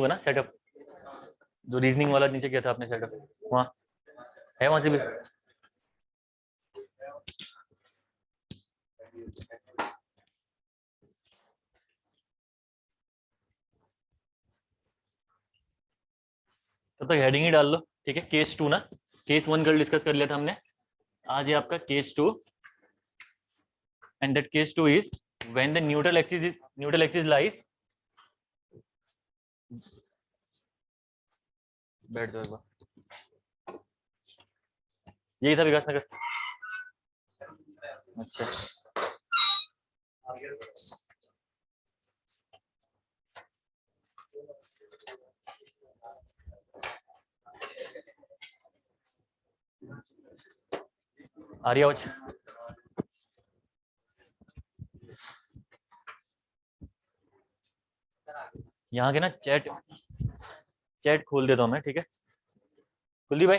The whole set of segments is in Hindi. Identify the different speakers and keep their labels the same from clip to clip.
Speaker 1: हुआ ना सेटअप, जो रीजनिंग वाला नीचे किया था आपने सेटअप, वहाँ है, वहां से भी। तब तक हेडिंग ही डाल लो, ठीक है। केस 2 ना, केस 1 कल डिस्कस कर लिया था हमने, आज है आपका case 2, and that case 2 is when the neutral axis lies, बैठ जाओ एक बार, यही था विकास नगर। अच्छा, आर्यवच, यहाँ के ना चैट चैट खोल देता हूँ मैं, ठीक है कुलदीप भाई।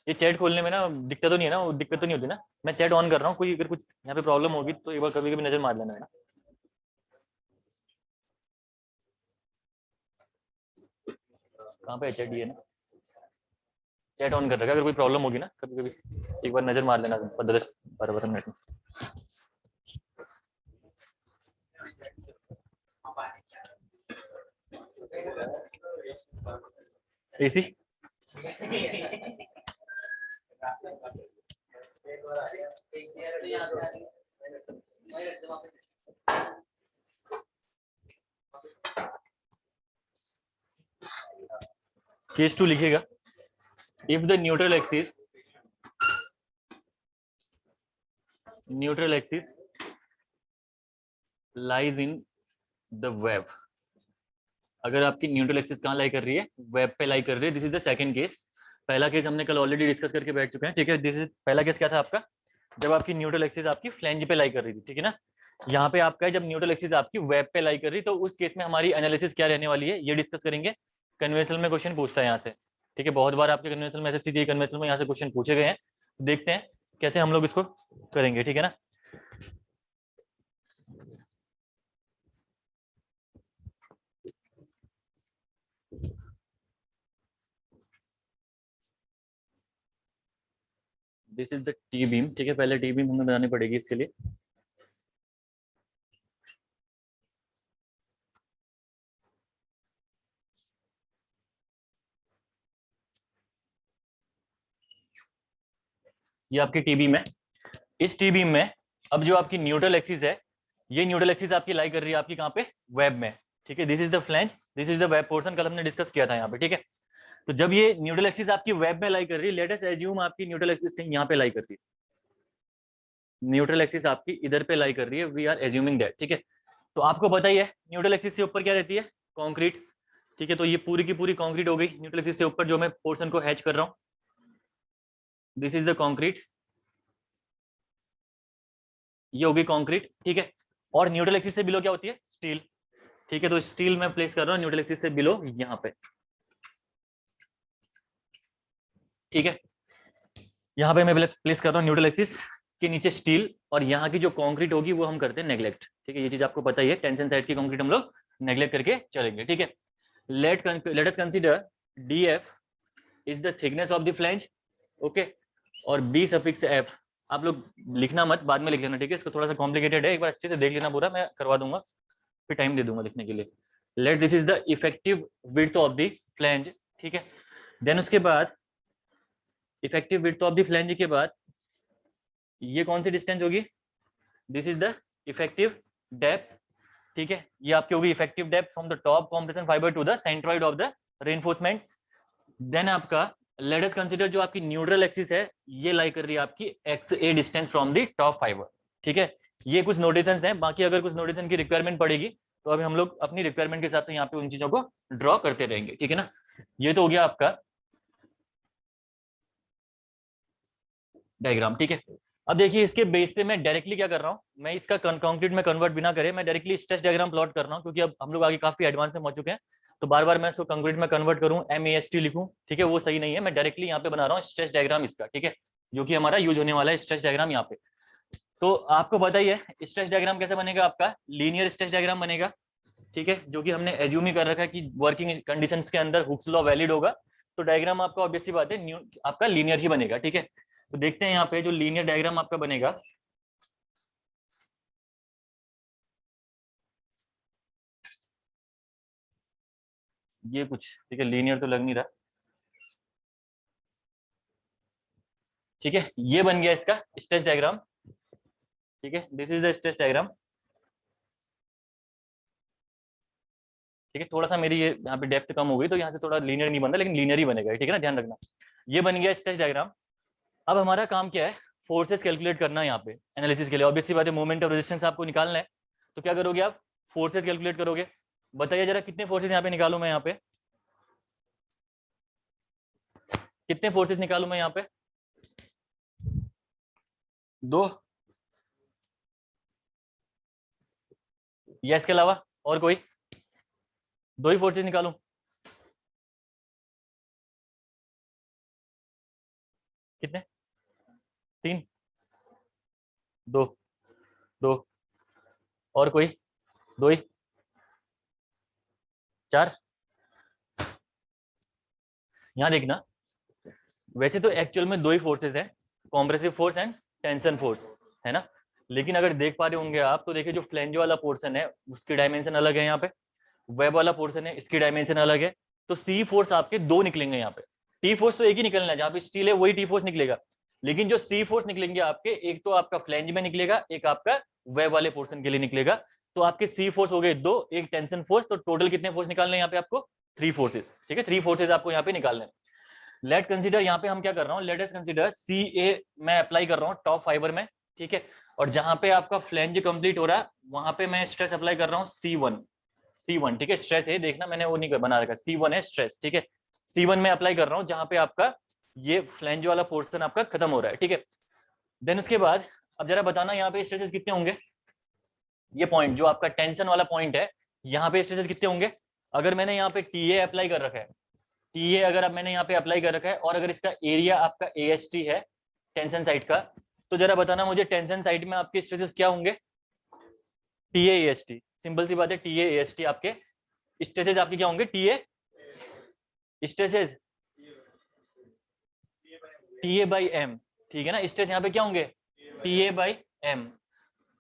Speaker 1: ये चैट खोलने में ना दिक्कत तो नहीं है ना, वो दिक्कत तो नहीं होती ना, मैं चैट ऑन कर रहा हूँ, कोई अगर कुछ यहाँ पे प्रॉब्लम होगी तो एक बार कभी कभी नजर मार लेना है ना। कहाँ पे चैट, ये ना चैट ऑन कर रखा है, अगर कोई प्रॉब्लम होगी ना कभी कभी एक बार नजर मार लेना 15-12 मिनट में। एसी केस 2 लिखिएगा, if the neutral axis lies in the web, अगर आपकी न्यूट्रल एक्सिस कहाँ लाई कर रही है, वेब पे लाई कर रही है, this is the second case. पहला केस हमने कल ऑलरेडी डिस्कस करके बैठ चुके हैं, ठीक है। दिस इज पहला केस क्या था आपका, जब आपकी न्यूट्रल एक्सिस आपकी फ्लैंज पे लाई कर रही थी, ठीक है ना। यहाँ पे आपका है जब न्यूट्रल एक्सिस आपकी वेब पे लाई कर रही, तो उस केस में हमारी एनालिसिस क्या रहने वाली है ये डिस्कस करेंगे। कन्वेंशनल में क्वेश्चन पूछता है यहाँ से, ठीक है, बहुत बार आपके कन्वेंशनल में एसएससी कन्वेंशनल में यहाँ से क्वेश्चन पूछे गए हैं, देखते हैं कैसे हम लोग इसको करेंगे, ठीक है ना। This is the T beam, ठीक है, पहले टी बीम हमें बनानी पड़ेगी इसके लिए। ये आपकी टी बीम है, इस टी बीम में अब जो आपकी न्यूट्रल एक्सिस है, ये न्यूट्रल एक्सिस आपकी लाई कर रही है आपकी कहाँ पे, वेब में, ठीक है। This is the flange, this is the web portion, कल हमने डिस्कस किया था यहाँ पे, ठीक है। तो जब ये न्यूट्रल एक्सिस आपकी वेब में लाई कर रही है, लेट अस एज्यूम आपकी न्यूट्रल एक्सिस कहीं यहाँ पे लाई कर रही है, न्यूट्रल एक्सिस आपकी इधर पे लाई कर रही है, वी आर एज्यूमिंग दैट, ठीक है। तो आपको पता ही है न्यूट्रल एक्सिस से ऊपर क्या रहती है, कंक्रीट, ठीक है। तो ये पूरी की पूरी कंक्रीट हो गई न्यूट्रल एक्सिस से ऊपर, जो मैं पोर्शन को हैच कर रहा हूँ, दिस इज द कंक्रीट, ये होगी कंक्रीट, ठीक है। और न्यूट्रल एक्सिस से बिलो क्या होती है, स्टील, ठीक है। तो स्टील में प्लेस कर रहा हूँ न्यूट्रल एक्सिस से बिलो यहाँ पे, ठीक है। यहाँ पे मैं प्लेस कर रहा हूँ न्यूट्रल एक्सिस के नीचे स्टील, और यहाँ की जो कंक्रीट होगी वो हम करते हैं नेग्लेक्ट, ठीक है। ये चीज आपको पता ही है, टेंशन साइड की कंक्रीट हम लोग नेग्लेक्ट करके चलेंगे, ठीक है। Late us consider DF is the thickness of the flange, okay, और बी सफिक्स एफ, आप लोग लिखना मत, बाद में लिख लेना, ठीक है। इसको थोड़ा सा कॉम्प्लिकेटेड है, एक बार अच्छे से देख लेना पूरा, मैं करवा दूंगा, फिर टाइम दे दूंगा लिखने के लिए। Let this is the effective width of the flange, ठीक है। देन उसके बाद effective width of the flange के बाद ये कौन सी डिस्टेंस होगी, this is the effective depth, ठीक है। ये आपकी होगी effective depth from the top compression fibre to the centroid of the reinforcement. Then आपका लेट अस कंसीडर जो आपकी न्यूट्रल एक्सिस है, ये लाई कर रही है आपकी X A distance from the top fibre, ठीक है। ये कुछ नोटेशंस हैं, बाकी अगर कुछ नोटेशन की रिक्वायरमेंट पड़ेगी तो अभी हम लोग अपनी रिक्वायरमेंट के हिसाब से यहाँ पे उन चीजों को ड्रॉ करते रहेंगे, ठीक है ना। ये तो हो गया आपका डायग्राम, ठीक है। अब देखिए इसके बेस पे मैं डायरेक्टली क्या कर रहा हूँ, मैं इसका कंक्रीट में कन्वर्ट बिना करे मैं डायरेक्टली स्ट्रेस डायग्राम प्लॉट कर रहा हूँ, क्योंकि अब हम लोग आगे काफी एडवांस में पहुंच चुके हैं। तो बार बार मैं इसको कंक्रीट में कन्वर्ट करूँ, MEST लिखूँ, ठीक है, वो सही नहीं है। मैं डायरेक्टली यहाँ पे बना रहा हूँ स्ट्रेस डायग्राम इसका, ठीक है, जो कि हमारा यूज होने वाला है स्ट्रेस डायग्राम यहाँ पे। तो आपको पता ही है स्ट्रेस डायग्राम कैसे बनेगा, आपका लीनियर स्ट्रेस डायग्राम बनेगा, ठीक है, जो कि हमने एज्यूम ही कर रखा है कि वर्किंग कंडीशंस के अंदर हुक्स लॉ वैलिड होगा, तो डायग्राम आपका ऑब्वियसली बात है आपका लीनियर ही बनेगा। ठीक है, तो देखते हैं यहाँ पे जो लीनियर डायग्राम आपका बनेगा, ये कुछ ठीक है, लीनियर तो लग नहीं रहा। ठीक है, ये बन गया इसका स्ट्रेच डायग्राम। ठीक है, this is the stretch diagram. ठीक है, थोड़ा सा मेरी ये यहाँ पे डेप्थ कम हो गई तो यहाँ से थोड़ा लीनियर नहीं बनता, लेकिन लीनियर ही बनेगा। ठीक है ना, ध्यान रखना। ये बन गया स्ट्रेच डायग्राम। अब हमारा काम क्या है, फोर्सेस कैलकुलेट करना है यहाँ पे एनालिसिस के लिए। ऑब्वियसली बात है, मोमेंट ऑफ रेजिस्टेंस आपको निकालना है, तो क्या करोगे आप, फोर्सेस कैलकुलेट करोगे। बताइए जरा कितने फोर्सेस यहाँ पे निकालू मैं, यहाँ पे कितने फोर्सेस निकालू मैं यहाँ पे, दो, या इसके अलावा और कोई, दो ही फोर्सेस निकालूं। कितने, तीन, दो, दो, और कोई, दो ही, चार। यहाँ देखना, वैसे तो एक्चुअल में दो ही फोर्सेस है, compressive force and tension force, है ना। लेकिन अगर देख पा रहे होंगे आप, तो देखिए जो फ्लैंज वाला पोर्शन है उसकी डायमेंशन अलग है, यहाँ पे वेब वाला पोर्शन है इसकी डायमेंशन अलग है, तो सी फोर्स आपके दो निकलेंगे यहाँ पे। टी फोर्स तो एक ही निकलना है, जहाँ पे स्टील है वही टी फोर्स निकलेगा, लेकिन जो सी फोर्स निकलेंगे आपके, एक तो आपका फ्लैंज में निकलेगा, एक आपका वेब वाले पोर्शन के लिए निकलेगा। तो आपके सी फोर्स हो गए दो, एक टेंशन फोर्स, तो टोटल कितने फोर्स निकालने हैं यहाँ पे आपको, थ्री फोर्सेज। ठीक है, थ्री फोर्सेज आपको यहाँ पे निकालने हैं। लेट कंसीडर, यहाँ पे हम क्या कर रहा हूँ, लेट अस कंसीडर सी ए मैं अप्लाई कर रहा हूँ टॉप फाइबर में। ठीक है, और जहां पे आपका फ्लैंज कंप्लीट हो रहा है वहां पे मैं स्ट्रेस अप्लाई कर रहा हूँ C1। C1 ठीक है, स्ट्रेस है, देखना मैंने वो नहीं बना रखा, C1 है स्ट्रेस। ठीक है, C1 में अप्लाई कर रहा हूँ जहां पे आपका ये फ्लैंज वाला पोर्शन आपका खत्म हो रहा है। ठीक है, देन उसके बाद अब जरा बताना यहाँ पे स्ट्रेसेस कितने होंगे, ये पॉइंट जो आपका टेंशन वाला पॉइंट है, यहाँ पे स्ट्रेसेस कितने होंगे। अगर मैंने यहाँ पे TA अप्लाई कर रखा है, TA अगर अब मैंने यहाँ पे अप्लाई कर रखा है, और अगर इसका एरिया आपका AST है टेंशन साइड का, तो जरा बताना मुझे टेंशन साइड में आपके स्ट्रेसेस क्या होंगे, TA AST। सिंपल सी बात है, TA AST आपके स्ट्रेसेस आपके क्या होंगे, TA स्ट्रेसेस TA/M। ठीक है ना, स्ट्रेस यहाँ पे क्या होंगे, TA/M।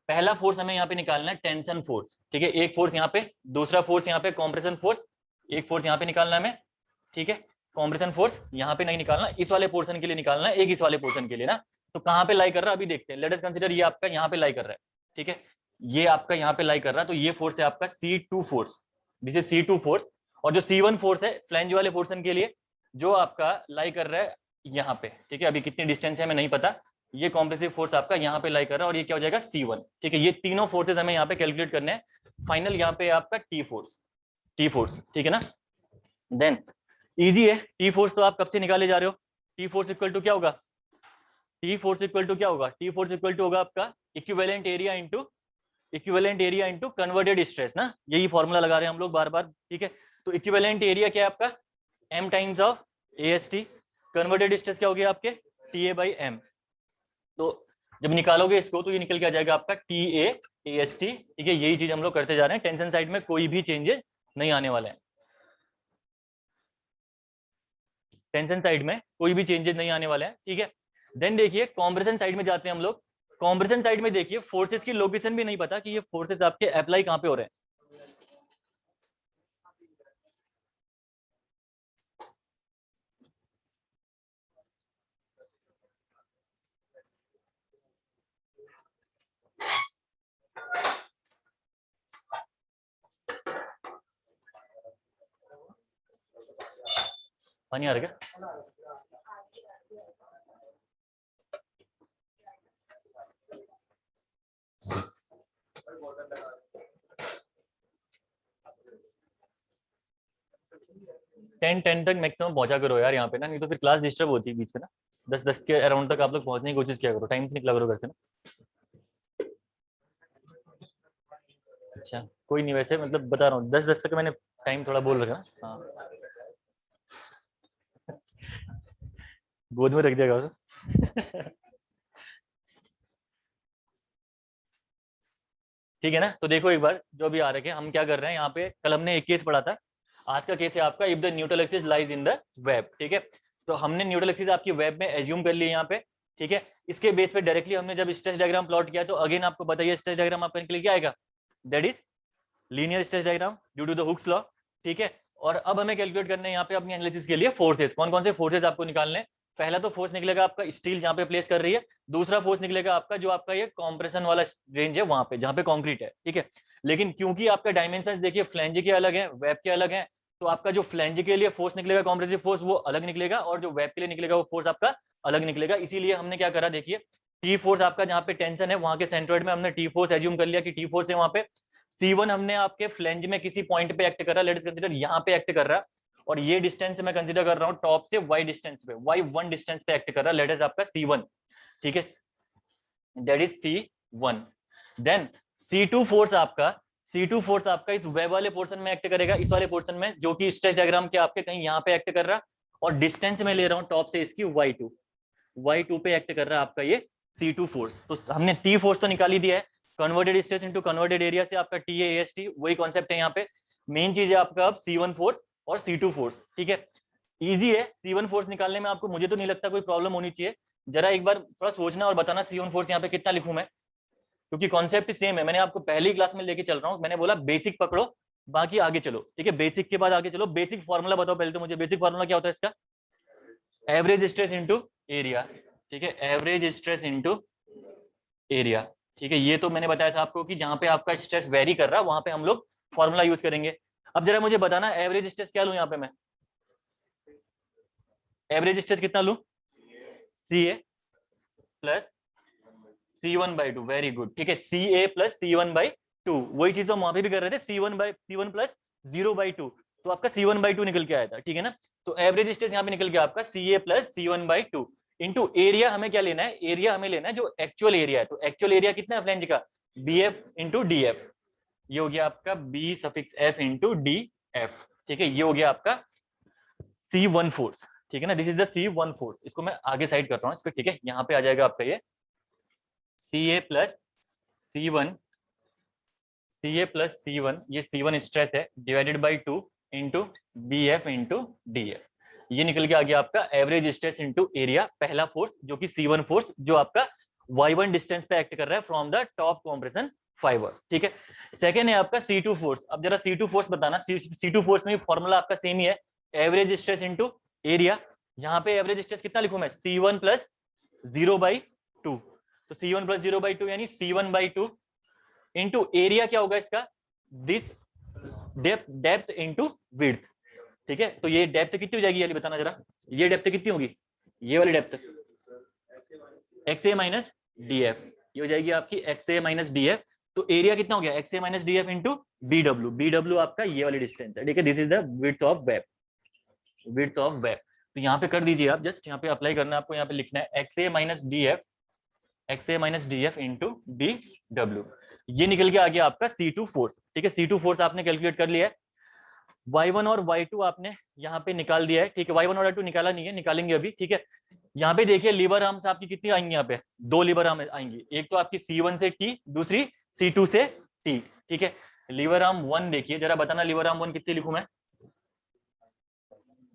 Speaker 1: पहला फोर्स हमें यहाँ पे निकालना है टेंशन फोर्स। ठीक है, एक फोर्स यहाँ पे, दूसरा फोर्स यहाँ पे कॉम्प्रेशन फोर्स, एक फोर्स यहाँ पे निकालना है हमें। ठीक है, कॉम्प्रेशन फोर्स यहाँ पे नहीं निकालना, इस वाले पोर्शन के लिए निकालना है, एक इस वाले पोर्शन के लिए ना। तो कहाँ पे लाई कर रहा है अभी देखते हैं, लेट अस कंसीडर ये आपका यहाँ पे लाई कर रहा है। ठीक है, ये आपका यहाँ पे लाई कर रहा है, तो ये फोर्स है आपका C2 force, this is C2 force. और जो C1 फोर्स है फ्लैंज वाले पोर्शन के लिए, जो आपका लाई कर रहा है यहाँ पे। ठीक है, अभी कितनी डिस्टेंस है हमें नहीं पता, ये कॉम्प्रेसिव फोर्स आपका यहाँ पे लाई कर रहा है, और ये क्या हो जाएगा C1। ठीक है, ये तीनों फोर्सेस हमें यहाँ पे कैलकुलेट करने हैं। फाइनल यहाँ पे आपका T फोर्स। ठीक है ना, देन इजी है, टी फोर्स तो आप कब से निकाले जा रहे हो, टी फोर्स इक्वल टू क्या होगा, टी फोर्स इक्वल टू क्या होगा, टी फोर्स इक्वल टू होगा आपका equivalent area into converted stress ना, यही फॉर्मूला लगा रहे हैं हम लोग बार बार। ठीक है, तो इक्विवेलेंट एरिया क्या है आपका, M times of AST, converted stress क्या हो गया आपके, TA/M। तो जब निकालोगे इसको तो ये निकल के आ जाएगा आपका TA AST। ठीक है, यही चीज हम लोग करते जा रहे हैं, टेंशन साइड में कोई भी चेंजेस नहीं आने वाले हैं, टेंशन साइड में कोई भी चेंजेस नहीं आने वाले हैं। ठीक है, देन देखिए कॉम्प्रेशन साइड में जाते हैं हम लोग। कॉम्प्रेशन साइड में देखिए फोर्सेस की लोकेशन भी नहीं पता कि ये फोर्सेस आपके अप्लाई कहां पे हो रहे हैं। पानी आ रहा क्या, 10 तक मैक्सिमम पहुंचा करो यार यहाँ पे ना, नहीं तो फिर क्लास डिस्टर्ब होती है बीच में ना। 10 के अराउंड तक आप लोग पहुंचने की कोशिश किया करो, टाइम से निकला करो घर से ना। अच्छा कोई नहीं, वैसे मतलब बता रहा हूँ 10 तक मैंने टाइम थोड़ा बोल रखा है। हाँ, गोद में रख दिया उसे। ठीक है ना। तो देखो एक बार जो भी आ रखे हैं, हम क्या कर रहे हैं यहाँ पे, कल हमने एक केस पढ़ा था, आज का केस है आपका if the neutral axis lies in the web. ठीक है, तो हमने न्यूट्रल एक्सिस आपकी वेब में एज्यूम कर ली यहाँ पे। ठीक है, इसके बेस पे डायरेक्टली हमने जब स्ट्रेस डायग्राम प्लॉट किया, तो अगेन आपको बताइए स्ट्रेस डायग्राम आपका निकल के आएगा, that is linear stress diagram due to the Hooke's law. ठीक है, और अब हमें कैलकुलेट करने हैं यहाँ पे अपनी एनालिसिस के लिए फोर्सेस। कौन कौन से फोर्सेस आपको निकालने हैं? पहला तो फोर्स निकलेगा आपका स्टील जहां पे प्लेस कर रही है, दूसरा फोर्स निकलेगा आपका जो आपका ये कॉम्प्रेशन वाला रेंज है वहां पे जहां पे कंक्रीट है। ठीक है, लेकिन क्योंकि आपका डायमेंशंस देखिए फ्लैंज के अलग है, वेब के अलग है, तो आपका जो फ्लैंज के लिए फोर्स निकलेगा कॉम्प्रेसिव फोर्स वो अलग निकलेगा, और जो वेब के लिए निकलेगा वो फोर्स आपका अलग निकलेगा। इसीलिए हमने क्या करा, देखिए टी फोर्स आपका जहाँ पे टेंशन है वहां के सेंट्रोइड में हमने टी फोर्स एज्यूम कर लिया कि टी फोर्स है वहां पे। C1 हमने आपके फ्लैंज में किसी पॉइंट पे एक्ट कर रहा है, लेट्स कंसीडर यहाँ पे एक्ट कर रहा है, और ये डिस्टेंस मैं कंसीडर कर रहा हूँ टॉप से y डिस्टेंस पे, y1 डिस्टेंस पे एक्ट कर रहा है, लेट अस आपका C1। ठीक है, that is C1। Then C2 force आपका, C2 फोर्स आपका इस वेब वाले पोर्शन में एक्ट करेगा, इस वाले पोर्शन में जो कि स्ट्रेस डायग्राम के आपके कहीं यहाँ पे एक्ट कर रहा, और डिस्टेंस में ले रहा हूँ टॉप से इसकी y2 पे एक्ट कर रहा है आपका ये C2 फोर्स। तो हमने T फोर्स तो निकाल ही दिया है, converted stress into converted area से आपका TAST वही कॉन्सेप्ट है यहाँ पे। मेन चीज है आपका अब C1 फोर्स और C2 फोर्स। ठीक है, इजी है C1 फोर्स निकालने में, आपको मुझे तो नहीं लगता कोई प्रॉब्लम होनी चाहिए। जरा एक बार थोड़ा सोचना और बताना C1 फोर्स यहाँ पे कितना लिखूं मैं, क्योंकि कॉन्सेप्ट सेम है। मैंने आपको पहली क्लास में लेके चल रहा हूँ, मैंने बोला बेसिक पकड़ो बाकी आगे चलो। ठीक है, बेसिक के बाद आगे चलो। बेसिक फॉर्मूला बताओ पहले तो मुझे, बेसिक फॉर्मूला क्या होता है इसका? Average stress into area. ठीक है, एवरेज स्ट्रेस इंटू एरिया। ठीक है, ये तो मैंने बताया था आपको कि जहां पे आपका स्ट्रेस वेरी कर रहा है वहां पे हम लोग फॉर्मूला यूज करेंगे। अब जरा मुझे बताना एवरेज स्ट्रेस क्या लूं यहाँ पे मैं, एवरेज स्ट्रेस कितना लूं? CA plus C1/2, very good. ठीक है, CA प्लस C1/2, वही चीज तो हम वहां पे भी कर रहे थे, C1 प्लस 0/2, तो आपका C1/2 निकल के आया था। ठीक है ना, तो एवरेज स्ट्रेस यहाँ पे निकल गया आपका CA plus C1/2 into area. हमें क्या लेना है? एरिया हमें लेना है जो एक्चुअल एरिया है। तो एक्चुअल एरिया कितना है फ्लैंज का? BF इंटू DF, ये हो गया आपका B(F) इंटू DF। ठीक है, ये हो गया आपका C1 फोर्स। ठीक है ना, this is the C1 force. इसको मैं आगे साइड कर रहा हूँ इसको। ठीक है, यहाँ पे आ जाएगा आपका ये CA plus C1, CA plus C1, ये C1 स्ट्रेस है, divided by 2 into BF into DF, ये निकल के आ गया आपका एवरेज स्ट्रेस इंटू एरिया, पहला फोर्स जो कि C1 फोर्स जो आपका y1 डिस्टेंस पे एक्ट कर रहा है from the top compression fibre. ठीक है, सेकेंड है आपका C2 फोर्स। अब जरा C2 फोर्स बताना, C2 फोर्स में फॉर्मूला आपका सेम ही है, एवरेज स्ट्रेस इंटू एरिया। यहाँ पे एवरेज स्ट्रेस कितना लिखूं मैं? C1 प्लस 0/2, तो C1 प्लस 0/2 यानी C1/2 इंटू एरिया क्या होगा इसका? This depth into width. ठीक है, तो ये डेप्थ कितनी हो जाएगी ये बताना जरा, ये डेप्थ कितनी होगी? ये वाली डेप्थ XA माइनस DF, ये हो जाएगी आपकी XA माइनस DF। तो एरिया कितना हो गया? XA minus DF into BW, BW आपका ये वाली डिस्टेंस है। ठीक है, this is the width of web, width of web. तो यहाँ पे कर दीजिए आप, जस्ट यहाँ पे अप्लाई करना है आपको, यहाँ पे लिखना है XA minus DF, XA minus DF into BW, ये निकल के आ गया आपका C2 फोर्स। ठीक है, C2 फोर्स आपने कैलकुलेट कर लिया है। Y1 और Y2 आपने यहाँ पे निकाल दिया है। ठीक है, Y1 और Y2 निकाला नहीं है, निकालेंगे अभी। ठीक है, यहाँ पे देखिए लीवर आर्म्स आपकी कितनी आएंगी? यहाँ पे दो लीवर आर्म आएंगी, एक तो आपकी C1 से T, दूसरी C2 से T। ठीक है, लीवर आर्म 1 देखिए जरा, बताना लीवर आर्म 1 कितनी लिखूं मैं?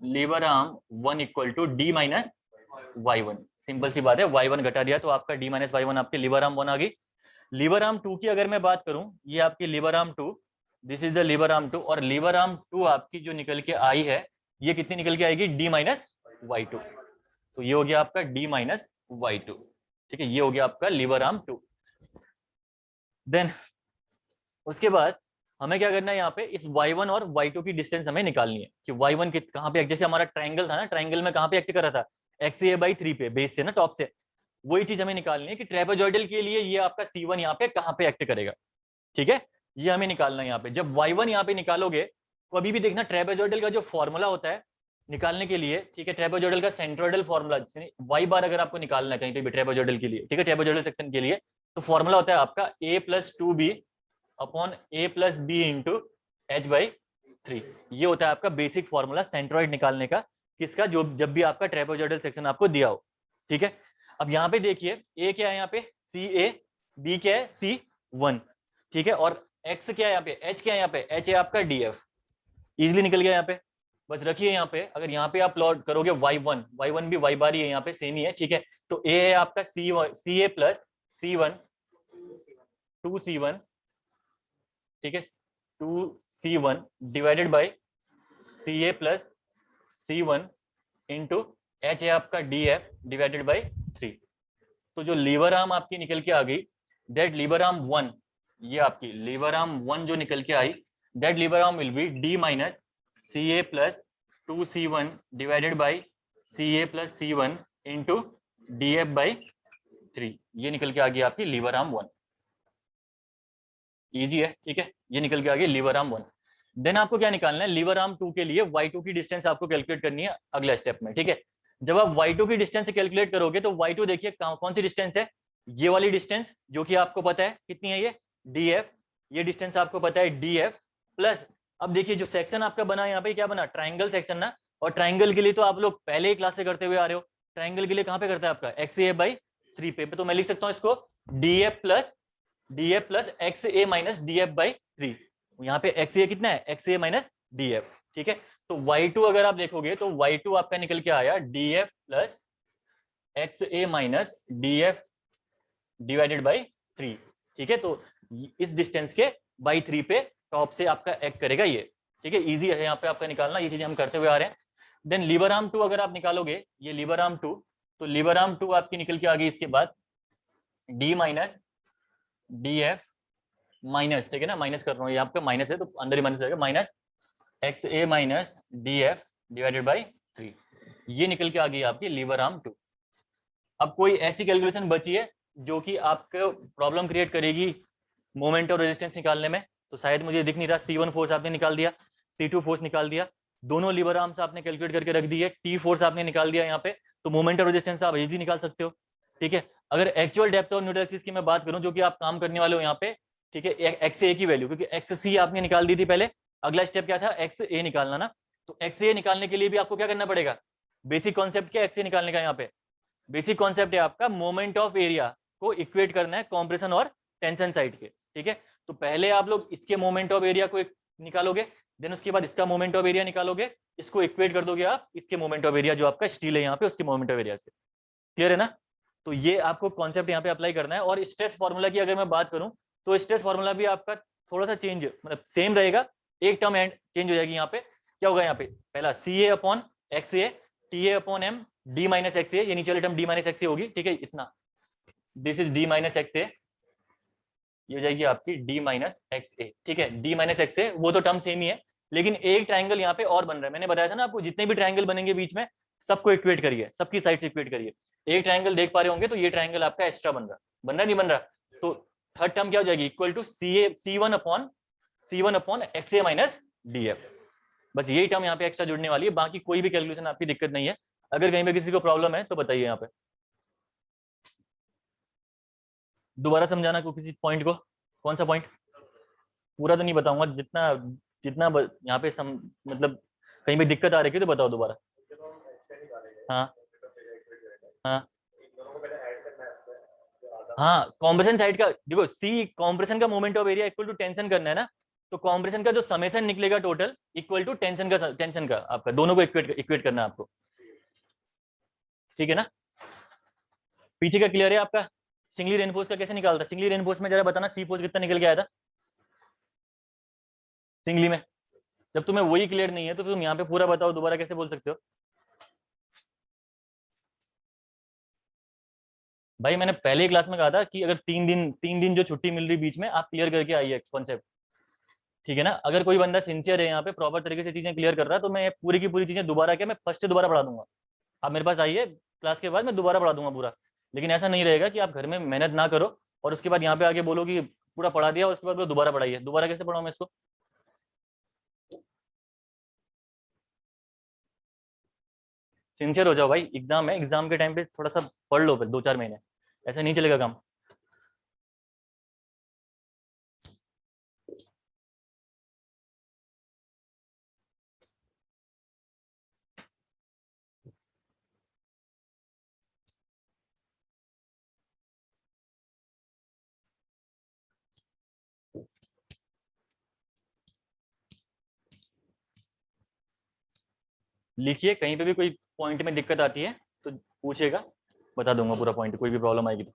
Speaker 1: Lever arm 1 equal to D minus Y1, simple सी बात है, Y1 घटा दिया तो आपका D माइनस Y1 आपकी लीवर आर्म 1 आ गई। लीवर आर्म 2 की अगर मैं बात करूं, ये आपकी lever arm 2, this is the lever arm 2, और लीवर आर्म 2 आपकी जो निकल के आई है ये कितनी निकल के आएगी? D माइनस Y2, तो ये हो गया आपका D माइनस Y2। ठीक है, ये हो गया आपका लीवर आर्म 2। देन उसके बाद हमें क्या करना है, यहाँ पे इस Y1 और Y2 की डिस्टेंस हमें निकालनी है कि Y1 कहाँ पे, जैसे हमारा ट्राइंगल था ना, ट्राइंगल में कहाँ पे एक्ट कर रहा था? XA/3 पे, बेस से ना, टॉप से। वही चीज हमें निकालनी है कि ट्रेपेजॉइडल के लिए ये आपका C1 यहाँ पे कहाँ पे एक्ट करेगा। ठीक है, ये हमें निकालना है यहाँ पे। जब Y1 यहाँ पे निकालोगे तो अभी भी देखना ट्रेपेजॉइडल का जो फॉर्मूला होता है निकालने के लिए, ठीक है, ट्रेपेजॉइडल का सेंट्रोइडल फॉर्मूला, Y बार अगर आपको निकालना है कहीं पे भी ट्रेपेजॉइडल के लिए, ठीक है, ट्रेपेजॉइडल सेक्शन के लिए, तो फॉर्मूला होता है आपका A+2B upon A+B into H/3। ये होता है आपका बेसिक फॉर्मूला सेंट्रोइड निकालने का, किसका? जो जब भी आपका ट्रेपेजॉइडल सेक्शन आपको दिया हो। ठीक है, अब यहाँ पे देखिए A क्या है, यहाँ पे CA, B क्या है? C1, ठीक है, और एक्स क्या है यहाँ पे, एच क्या है यहाँ पे, एच है आपका डीएफ, इजिली निकल गया यहाँ पे। बस रखिए यहाँ पे, अगर यहाँ पे आप प्लॉट करोगे y1 भी y बार ही है यहाँ पे, सेम ही है, ठीक है। तो ए है आपका सी ए प्लस C1 2C1, ठीक है, 2C1 divided by C A plus C1 into H है आपका डीएफ डिवाइडेड बाई 3। तो जो लीवर आर्म आपकी निकल के आ गई, दैट लीवर आर्म 1, ये आपकी लीवर आर्म 1 जो निकल के आई, that lever arm will be D minus C A plus 2C1 divided by C A plus C1 into D F by 3। ये निकल के आ गई आपकी लीवर आर्म 1। इजी है, ठीक है, ये निकल के आ गई लीवर आर्म 1। देन आपको क्या निकालना है, लीवर आर्म 2 के लिए y2 की डिस्टेंस आपको कैलकुलेट करनी है अगला स्टेप में, ठीक है। जब आप y2 की डिस्टेंस कैलकुलेट करोगे तो y2 देखिए कौन सी डिस्टेंस है, ये वाली डिस्टेंस जो कि आपको पता है कितनी है, ये df, ये डिस्टेंस आपको पता है df प्लस, अब देखिए जो सेक्शन आपका बना यहाँ पे क्या बना, ट्राइंगल सेक्शन ना, और ट्राइंगल के लिए तो आप लोग पहले ही क्लास से करते हुए आ रहे हो, ट्राइंगल के लिए कहाँ पे करता है आपका XA/3 पे, तो मैं लिख सकता हूँ इसको df plus XA minus df by 3। यहाँ पे XA कितना है, XA माइनस df, ठीक है। तो y2 अगर आप देखोगे तो y2 आपका निकल के आया df plus XA minus df divided by 3, ठीक है। तो इस डिस्टेंस के बाई 3 पे टॉप से आपका एक्ट करेगा ये, ठीक है। इजी है यहाँ पे आपका निकालना, ये चीजें हम करते हुए आ रहे हैं। देन लीवर आर्म 2 अगर आप निकालोगे, ये लीवर आर्म 2, तो लीवर आर्म 2 आपकी निकल के आ गई इसके बाद d minus D F minus, ठीक है ना, माइनस कर रहा हूँ, ये आपका माइनस है तो अंदर ही माइनस रहेगा, minus X A minus D F divided by 3। ये निकल के आ गई आपकी लीवर आर्म 2। अब कोई ऐसी कैलकुलेशन बची है जो कि आपको प्रॉब्लम क्रिएट करेगी मोमेंट और रेजिस्टेंस निकालने में, तो शायद मुझे दिख नहीं रहा। C1 फोर्स आपने निकाल दिया, C2 फोर्स निकाल दिया, दोनों लीवर आर्म्स आपने कैलकुलेट करके रख दी है, T फोर्स आपने निकाल दिया यहाँ पे, तो मोमेंट और रेजिस्टेंस आप इजीली निकाल सकते हो, ठीक है। अगर एक्चुअल डेप्थ और न्यूट्रल एक्सिस की मैं बात करूं जो कि आप काम करने वाले हो यहाँ पे, ठीक है, एक्स ए की वैल्यू, क्योंकि एक्स सी आपने निकाल दी थी पहले, अगला स्टेप क्या था, एक्स ए निकालना ना, तो एक्स ए निकालने के लिए भी आपको क्या करना पड़ेगा, बेसिक कॉन्सेप्ट क्या एक्स ए निकालने का, यहाँ पे बेसिक कॉन्सेप्ट है आपका मोमेंट ऑफ एरिया को इक्वेट करना है कॉम्प्रेशन और टेंशन साइड के, ठीक है। तो पहले आप लोग इसके मोमेंट ऑफ एरिया को निकालोगे, देन उसके बाद इसका मोमेंट ऑफ एरिया निकालोगे, इसको इक्वेट कर दोगे आप इसके मोमेंट ऑफ एरिया जो आपका स्टील है यहाँ पे उसके मोमेंट ऑफ एरिया से। क्लियर है ना। तो ये आपको कॉन्सेप्ट यहाँ पे अप्लाई करना है। और स्ट्रेस फॉर्मूला की अगर मैं बात करूं तो स्ट्रेस फॉर्मूला भी आपका थोड़ा सा चेंज, मतलब सेम रहेगा, एक टर्म एंड चेंज हो जाएगी। यहाँ पे क्या होगा, यहाँ पे पहला C A upon X A T A upon M D minus X A, ये नीचे वाली term D minus X A होगी, ठीक है, इतना, this is D minus X A, ये हो जाएगी आपकी डी माइनस एक्स ए, ठीक है। डी माइनस एक्स ए वो तो टर्म सेम ही है, लेकिन एक ट्राइंगल यहाँ पे और बन रहा है, मैंने बताया था ना आपको, जितने भी ट्राइंगल बनेंगे बीच में सबको इक्वेट करिए, सबकी साइड से इक्वेट करिए। एक ट्राइंगल देख पा रहे होंगे तो ये ट्राइंगल आपका एक्स्ट्रा बन रहा नहीं बन रहा, तो थर्ड टर्म क्या हो जाएगी, equal to C1 upon X A minus D F. बस यही टर्म यहाँ पे एक्स्ट्रा जुड़ने वाली है, बाकी कोई भी कैलकुलेशन आपकी दिक्कत नहीं है। अगर कहीं पे किसी को प्रॉब्लम है तो बताइए यहाँ पे, दोबारा समझाना को किसी पॉइंट को, कौन सा पॉइंट, पूरा तो नहीं बताऊंगा, जितना जितना यहाँ पे मतलब कहीं पे दिक्कत आ रही है तो बताओ दोबारा। हाँ हाँ हाँ, कॉम्प्रेशन साइड का देखो, सी कॉम्प्रेशन का moment of area equal to tension करना है ना, तो कॉम्प्रेशन का जो समेशन निकलेगा टोटल इक्वल टू टेंशन का आपका, दोनों को इक्वेट करना है आपको, ठीक है ना। पीछे का क्लियर है आपका। सिंगली रेनफोर्स का कैसे निकालता, सिंगली रेनफोर्स में जरा बताना, सी फोर्स कितना निकल के आया था सिंगली में। जब तुम्हें वही क्लियर नहीं है तो तुम यहाँ पे पूरा बताओ, दोबारा कैसे बोल सकते हो भाई। मैंने पहले क्लास में कहा था कि अगर 3 दिन जो छुट्टी मिल रही बीच में, आप क्लियर करके आइए कॉन्सेप्ट, ठीक है ना। अगर कोई बंदा सिंसियर है यहाँ पे, प्रॉपर तरीके से चीजें क्लियर कर रहा है, तो मैं पूरी की पूरी चीजें दोबारा क्या, मैं फर्स्ट से दोबारा पढ़ा दूंगा। आप मेरे पास आइए क्लास के बाद, मैं दोबारा पढ़ा दूंगा पूरा। लेकिन ऐसा नहीं रहेगा कि आप घर में मेहनत ना करो और उसके बाद यहाँ पे आके बोलो कि पूरा पढ़ा दिया और उसके बाद दोबारा पढ़ाइए, दोबारा कैसे पढ़ाऊँ मैं इसको। सिंसियर हो जाओ भाई, एग्जाम है, एग्जाम के टाइम पे थोड़ा सा पढ़ लो फिर 2-4 महीने, ऐसे नहीं चलेगा काम। लिखिए, कहीं पे भी कोई पॉइंट में दिक्कत आती है तो पूछेगा, बता दूंगा पूरा पॉइंट, कोई भी प्रॉब्लम आएगी तो।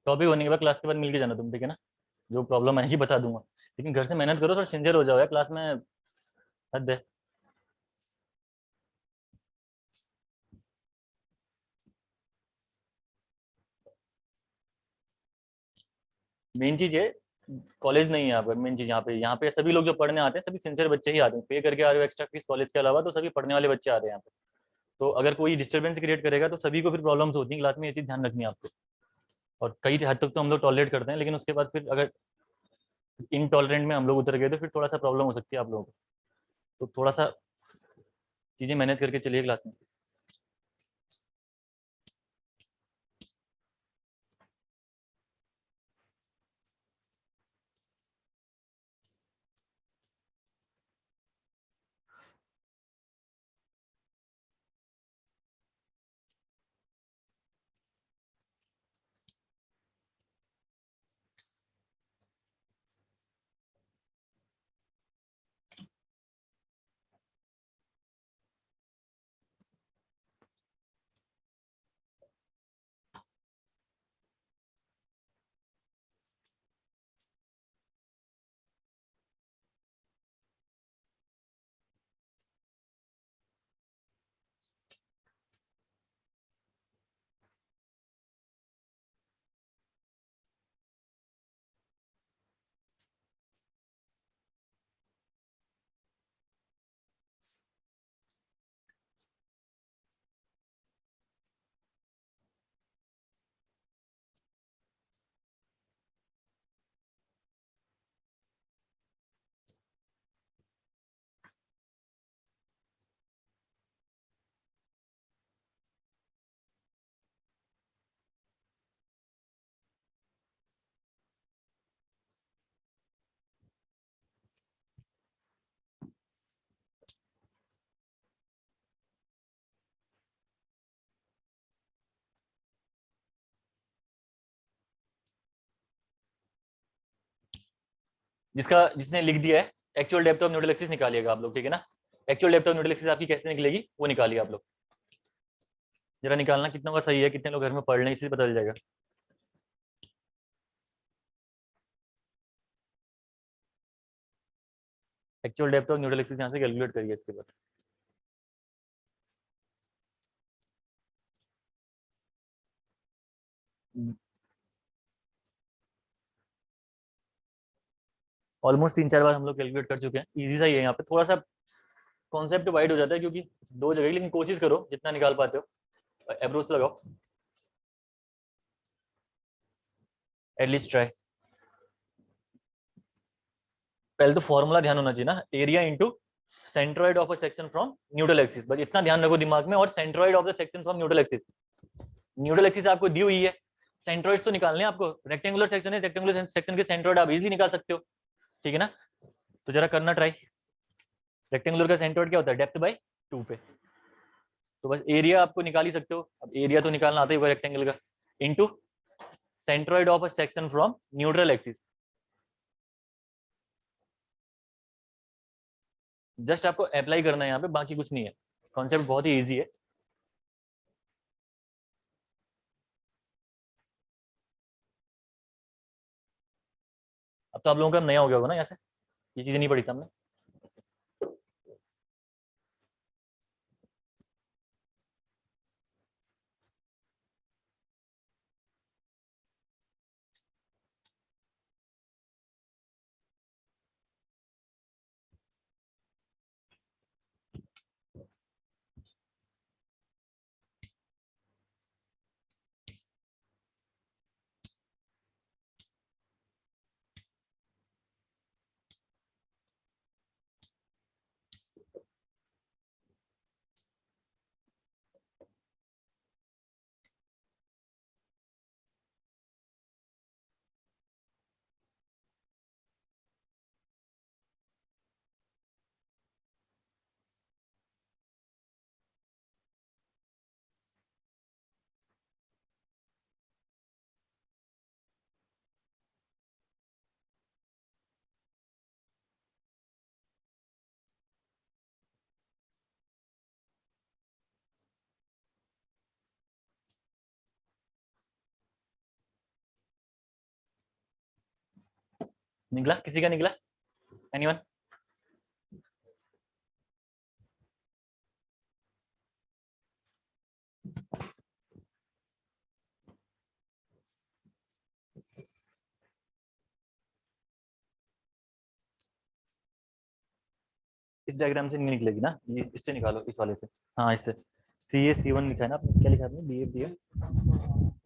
Speaker 1: टॉपिक होने के बाद क्लास के बाद मिलके जाना तुम, ठीक है ना? जो प्रॉब्लम आएगी बता दूंगा, लेकिन घर से मेहनत करो, थोड़ा सिंसियर हो जाओ यार, क्लास में हद है। मेन चीज है, कॉलेज नहीं है यहाँ पर, मेन चीज यहाँ पे सभी लोग जो पढ़ने आते हैं सभी सिंसियर बच्चे ही आते हैं, पे करके आ रहे हो एक्स्ट्रा फीस कॉलेज के अलावा, तो सभी पढ़ने वाले बच्चे आ रहे हैं यहाँ पे। तो अगर कोई डिस्टर्बेंस क्रिएट करेगा तो सभी को फिर प्रॉब्लम्स होती हैं क्लास में, ये चीज ध्यान रखनी है आपको। और कई हद तक तो हम लोग टॉलरेट करते हैं, लेकिन उसके बाद फिर अगर इनटॉलरेंट में हम लोग उतर गए तो फिर थोड़ा सा प्रॉब्लम हो सकती है आप लोगों को। तो थोड़ा सा चीजें मैनेज करके चलिए क्लास में। जिसने लिख दिया है actual depth of Newton axis निकालिएगा आप लोग, ठीक है ना? Actual depth of Newton axis आपकी कैसे निकलेगी वो निकालिए आप लोग। जरा निकालना कितनों का सही है, कितने लोग घर में पढ़ लें, इससे पता चल जाएगा। Actual depth of neutral axis यहाँ से कैलकुलेट करिए इसके बाद। ऑलमोस्ट 3-4 बार हम लोग कैलकुलेट कर चुके हैं, इजी सा ही है। यहाँ पे थोड़ा सा कॉन्सेप्ट वाइड हो जाता है क्योंकि दो जगह, लेकिन कोशिश करो जितना निकाल पाते हो, एप्रोच लगाओ, एटलीस्ट ट्राई। पहले तो फॉर्मूला ध्यान होना चाहिए ना, area into centroid of a section from neutral axis, बस इतना ध्यान रखो दिमाग में। और centroid of the section from neutral axis, neutral axis आपको दी हुई है, सेंट्रोइड्स तो निकालने हैं आपको। रेक्टेंगुलर सेक्शन है, रेक्टेंगुलर सेक्शन के सेंट्रोइड आप इजीली निकाल सकते हो, ठीक है ना। तो जरा करना ट्राई। रेक्टेंगुलर का सेंट्रोइड क्या होता है, डेप्थ बाई 2 पे। तो बस एरिया आपको निकाल ही सकते हो, अब एरिया तो निकालना आता ही होगा रेक्टेंगल का, into centroid of a section from neutral axis. Just आपको अप्लाई करना है यहाँ पे, बाकी कुछ नहीं है, कॉन्सेप्ट बहुत ही इजी है। अब तो आप लोगों का नया हो गया होगा ना, यहाँ से ये चीजें नहीं पढ़ी थी हमने। निकला, किसी का निकला, एनीवन? इस डायग्राम से नहीं निकलेगी ना, ये इससे निकालो, इस वाले से। हाँ इससे, CA C1 लिखा है ना आपने, क्या लिखा आपने, BF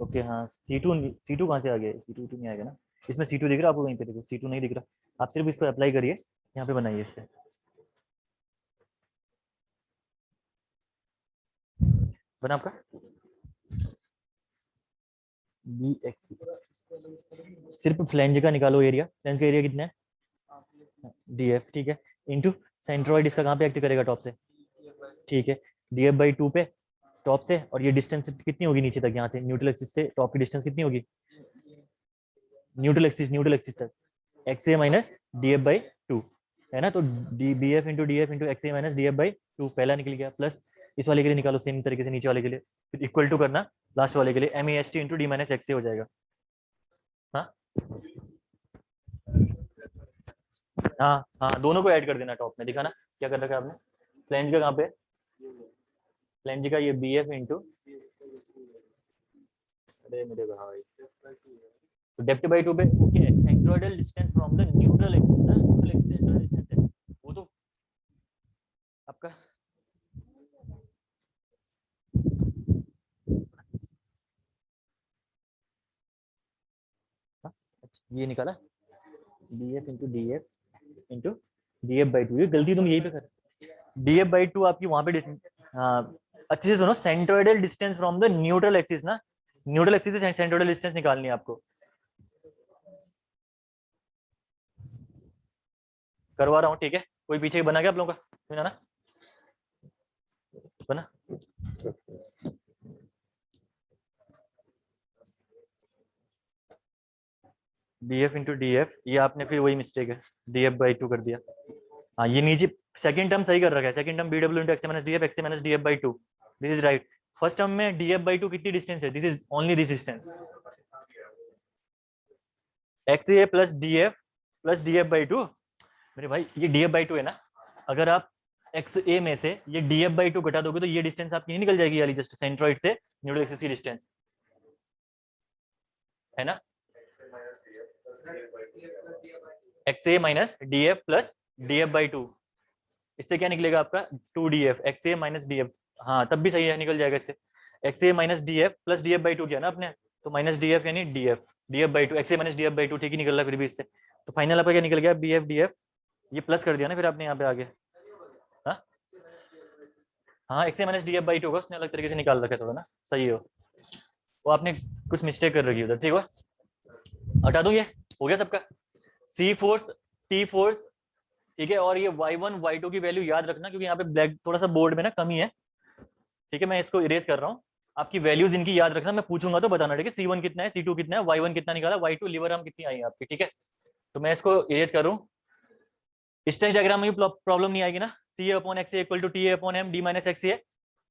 Speaker 1: ओके। हाँ C2 कहाँ से आ गया, C2 नहीं आएगा ना इसमें। C2 दिख रहा है आपको कहीं पे, देखो C2 नहीं दिख रहा। आप सिर्फ इसको अप्लाई करिए, यहाँ पे बनाइए इससे। बना आपका BX, सिर्फ फ्लैंज का निकालो एरिया, फ्लैंज का एरिया कितना है, DF, ठीक है, इंटू सेंट्रोइड इसका कहाँ पे एक्ट करेगा, टॉप से, ठीक है, DF/2 पे टॉप से। और ये डिस्टेंस कितनी होगी नीचे तक, यहाँ से न्यूट्रल एक्सिस से टॉप की डिस्टेंस कितनी होगी, न्यूट्रल एक्सिस तक, XA माइनस DF/2 है ना। तो BF into DF into XA minus DF/2 पहला निकल गया, प्लस इस वाले के लिए निकालो सेम तरीके से नीचे वाले के लिए, फिर इक्वल टू करना लास्ट वाले के लिए, MEST into D minus XA हो जाएगा। हाँ हाँ हाँ, दोनों को ऐड कर देना टॉप में, दिखा ना क्या कर रखा है आपने। फ्लैंज का कहाँ पे, फ्लैंज का ये BF इंटू, अरे मेरे भाई, तो डेप्थ/2 पे okay, centroidal distance from the neutral axis ना, न्यूट्रल एक्सिस सेंट्रोइडल डिस्टेंस है वो तो आपका। हाँ अच्छा, ये निकाला BF into DF into DF/2, ये गलती तुम यही पे कर, DF/2 आपकी वहां पे हाँ अच्छे से सुनो, centroidal distance from the neutral axis ना, न्यूट्रल एक्सिस से सेंट्रोइडल डिस्टेंस निकालनी है आपको। करवा रहा हूँ, ठीक है, कोई पीछे बना क्या आप लोगों का, ना बना। DF इंटू DF, ये आपने फिर वही मिस्टेक है, DF/2 कर दिया। हाँ ये नीचे सेकंड टर्म सही कर रखा है, second term BW into XA minus DF, XA minus DF/2, this is right. First term में df/2 कितनी डिस्टेंस है, this is only this distance, XA plus df/2। मेरे भाई ये df/2 है ना, अगर आप XA में से ये df/2 घटा दोगे तो ये डिस्टेंस आपकी नहीं निकल जाएगी वाली, जस्ट सेंट्रोइड से न्यूट्रल एक्सिस की डिस्टेंस है ना, XA minus df plus df/2, इससे क्या निकलेगा आपका 2df, XA माइनस df, हाँ तब भी सही है, निकल जाएगा इससे, XA minus df plus df/2 किया ना आपने, तो माइनस df यानी df/2, XA माइनस df/2 ठीक ही निकल रहा फिर भी इससे, तो फाइनल आपका क्या निकल गया, bf df, ये प्लस कर दिया ना फिर आपने यहाँ पे आगे, हाँ हाँ XA माइनस df/2 होगा, उसने अलग तरीके से निकाल रखा थोड़ा ना, सही हो, वो आपने कुछ मिस्टेक कर रखी उधर, ठीक है, हटा दूं, ये हो गया सबका, C फोर्स T फोर्स, ठीक है, और ये y1 y2 की वैल्यू याद रखना, क्योंकि यहाँ पे ब्लैक थोड़ा सा बोर्ड में ना कमी है, ठीक है, मैं इसको इरेज कर रहा हूँ, आपकी वैल्यूज इनकी याद रखना, मैं पूछूंगा तो बताना, ठीक है, C1 कितना है, C2 कितना है, y1 कितना निकाला, y2 लीवर आर्म कितनी आई है आपकी, ठीक है, तो मैं इसको इरेज करूँ, स्टेज डायग्राम में भी प्रॉब्लम नहीं आएगी ना, CA/XA equal to TA/M D minus XA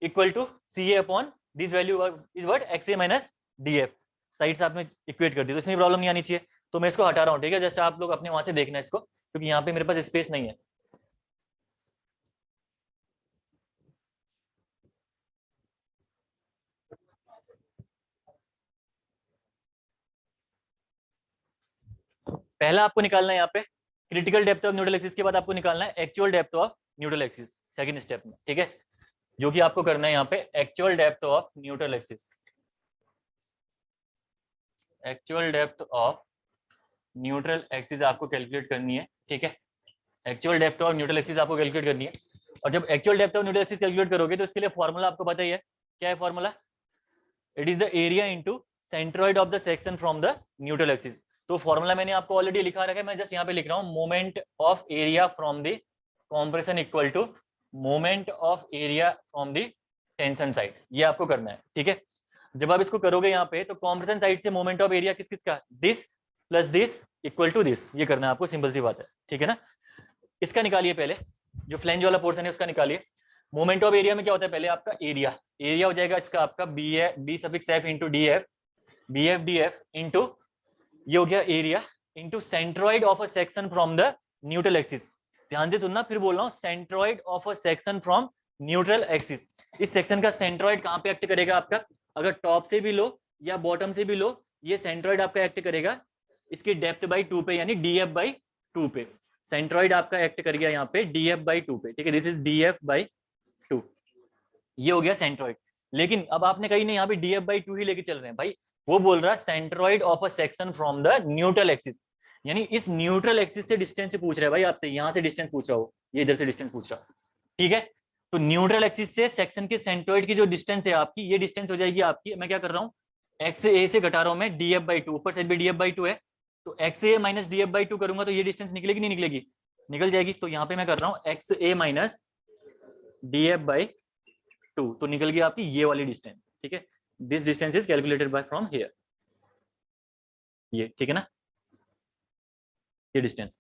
Speaker 1: equal to CA/ this value is what, XA minus DF, side से आपने इक्वेट कर दी, तो इसमें प्रॉब्लम नहीं आनी चाहिए, तो मैं इसको हटा रहा हूँ, ठीक है, जस्ट आप लोग अपने वहां से देखना इसको, क्योंकि यहाँ पे मेरे पास स्पेस नहीं है। पहला आपको निकालना है यहाँ पे critical depth of neutral axis के बाद आपको निकालना है actual depth of neutral axis second step में, ठीक है, जो कि आपको करना है यहाँ पे actual depth of neutral axis, actual depth of neutral axis आपको कैलकुलेट करनी है, ठीक है, actual depth of neutral axis आपको कैलकुलेट करनी है, और जब actual depth of neutral axis calculate करोगे तो इसके लिए फॉर्मूला आपको पता ही है, क्या है formula, it is the area into centroid of the section from the neutral axis, तो फॉर्मूला मैंने आपको ऑलरेडी लिखा रखा है, मैं जस्ट यहाँ पे लिख रहा हूँ, moment of area from the compression equal to moment of area from the tension side, ये आपको करना है, ठीक है, जब आप इसको करोगे यहाँ पे तो कॉम्प्रेशन साइड से मोमेंट ऑफ एरिया किस किस का, this plus this equal to this, ये करना है आपको, सिंपल सी बात है, ठीक है ना, इसका निकालिए पहले, जो फ्लैंज वाला पोर्शन है उसका निकालिए, मोमेंट ऑफ एरिया में क्या होता है, पहले आपका एरिया, एरिया हो जाएगा इसका आपका B/F into DF, BF/DF into, ये हो गया area, into centroid of a section from the neutral axis, ध्यान से सुनना, फिर बोल रहा हूँ, centroid of a section from neutral axis, इस सेक्शन का सेंट्रॉइड कहाँ पे एक्ट करेगा आपका, अगर टॉप से भी लो या बॉटम से भी लो, ये सेंट्रॉइड आपका एक्ट करेगा इसकी डेप्थ बाई 2 पे, यानी DF/2 पे, सेंट्रॉइड आपका एक्ट कर गया यहाँ पे DF/2 पे, ठीक है, दिस इज DF/2, ये हो गया सेंट्रॉइड, लेकिन अब आपने कही नहीं, यहाँ पे DF/2 ही लेके चल रहे हैं भाई, वो बोल रहा है centroid of a section from the neutral axis, यानी इस न्यूट्रल एक्सिस से डिस्टेंस पूछ रहा है भाई आपसे, यहां से डिस्टेंस पूछ रहा हो, ये इधर से डिस्टेंस पूछ रहा, ठीक है, तो न्यूट्रल एक्सिस से सेक्शन के सेंट्रॉइड की जो डिस्टेंस है आपकी, ये डिस्टेंस हो जाएगी आपकी, मैं क्या कर रहा हूँ, XA से घटा रहा हूं मैं DF/2, ऊपर साइड भी DF/2 है, तो XA माइनस DF/2 करूंगा तो ये डिस्टेंस निकलेगी नहीं निकलेगी, निकल जाएगी, तो यहाँ पे मैं कर रहा हूँ XA माइनस DF/2, तो निकल गई आपकी ये वाली डिस्टेंस, ठीक है, this distance is calculated by from here, ये ठीक है ना, ये डिस्टेंस,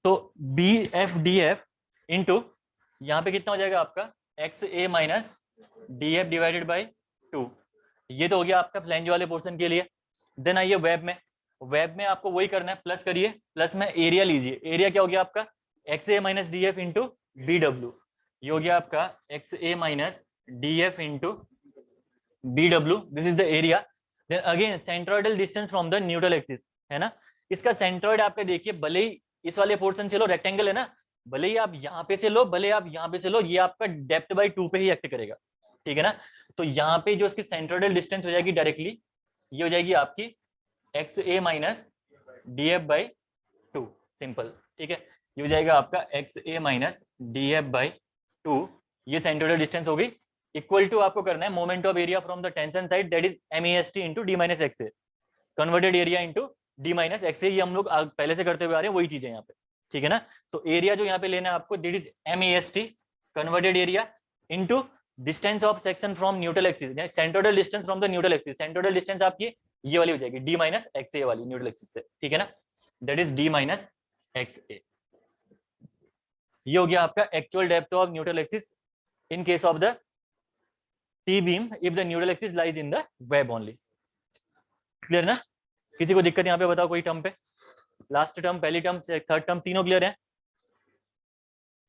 Speaker 1: तो BF/DF इंटू यहाँ पे कितना हो जाएगा आपका XA minus DF divided by 2, ये तो हो गया आपका फ्लैंज वाले पोर्शन के लिए, देन आइए वेब में, वेब में आपको वही करना है, प्लस करिए, प्लस में एरिया लीजिए, एरिया क्या हो गया आपका XA minus DF into BW, ये हो गया आपका XA minus DF into BW, this is the area, then again centroidal distance from the neutral axis, है ना, इसका सेंट्रोइड आपका देखिए, भले ही इस वाले पोर्शन से लो, रेक्टेंगल है ना, भले ही आप यहाँ पे से लो, भले आप यहाँ पे से लो, ये आपका डेप्थ बाई 2 पे ही एक्ट करेगा, ठीक है ना, तो यहाँ पे जो इसकी सेंट्रोइडल डिस्टेंस हो जाएगी डायरेक्टली, ये हो जाएगी आपकी XA माइनस DF/2, सिंपल, ठीक है, ये हो जाएगा आपका XA माइनस DF/2, ये सेंट्रोइडल डिस्टेंस होगी, इक्वल टू आपको करना है moment of area from the tension side, that is MEST into D minus XA, converted area into D minus XA, ये हम लोग पहले से करते हुए आ रहे हैं, वही चीजें यहाँ पे, ठीक है ना, तो एरिया जो यहाँ पे लेना है आपको, that is MEST converted area into distance of section from neutral axis, centroidal distance from the neutral axis, centroidal distance आपकी ये वाली हो जाएगी D माइनस XA वाली न्यूट्रल एक्सिस से, ठीक है ना, that is D minus XA, ये हो गया आपका actual depth of neutral axis in case of the T beam if the neutral axis lies in the web only. Clear ना? किसी को दिक्कत यहाँ पे बताओ कोई टर्म पे? लास्ट टर्म, पहली टर्म, थर्ड टर्म, तीनों क्लियर है?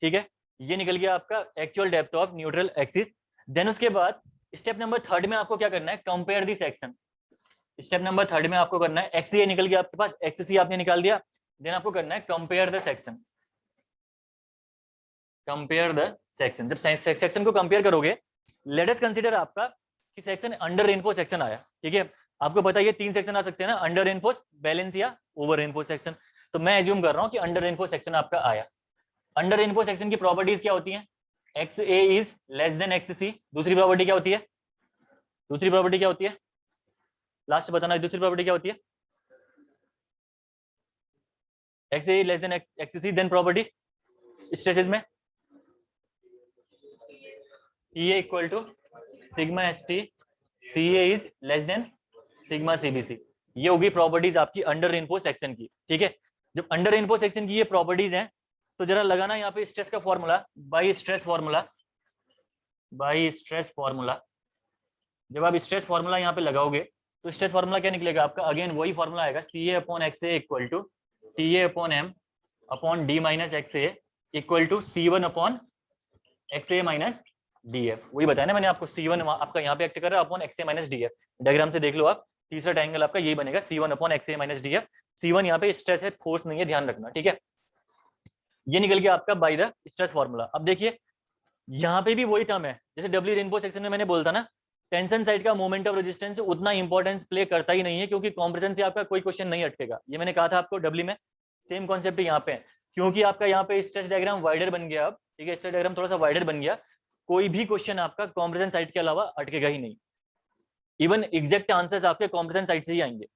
Speaker 1: ठीक है, ये निकल गया आपका actual depth of neutral axis. Then उसके बाद स्टेप नंबर थर्ड में आपको क्या करना है? Compare the section. Step number third में आपको करना है, एक्स ए निकल गया आपके पास, एक्स सी आपने निकाल दिया, देन आपको करना है compare the section. Compare the section, जब सेक्शन को कंपेयर करोगे, लेट अस कंसीडर आपका कि सेक्शन अंडर रेनफोर्स सेक्शन आया। ठीक है, आपको पता है ये तीन सेक्शन आ सकते हैं ना, अंडर रेनफोर्स, बैलेंस या ओवर रेनफोर्स सेक्शन। तो मैं एज्यूम कर रहा हूं कि अंडर रेनफोर्स सेक्शन आपका आया। अंडर रेनफोर्स सेक्शन की प्रॉपर्टीज क्या होती हैं? X A is less than X C. दूसरी प्रॉपर्टी क्या होती है? दूसरी प्रॉपर्टी क्या होती है? लास्ट बताना, दूसरी प्रॉपर्टी क्या होती है? X A less than X C. Then property stresses में T A equal to sigma S T, C A is less than sigma CBC. ये होगी प्रॉपर्टीज आपकी अंडर रेनफोर्स सेक्शन की। ठीक है, जब अंडर रेनफोर्स सेक्शन की ये प्रॉपर्टीज हैं, तो जरा लगाना यहाँ पे स्ट्रेस का formula, by stress formula, by stress formula. जब आप स्ट्रेस फॉर्मूला यहाँ पे लगाओगे तो स्ट्रेस फॉर्मूला क्या निकलेगा आपका? अगेन वही फॉर्मूला आएगा, C A upon X A equal to T A upon M upon D minus X A equal to C one upon X A minus D F. वही बताया ना मैंने आपको, सी वन आपका यहाँ पे एक्ट कर रहा है upon X A minus D F. Diagram से देख लो आप, तीसरा ट्रायंगल आपका यही बनेगा, सी one upon X A minus D F. C one यहाँ पे स्ट्रेस है, फोर्स नहीं है, ध्यान रखना। ठीक है, ये निकल गया आपका बाय द स्ट्रेस फॉर्मूला। अब देखिए यहाँ पे भी वही टर्म है, जैसे डब्ल्यू रेनफोर्स सेक्शन में मैंने बोलता ना, टेंशन साइड का मोमेंट ऑफ रेजिस्टेंस उतना इंपॉर्टेंस प्ले करता ही नहीं है, क्योंकि कॉम्प्रेशन से आपका कोई क्वेश्चन नहीं अटकेगा। ये मैंने कहा था आपको डब्ल्यू में, सेम कॉन्सेप्ट यहाँ पे है, क्योंकि आपका यहाँ पे स्ट्रेस डायग्राम वाइडर बन गया। अब ठीक है, स्ट्रेस डायग्राम थोड़ा सा वाइडर बन गया, कोई भी क्वेश्चन आपका कॉम्प्रेशन साइड के अलावा अटकेगा ही नहीं। इवन एग्जैक्ट आंसर्स आपके कॉम्प्रेशन साइड से ही आएंगे।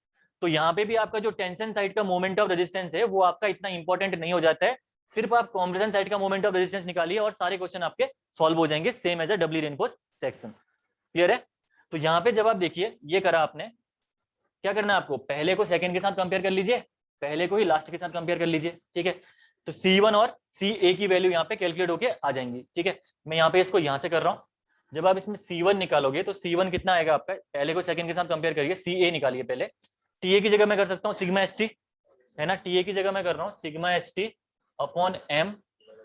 Speaker 1: तो यहाँ पे भी आपका जो टेंशन साइड का मोमेंट ऑफ रेजिस्टेंस है वो आपका इतना इंपॉर्टेंट नहीं हो जाता है। सिर्फ आप कॉम्प्रेशन साइड का मोमेंट ऑफ रेजिस्टेंस निकालिए और सारे क्वेश्चन आपके सॉल्व हो जाएंगे, same as a W reinforced section. Clear है? तो यहाँ पे जब आप देखिए ये करा आपने, क्या करना है आपको? पहले को सेकंड के साथ कंपेयर कर लीजिए, पहले को ही लास्ट के साथ कंपेयर कर लीजिए। ठीक है, तो C1 और CA की वैल्यू यहाँ पे कैलकुलेट होके आ जाएंगी। ठीक है, मैं यहाँ पे इसको यहाँ से कर रहा हूँ। जब आप इसमें C1 निकालोगे तो C1 कितना आएगा आपका? पहले को सेकंड के साथ कंपेयर करिए, CA निकालिए पहले। TA की जगह मैं कर सकता हूँ सिग्मा एस टी, है ना, TA की जगह मैं कर रहा हूँ sigma S T upon M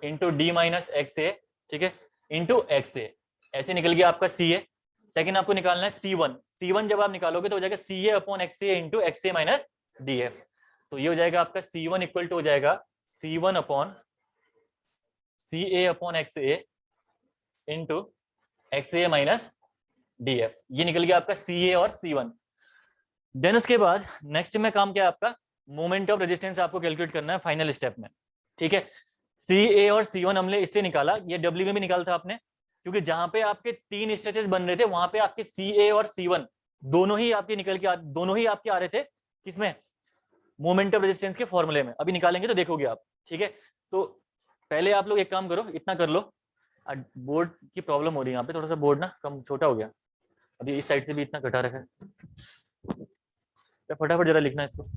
Speaker 1: into D minus X A, ठीक है, इंटू एक्स ए। ऐसे निकल गया आपका CA। सेकंड आपको निकालना है C1। C1 जब आप निकालोगे तो हो जाएगा CA upon X A into X A minus D F. तो ये हो जाएगा आपका C1 इक्वल टू हो जाएगा C1 upon CA upon X A into X A minus D F. ये निकल गया आपका CA और C1। देन उसके बाद नेक्स्ट में काम क्या है आपका? मोमेंट ऑफ रेजिस्टेंस आपको कैलकुलेट करना है फाइनल स्टेप में। ठीक है, CA और C1 हमने इससे निकाला, ये डब्ल्यू में भी निकाला था आपने, क्योंकि जहां पे आपके तीन स्ट्रेचेस बन रहे थे वहां पे आपके CA और C1 दोनों ही आपके निकल के दोनों ही आपके आ रहे थे किसमें? मोमेंट ऑफ रेजिस्टेंस के फॉर्मूले में। अभी निकालेंगे तो देखोगे आप। ठीक है, तो पहले आप लोग एक काम करो, इतना कर लो। बोर्ड की प्रॉब्लम हो रही है यहाँ पे, थोड़ा सा बोर्ड ना कम छोटा हो गया, अभी इस साइड से भी इतना घटा रखा है। फटाफट जरा लिखना इसको।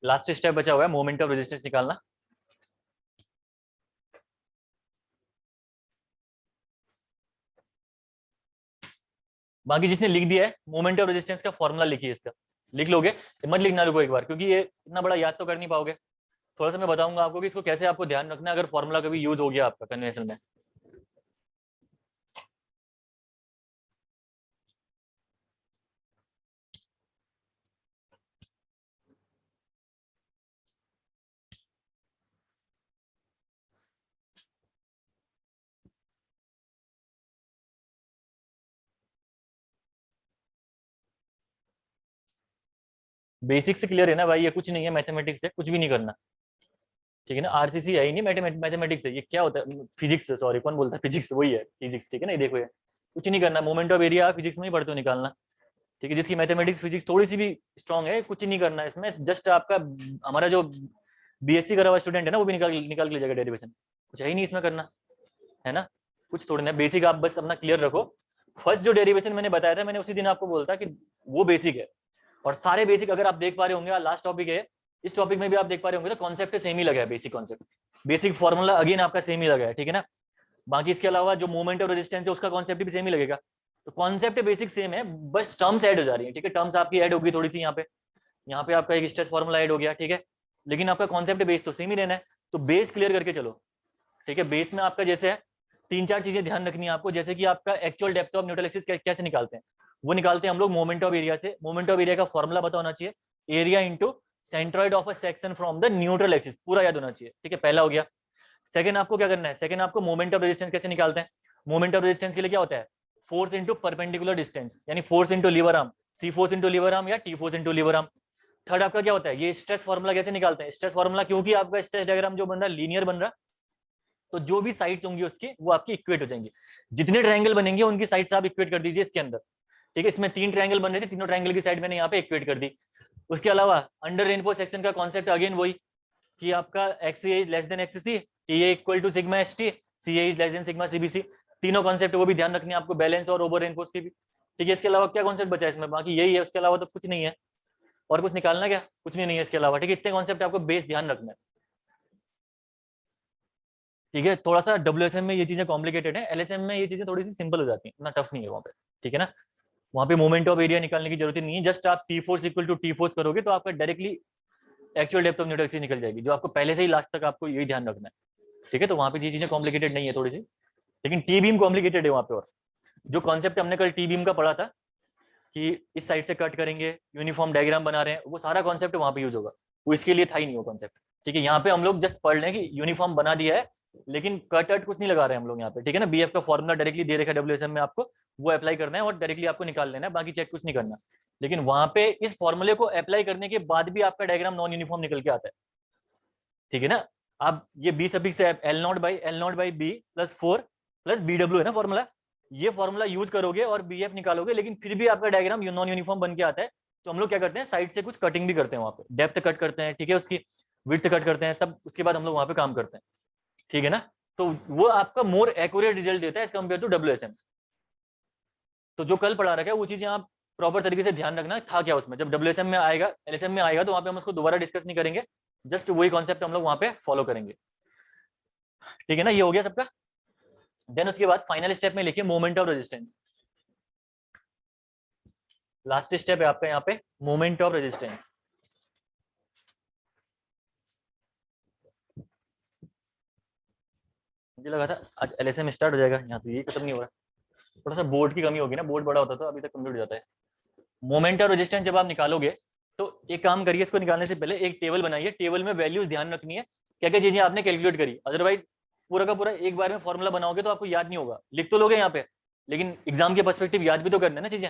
Speaker 1: लास्ट स्टेप बचा हुआ है मोमेंट ऑफ रेजिस्टेंस निकालना। बाकी जिसने लिख दिया है मोमेंट ऑफ रेजिस्टेंस का फॉर्मूला लिखिए, इसका लिख लोगे, मत लिखना रुको एक बार, क्योंकि ये इतना बड़ा याद तो कर नहीं पाओगे। थोड़ा सा मैं बताऊंगा आपको कि इसको कैसे आपको ध्यान रखना है अगर फॉर्मूला कभी यूज हो गया आपका कन्वेंशन में। बेसिक से क्लियर है ना भाई? ये कुछ नहीं है, मैथमेटिक्स है, कुछ भी नहीं करना। ठीक है ना, आरसीसी है ही नहीं, मैथमेटिक्स है। ये क्या होता है? फिजिक्स, सॉरी कौन बोलता है फिजिक्स? वही है फिजिक्स। ठीक है ना, ये देखो, ये कुछ नहीं करना। मोमेंट ऑफ एरिया फिजिक्स में ही पढ़ते हो निकालना। ठीक है, जिसकी मैथमेटिक्स फिजिक्स थोड़ी सी भी स्ट्रांग है, कुछ नहीं करना इसमें। जस्ट आपका हमारा जो बीएससी करा हुआ स्टूडेंट है ना, वो भी निकाल के ले जाएगा डेरिवेशन। कुछ है ही नहीं इसमें करना, है ना, कुछ थोड़ी ना। बेसिक आप बस अपना क्लियर रखो। फर्स्ट जो डेरिवेशन मैंने बताया था, मैंने उसी दिन आपको बोलता कि वो बेसिक है, और सारे बेसिक अगर आप देख पा रहे होंगे, लास्ट टॉपिक है, इस टॉपिक में भी आप देख पा रहे होंगे, तो कॉन्सेप्ट सेम ही लगा है, basic concept. Basic formula again आपका सेम ही लगा है, ठीक है ना। बाकी इसके अलावा जो मोमेंट ऑफ रेजिस्टेंस है उसका कॉन्सेप्ट भी सेम ही लगेगा। तो कॉन्सेप्ट बेसिक सेम है, बस टर्म्स ऐड हो जा रही है, ठीक है। टर्म्स आपकी ऐड होगी थोड़ी सी यहाँ पे आपका एक स्ट्रेस फॉर्मूला ऐड हो गया, ठीक है। लेकिन आपका कॉन्सेप्ट बेस तो सेम ही रहना है। तो बेस क्लियर करके चलो, ठीक है। बेस में आपका जैसे है 3-4 चीजें ध्यान रखनी है आपको, जैसे कि आपका actual depth of neutral axis कैसे निकालते हैं, वो निकालते हैं हम लोग मोमेंट ऑफ एरिया से। मोमेंट ऑफ एरिया का फॉर्मूला पता होना चाहिए, area into centroid of a section from the neutral axis, पूरा याद होना चाहिए, ठीक है। पहला हो गया। सेकंड आपको क्या करना है, सेकंड आपको मोमेंट ऑफ रेजिस्टेंस कैसे निकालते हैं। मोमेंट ऑफ रेजिस्टेंस के लिए क्या होता है, फोर्स इंटू परपेंडिकुलर डिस्टेंस, यानी force into lever arm, C force into lever arm या T force into lever arm. Third आपका क्या होता है, ये स्ट्रेस फॉर्मूला कैसे निकालते हैं। स्ट्रेस फॉर्मूला, क्योंकि आपका स्ट्रेस डायग्राम जो बन रहा है लीनियर बन रहा, तो जो भी साइड्स होंगी उसकी वो आपकी इक्वेट हो जाएंगी। जितने ट्रायंगल बनेंगे उनकी साइड्स आप इक्वेट कर दीजिए इसके अंदर, ठीक है। इसमें 3 ट्रायंगल बन रहे थे, तीनों ट्रायंगल की साइड मैंने यहाँ पे इक्वेट कर दी। उसके अलावा अंडर रेनफोर्स सेक्शन का कॉन्सेप्ट अगेन वही, कि आपका XA is less than XC, TA equal to sigma ST, CA is less than sigma CBC। तीनों कॉन्सेप्ट वो भी ध्यान रखने आपको, बैलेंस और ओवर रेनफोर्स की भी, ठीक है। इसके अलावा क्या कॉन्सेप्ट बचा है इसमें, बाकी यही है, उसके अलावा तो कुछ नहीं है। और कुछ निकालना क्या, कुछ नहीं है इसके अलावा, ठीक है। इतने कॉन्सेप्ट आपको बेस ध्यान रखना है, ठीक है। थोड़ा सा WSM में ये चीजें कॉम्प्लिकेटेड है, LSM में ये चीजें थोड़ी सी सिंपल हो जाती है, इतना टफ नहीं है वहाँ पे, ठीक है ना। वहाँ पे मोमेंट ऑफ एरिया निकालने की जरूरत नहीं है, जस्ट आप C force equal to T force करोगे तो आपका directly actual depth of neutral axis निकल जाएगी, जो आपको पहले से ही लास्ट तक आपको यही ध्यान रखना है, ठीक है। तो वहाँ पे ये चीजें कॉम्प्लिकेटेड नहीं है थोड़ी सी, लेकिन टी बीम कॉम्प्लिकेटेड है वहाँ पे। और जो कॉन्सेप्ट हमने कल टी बीम का पढ़ा था कि इस साइड से कट करेंगे, यूनिफॉर्म डायग्राम बना रहे हैं, वो सारा कॉन्सेप्ट वहाँ पे यूज होगा, वो इसके लिए था ही नहीं वो कॉन्सेप्ट, ठीक है। यहाँ पे हम लोग जस्ट पढ़ रहे हैं कि यूनिफॉर्म बना दिया है, लेकिन कट अट कुछ नहीं लगा रहे हैं हम लोग यहाँ पे, ठीक है ना। BF का फॉर्मूला डायरेक्टली दे रखा है WSM में, आपको वो अप्लाई करना है और डायरेक्टली आपको निकाल लेना है, बाकी चेक कुछ नहीं करना। लेकिन वहां पे इस फॉर्मूले को अप्लाई करने के बाद भी आपका डायग्राम नॉन यूनिफॉर्म निकल के आता है, ठीक है ना। आप ये बी सफिक्स से L0/B प्लस 4 प्लस BW है ना फॉर्मूला, ये फॉर्मूला यूज करोगे और BF निकालोगे, लेकिन फिर भी आपका डायग्राम नॉन यूनिफॉर्म बन के आता है। तो हम लोग क्या करते हैं, साइड से कुछ कटिंग भी करते हैं, वहाँ पे डेप्थ कट करते हैं, ठीक है, उसकी विड्थ कट करते हैं, तब उसके बाद हम लोग वहाँ पे काम करते हैं, ठीक है ना। तो वो आपका मोर एक्यूरेट रिजल्ट देता है एज कम्पेयर टू WSM। तो जो कल पढ़ा रखा है वो चीजें आप प्रॉपर तरीके से ध्यान रखना था क्या उसमें, जब WSM में आएगा, LSM में आएगा, तो वहाँ पे हम उसको दोबारा डिस्कस नहीं करेंगे, जस्ट वही कॉन्सेप्ट हम लोग वहाँ पे फॉलो करेंगे, ठीक है ना। ये हो गया सबका। देन उसके बाद फाइनल स्टेप में लिखिए moment of resistance. Last step है आपका यहाँ पे मोमेंट ऑफ रेजिस्टेंस। मुझे लगा था आज LSM स्टार्ट हो जाएगा, यहाँ तो ये खत्म नहीं हो रहा, थोड़ा सा बोर्ड की कमी होगी ना, बोर्ड बड़ा होता तो अभी तक कंप्लीट हो जाता है। मोमेंट ऑफ रेजिस्टेंस जब आप निकालोगे तो एक काम करिए, इसको निकालने से पहले एक टेबल बनाइए, टेबल में वैल्यूज ध्यान रखनी है, क्या क्या चीजें आपने कैलकुलेट करी, अदरवाइज पूरा का पूरा एक बार में फॉर्मूला बनाओगे तो आपको याद नहीं होगा। लिख तो लोगे यहाँ पे, लेकिन एग्जाम के पर्सपेक्टिव याद भी तो करना है ना चीजें।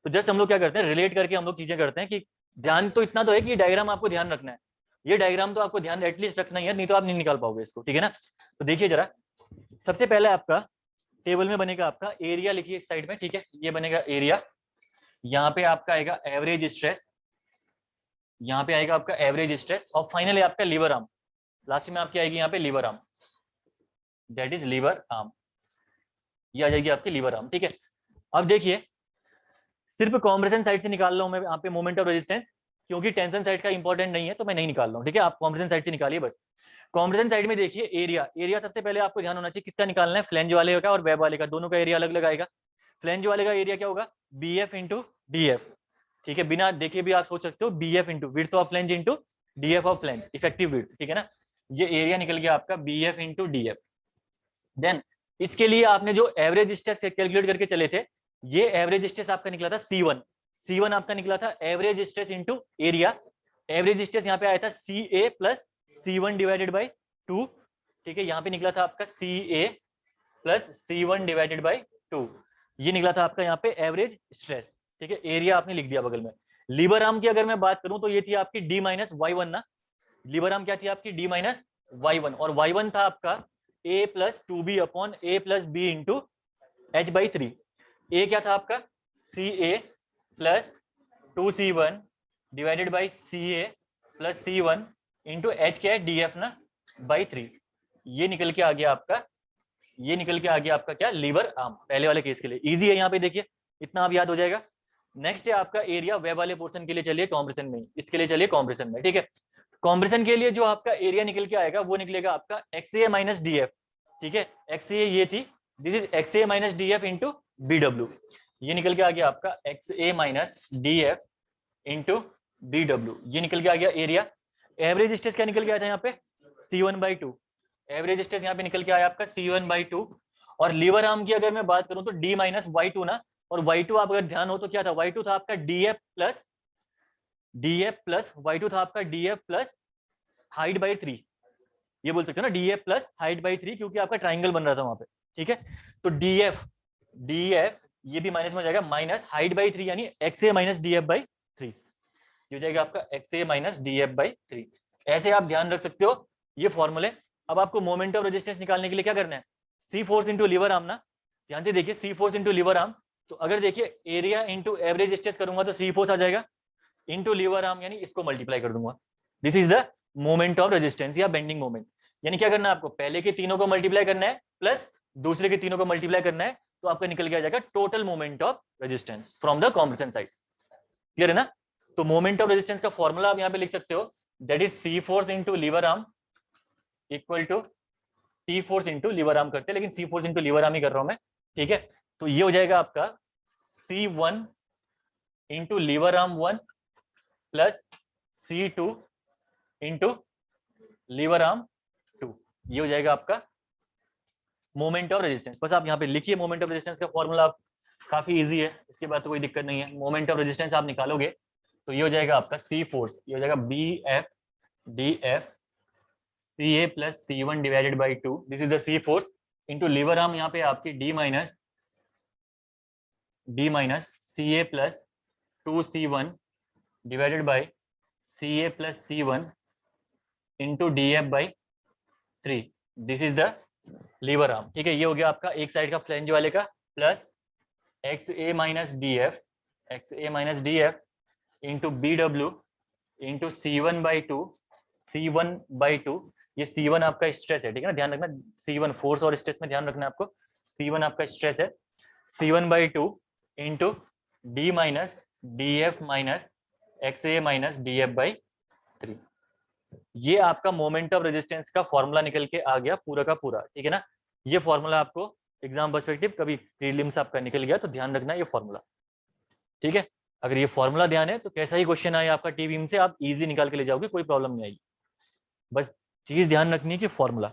Speaker 1: तो जस्ट हम लोग क्या करते हैं, रिलेट करके हम लोग चीजें करते हैं, कि ध्यान तो इतना तो है कि डायग्राम आपको ध्यान रखना है, ये डायग्राम तो आपको ध्यान एटलीस्ट रखना ही है, नहीं तो आप नहीं निकाल पाओगे इसको, ठीक है ना। तो देखिए जरा, सबसे पहले आपका टेबल में बनेगा आपका एरिया, लिखिए इस साइड में, ठीक है, ये बनेगा एरिया। यहाँ पे आपका आएगा एवरेज स्ट्रेस, यहाँ पे आएगा आपका एवरेज स्ट्रेस, और फाइनली आपका लीवर आर्म, लास्ट में आपकी आएगी यहाँ पे lever arm, that is lever arm, ये आ जाएगी आपकी लीवर आर्म, ठीक है। अब देखिए सिर्फ कॉम्प्रेशन साइड से निकाल रहा हूं मैं यहाँ पे मोमेंट ऑफ रेजिस्टेंस, क्योंकि टेंशन साइड का इंपॉर्टेंट नहीं है तो मैं नहीं निकाल रहा हूँ, ठीक है। आप कॉम्प्रेशन साइड से निकालिए बस। कॉम्प्रेशन साइड में देखिए एरिया, एरिया सबसे पहले आपको ध्यान होना चाहिए किसका निकालना है, फ्लैंज वाले का और वेब वाले का, दोनों का एरिया अलग अलग आएगा। फ्लैंज वाले का एरिया क्या होगा, BF इंटू DF, ठीक है, बिना देखे भी आप सोच सकते हो, BF into width of flange into DF of flange, effective width, ठीक है ना। ये एरिया निकल गया आपका BF इंटू DF। देन इसके लिए आपने जो एवरेज स्ट्रेस कैलकुलेट करके चले थे, ये एवरेज स्ट्रेस आपका निकला था C1 आपका निकला था average stress into area. Average stress यहाँ पे आया था CA plus C1 divided by 2, ठीक है, यहाँ पे निकला था आपका CA plus C1 divided by 2, ये निकला था आपका यहाँ पे एवरेज स्ट्रेस, ठीक है। एरिया आपने लिख दिया बगल में। लीवर आर्म की अगर मैं बात करूं तो ये थी आपकी D-Y1 ना, लीवर आर्म क्या थी आपकी D-Y1, और Y1 था आपका A plus 2B upon A plus B into H/3। A क्या था आपका CA plus 2C1 divided by CA plus C1 into H क्या है DF ना बाई 3, ये निकल के आ गया आपका, ये निकल के आ गया आपका क्या, लीवर आर्म, पहले वाले केस के लिए इजी है, यहाँ पे देखिए इतना आप याद हो जाएगा। नेक्स्ट है आपका एरिया, वेब वाले पोर्शन के लिए चलिए कॉम्प्रेशन में, इसके लिए चलिए कॉम्प्रेशन में, ठीक है। कॉम्प्रेशन के लिए जो आपका एरिया निकल के आएगा वो निकलेगा आपका XA माइनस DF, ठीक है। XA ये थी, this is XA minus DF into BW, ये निकल के आ गया आपका XA minus DF into BW, ये निकल के आ गया एरिया। एवरेज स्ट्रेस क्या निकल के आया था यहाँ पे, C1/2, एवरेज स्ट्रेस यहाँ पे निकल के आया आपका C1/2। और लीवर आर्म की अगर मैं बात करूं तो D माइनस Y2 ना, और Y2 आप अगर ध्यान हो तो क्या था, Y2 था आपका DF प्लस Y2 था आपका DF प्लस हाइट बाई 3, ये बोल सकते हो ना, DF प्लस हाइट बाई 3, क्योंकि आपका ट्राइंगल बन रहा था वहां पे, ठीक है। तो DF ये भी माइनस में हो जाएगा, माइनस हाइट बाई 3 यानी XA माइनस DF/3, ये हो जाएगा आपका XA माइनस DF/3। ऐसे आप ध्यान रख सकते हो ये फॉर्मूले। अब आपको मोमेंट ऑफ रेजिस्टेंस निकालने के लिए क्या करना है, सी फोर्स इंटू लीवर आर्म ना, ध्यान से देखिए, सी फोर्स इंटू लीवर आर्म, तो अगर देखिए एरिया इंटू एवरेज स्ट्रेस करूंगा तो सी फोर्स आ जाएगा, इंटू लीवर आर्म यानी इसको मल्टीप्लाई कर दूंगा, this is the moment of resistance या बेंडिंग मोमेंट। यानी क्या करना है आपको, पहले के तीनों को मल्टीप्लाई करना है प्लस दूसरे के तीनों को मल्टीप्लाई करना है, तो आपका निकल के आ जाएगा total moment of resistance from the compression side. Clear है ना। तो मोमेंट ऑफ रेजिस्टेंस का फॉर्मूला आप यहाँ पे लिख सकते हो, that is C force into lever arm equal to T force into lever arm करते हैं, लेकिन C force into lever arm ही कर रहा हूं मैं, ठीक है। तो ये हो जाएगा आपका C1 into lever arm 1 plus C2 into lever arm 2, ये हो जाएगा आपका मोमेंट ऑफ रेजिस्टेंस। बस आप यहाँ पे लिखिए मोमेंट ऑफ रेजिस्टेंस का फॉर्मूला, काफी इजी है, इसके बाद तो कोई दिक्कत नहीं है। मोमेंट ऑफ रेजिस्टेंस आप निकालोगे तो ये हो जाएगा आपका सी फोर्स, ये हो जाएगा BF DF CA plus C1 divided by 2, this is the C force, into lever arm यहाँ पे आपकी D minus CA plus 2C1 divided by CA plus C1 into DF/3, this is the lever arm, ठीक है। ये हो गया आपका एक साइड का फ्लैंज वाले का, plus XA minus DF into BW into C1/2, ये C1 आपका स्ट्रेस है, ठीक है ना, ध्यान रखना, C1 फोर्स और स्ट्रेस में ध्यान रखना आपको, C1 आपका स्ट्रेस है, C1/2 into D minus DF minus XA minus DF/3, ये आपका मोमेंट ऑफ रेजिस्टेंस का फॉर्मूला निकल के आ गया पूरा का पूरा, ठीक है ना। ये फॉर्मूला आपको एग्जाम पर्सपेक्टिव कभी प्रीलिम्स आपका निकल गया तो ध्यान रखना ये फॉर्मूला, ठीक है। अगर ये फॉर्मूला ध्यान है तो कैसा ही क्वेश्चन आए आपका टीवीएम से आप इजीली निकाल के ले जाओगे, कोई प्रॉब्लम नहीं आएगी, बस चीज ध्यान रखनी है कि फॉर्मूला।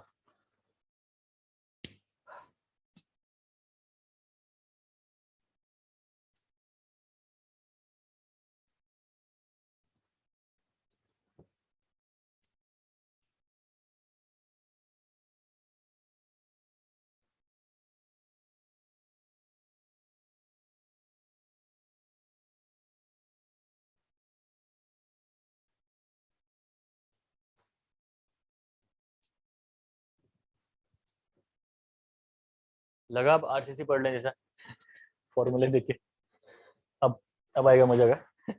Speaker 1: लगा अब आरसीसी पढ़ लें जैसा, फॉर्मूले देख के, अब अब आएगा मजा का।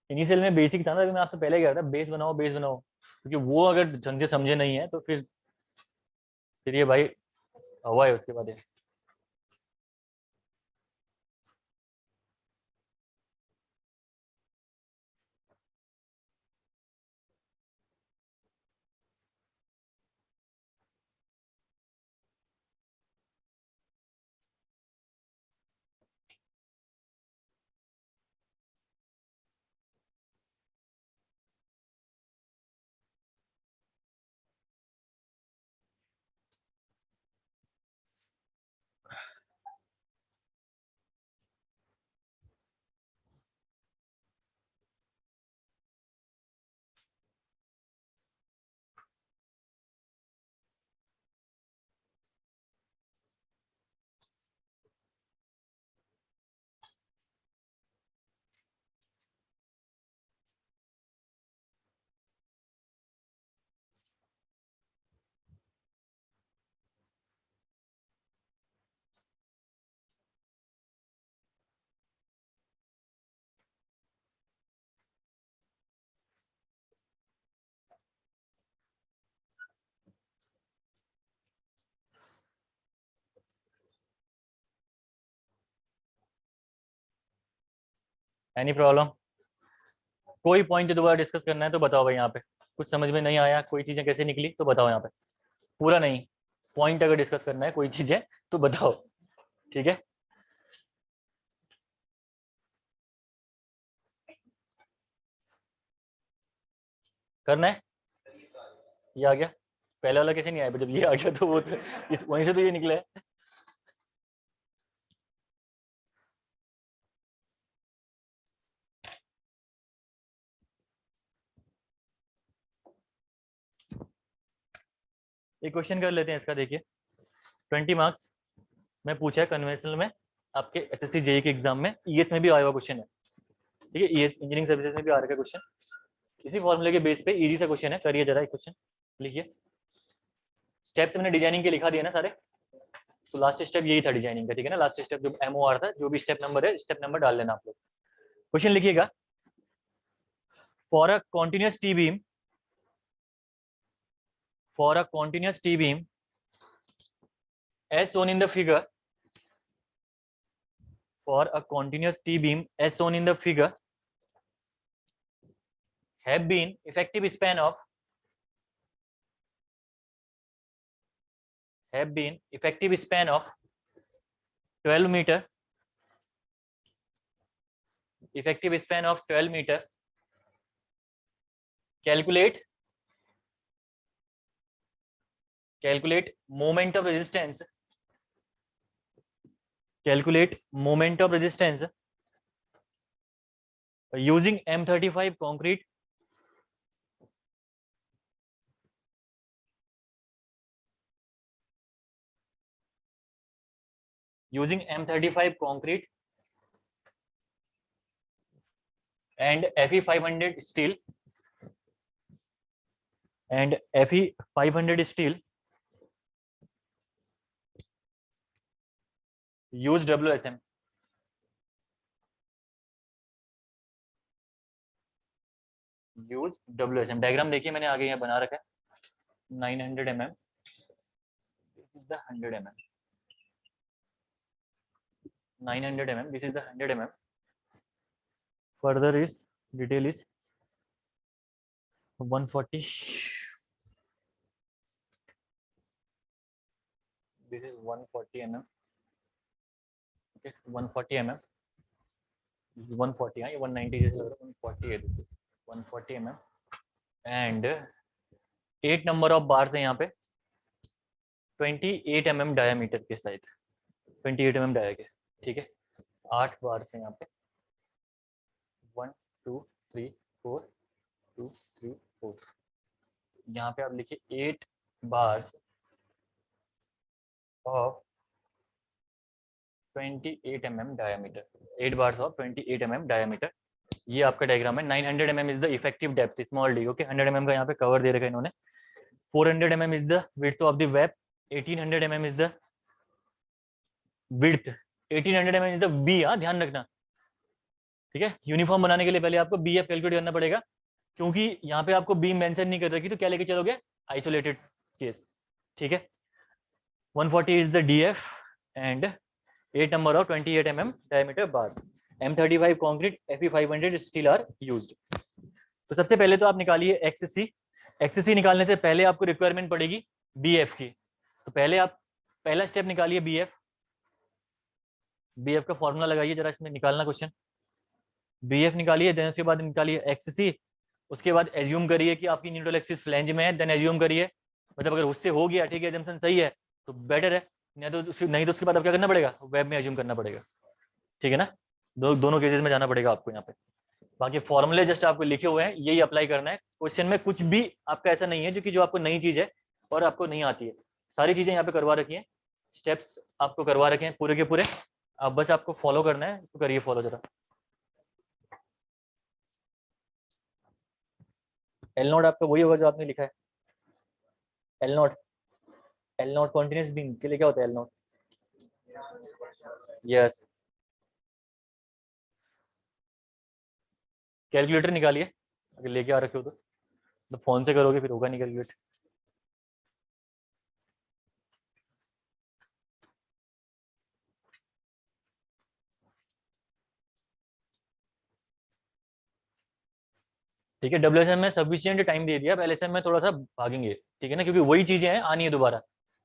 Speaker 1: इनिशियल में बेसिक था ना, मैं आपसे पहले कह रहा था बेस बनाओ बेस बनाओ, क्योंकि वो अगर ढंग से समझे नहीं है तो फिर ये भाई हवा है उसके बाद ये। एनी प्रॉब्लम, कोई पॉइंट दोबारा डिस्कस करना है तो बताओ भाई यहाँ पे। कुछ समझ में नहीं आया, कोई चीजें कैसे निकली तो बताओ यहाँ पे, पूरा नहीं, पॉइंट अगर डिस्कस करना है कोई चीजें तो बताओ, ठीक है। करना है, ये आ गया, पहले वाला कैसे नहीं आया, जब ये आ गया तो वो तो, इस वहीं से तो ये निकला है। एक क्वेश्चन कर लेते हैं इसका, देखिए 20 मार्क्स में पूछा है कन्वेंशनल में, आपके एसएससी जेई के एग्जाम में, ईएस में भी आया हुआ क्वेश्चन है, ठीक है, ईएस इंजीनियरिंग सर्विसेज में भी आ रखा है क्वेश्चन, इसी फॉर्मूले के बेस पे इजी सा क्वेश्चन है, करिए जरा एक क्वेश्चन लिखिए। स्टेप्स मैंने डिजाइनिंग के लिखा दिया ना सारे, तो लास्ट स्टेप यही था डिजाइनिंग का, ठीक है ना, लास्ट स्टेप जो एमओआर था, जो भी स्टेप नंबर है, स्टेप नंबर डाल लेना आप लोग। क्वेश्चन लिखिएगा, for a continuous T beam, for a continuous T beam as shown in the figure, for a continuous T beam as shown in the figure, have been effective span of 12 meter, effective span of 12 meter, calculate moment of resistance, calculate moment of resistance using M35 concrete, using M35 concrete and Fe 500 steel, and Fe 500 steel, use WSM, use WSM। Diagram देखिए मैंने आगे यहाँ बना रखा है, 900 mm, this is the 100 mm, 900 mm, this is the 100 mm, further is detail is 140, this is 140 mm, okay, 140 mm, 140 है, ये 190 जैसे लग रहा है, 140 है, this is 140 mm and 8 number of bars है यहाँ पे, 28 mm डायामीटर के साइड, 28 mm डाया के, ठीक है, 8 बार्स है यहाँ पे, 1 2 3 4 2 3 4, यहाँ पे आप लिखिए 8 bars of 28 mm diameter, 8 bars of 28 mm diameter, ये आपका डायग्राम है। 900 mm is the effective depth, small D, okay, 100 mm का यहाँ पे कवर दे रखा है इन्होंने। 400 mm is the width of the web, 1800 mm is the width, 1800 mm is the B, हाँ ध्यान रखना, ठीक है। यूनिफॉर्म बनाने के लिए पहले आपको बी एफ कैलकुलेट करना पड़ेगा, क्योंकि यहाँ पे आपको बीम मेंशन नहीं कर रखी, तो क्या लेके चलोगे, आइसोलेटेड केस, ठीक है। 140 is the D F and 8 number of 28 mm diameter bars, M35 concrete, Fe 500 steel are used। तो सबसे पहले तो आप निकालिए XC, XC निकालने से पहले आपको रिक्वायरमेंट पड़ेगी BF की, तो पहले आप पहला स्टेप निकालिए BF, BF का फॉर्मूला लगाइए जरा, इसमें निकालना क्वेश्चन, BF निकालिए, देन उसके बाद निकालिए XC, उसके बाद एज्यूम करिए कि आपकी न्यूट्रल एक्सिस फ्लैंज में है, देन एज्यूम करिए, मतलब अगर उससे हो गया ठीक है, एजम्पशन सही है तो बेटर है, नहीं तो उसके बाद अब क्या करना पड़ेगा, वेब में एज्यूम करना पड़ेगा, ठीक है ना, दोनों केसेस में जाना पड़ेगा आपको यहाँ पे। बाकी फॉर्मूले जस्ट आपको लिखे हुए हैं, यही अप्लाई करना है, क्वेश्चन में कुछ भी आपका ऐसा नहीं है जो कि जो आपको नई चीज है और आपको नहीं आती है, सारी चीजें यहाँ पे करवा रखी हैं, स्टेप्स आपको करवा रखे हैं पूरे के पूरे, अब बस आपको फॉलो करना है, इसको करिए फॉलो जरा। एल नोट आपका वही होगा जो आपने लिखा है, L note, L note continuous beam के लिए क्या होता है, एल नोट, यस, कैलकुलेटर निकालिए, अगर लेके आ रखे हो तो फोन से करोगे फिर होगा नहीं कैलकुलेट। ठीक है, WSM में सफिशिएंट टाइम दे दिया, अब LSM में थोड़ा सा भागेंगे, ठीक है ना, क्योंकि वही चीजें हैं, आनी है दोबारा।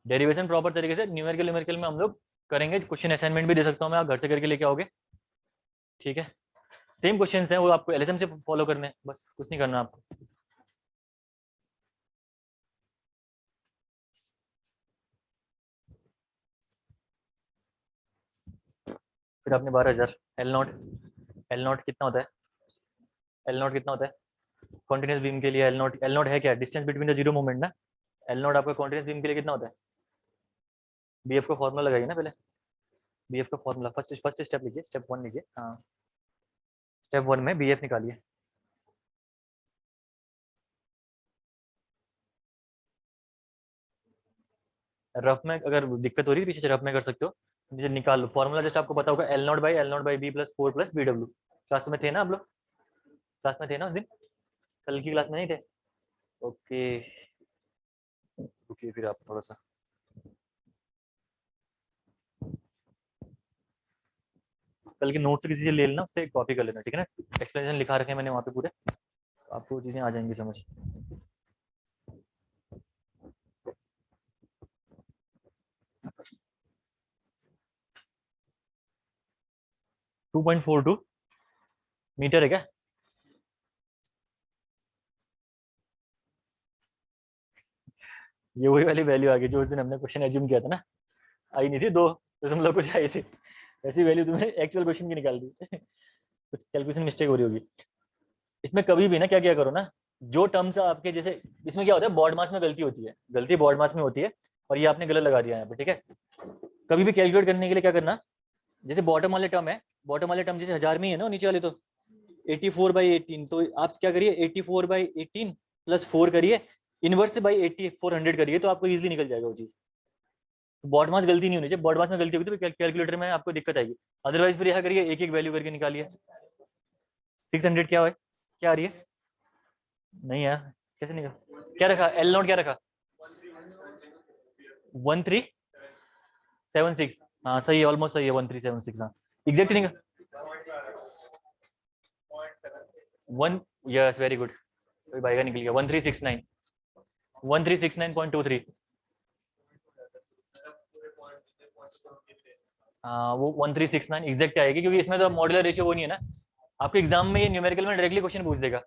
Speaker 1: डेरिवेशन प्रॉपर तरीके से न्यूमेरिकल में हम लोग करेंगे, क्वेश्चन असाइनमेंट भी दे सकता हूँ मैं, आप घर से करके लेके आओगे, ठीक है। सेम क्वेश्चंस हैं, वो आपको LSM से फॉलो करने हैं, बस कुछ नहीं करना आपको। फिर आपने 12,000 L0 कितना होता है, L0 कितना होता है कॉन्टिन्यूस बीम के लिए? L0 है क्या, distance between the zero moment ना। L0 आपका कॉन्टिन्यूस बीम के लिए कितना होता है? BF का फॉर्मूला लगाइए ना पहले, BF का फॉर्मूला, फर्स्ट स्टेप लीजिए, स्टेप 1 लीजिए, हाँ स्टेप 1 में BF निकालिए। रफ में अगर दिक्कत हो रही है पीछे से, रफ में कर सकते हो, मुझे निकाल लो फॉर्मूला, जैसे आपको पता होगा L0/B + 4 + BW। क्लास में थे ना आप लोग, क्लास में थे ना उस दिन, कल की क्लास में नहीं थे? ओके, रुकिए फिर आप थोड़ा सा, कल के नोट से किसी से ले लेना, उससे कॉपी कर लेना, ठीक है ना। एक्सप्लेनेशन लिखा रखे हैं मैंने वहाँ पे पूरे, आपको चीज़ें आ जाएंगी समझ। 2.42 मीटर है क्या? ये वही वाली वैल्यू आ गई जो उस दिन हमने क्वेश्चन एज्यूम किया था ना, आई नहीं थी, 2 कुछ आई थी, ऐसी वैल्यू तुमने एक्चुअल क्वेश्चन की निकाल दी। कुछ कैलकुलेशन मिस्टेक हो रही होगी। इसमें कभी भी ना क्या क्या करो ना, जो टर्म्स आपके जैसे, इसमें क्या होता है, बॉड मास में गलती होती है, गलती बॉड मास में होती है, और ये आपने गलत लगा दिया यहाँ पे, ठीक है। कभी भी कैलकुलेट करने के लिए क्या करना, जैसे बॉटम वाले टर्म है, बॉटम वाले टर्म जैसे 1000 में ही है ना, नीचे वाले तो 84/18, तो आप क्या करिए 84/18 + 4 करिए, इनवर्स बाई 8400 करिए, तो आपको इजीली निकल जाएगा वो चीज। बॉड मास गलती नहीं होनी चाहिए, बॉड मास में गलती होगी तो कैलकुलेटर में आपको दिक्कत आएगी। अदरवाइज फिर यह करिए, एक एक वैल्यू करके निकालिए। 600 क्या है, क्या आ रही है? नहीं यार, कैसे निकल, क्या रखा L0, क्या रखा 1376, हाँ सही है, ऑलमोस्ट सही है 1376, हाँ एग्जैक्ट नहीं, वन, यस वेरी गुड, कोई भाई का निकल गया, 1369, 1369.23, हाँ वो 1369 एग्जैक्ट आएगी, क्योंकि इसमें तो मॉड्यूलर रेशियो वो नहीं है ना, आपके एग्जाम में ये न्यूमेरिकल में डायरेक्टली क्वेश्चन पूछ देगा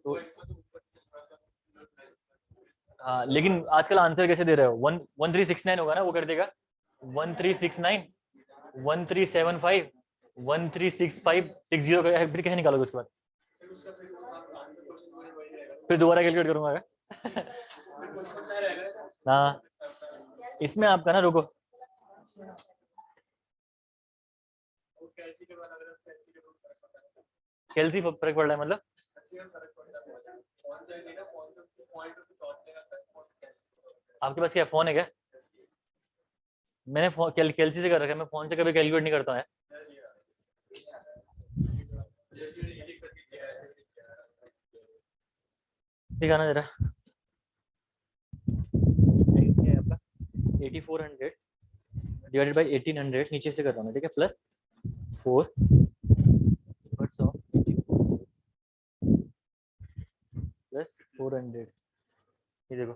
Speaker 1: तो। हाँ लेकिन आजकल आंसर कैसे दे रहे हो, 1369 होगा ना, वो कर देगा 1369, 1375, 1365, 60 का, फिर कैसे निकालोगे उसके बाद? फिर दोबारा कैलकुलेट करूंगा हाँ, इसमें आपका ना, रुको, कैलसी फर्क पड़ रहा है मतलब, आपके पास क्या फोन है क्या? मैंने कैलसी से कर रखा है, मैं फोन से कभी कैलकुलेट नहीं करता हूँ। दिखाना जरा, क्या है आपका 8400 डिवाइडेड बाई 1800, नीचे से कर रहा हूँ ठीक है, प्लस 4 इनवर्स ऑफ 84 प्लस 400, ये देखो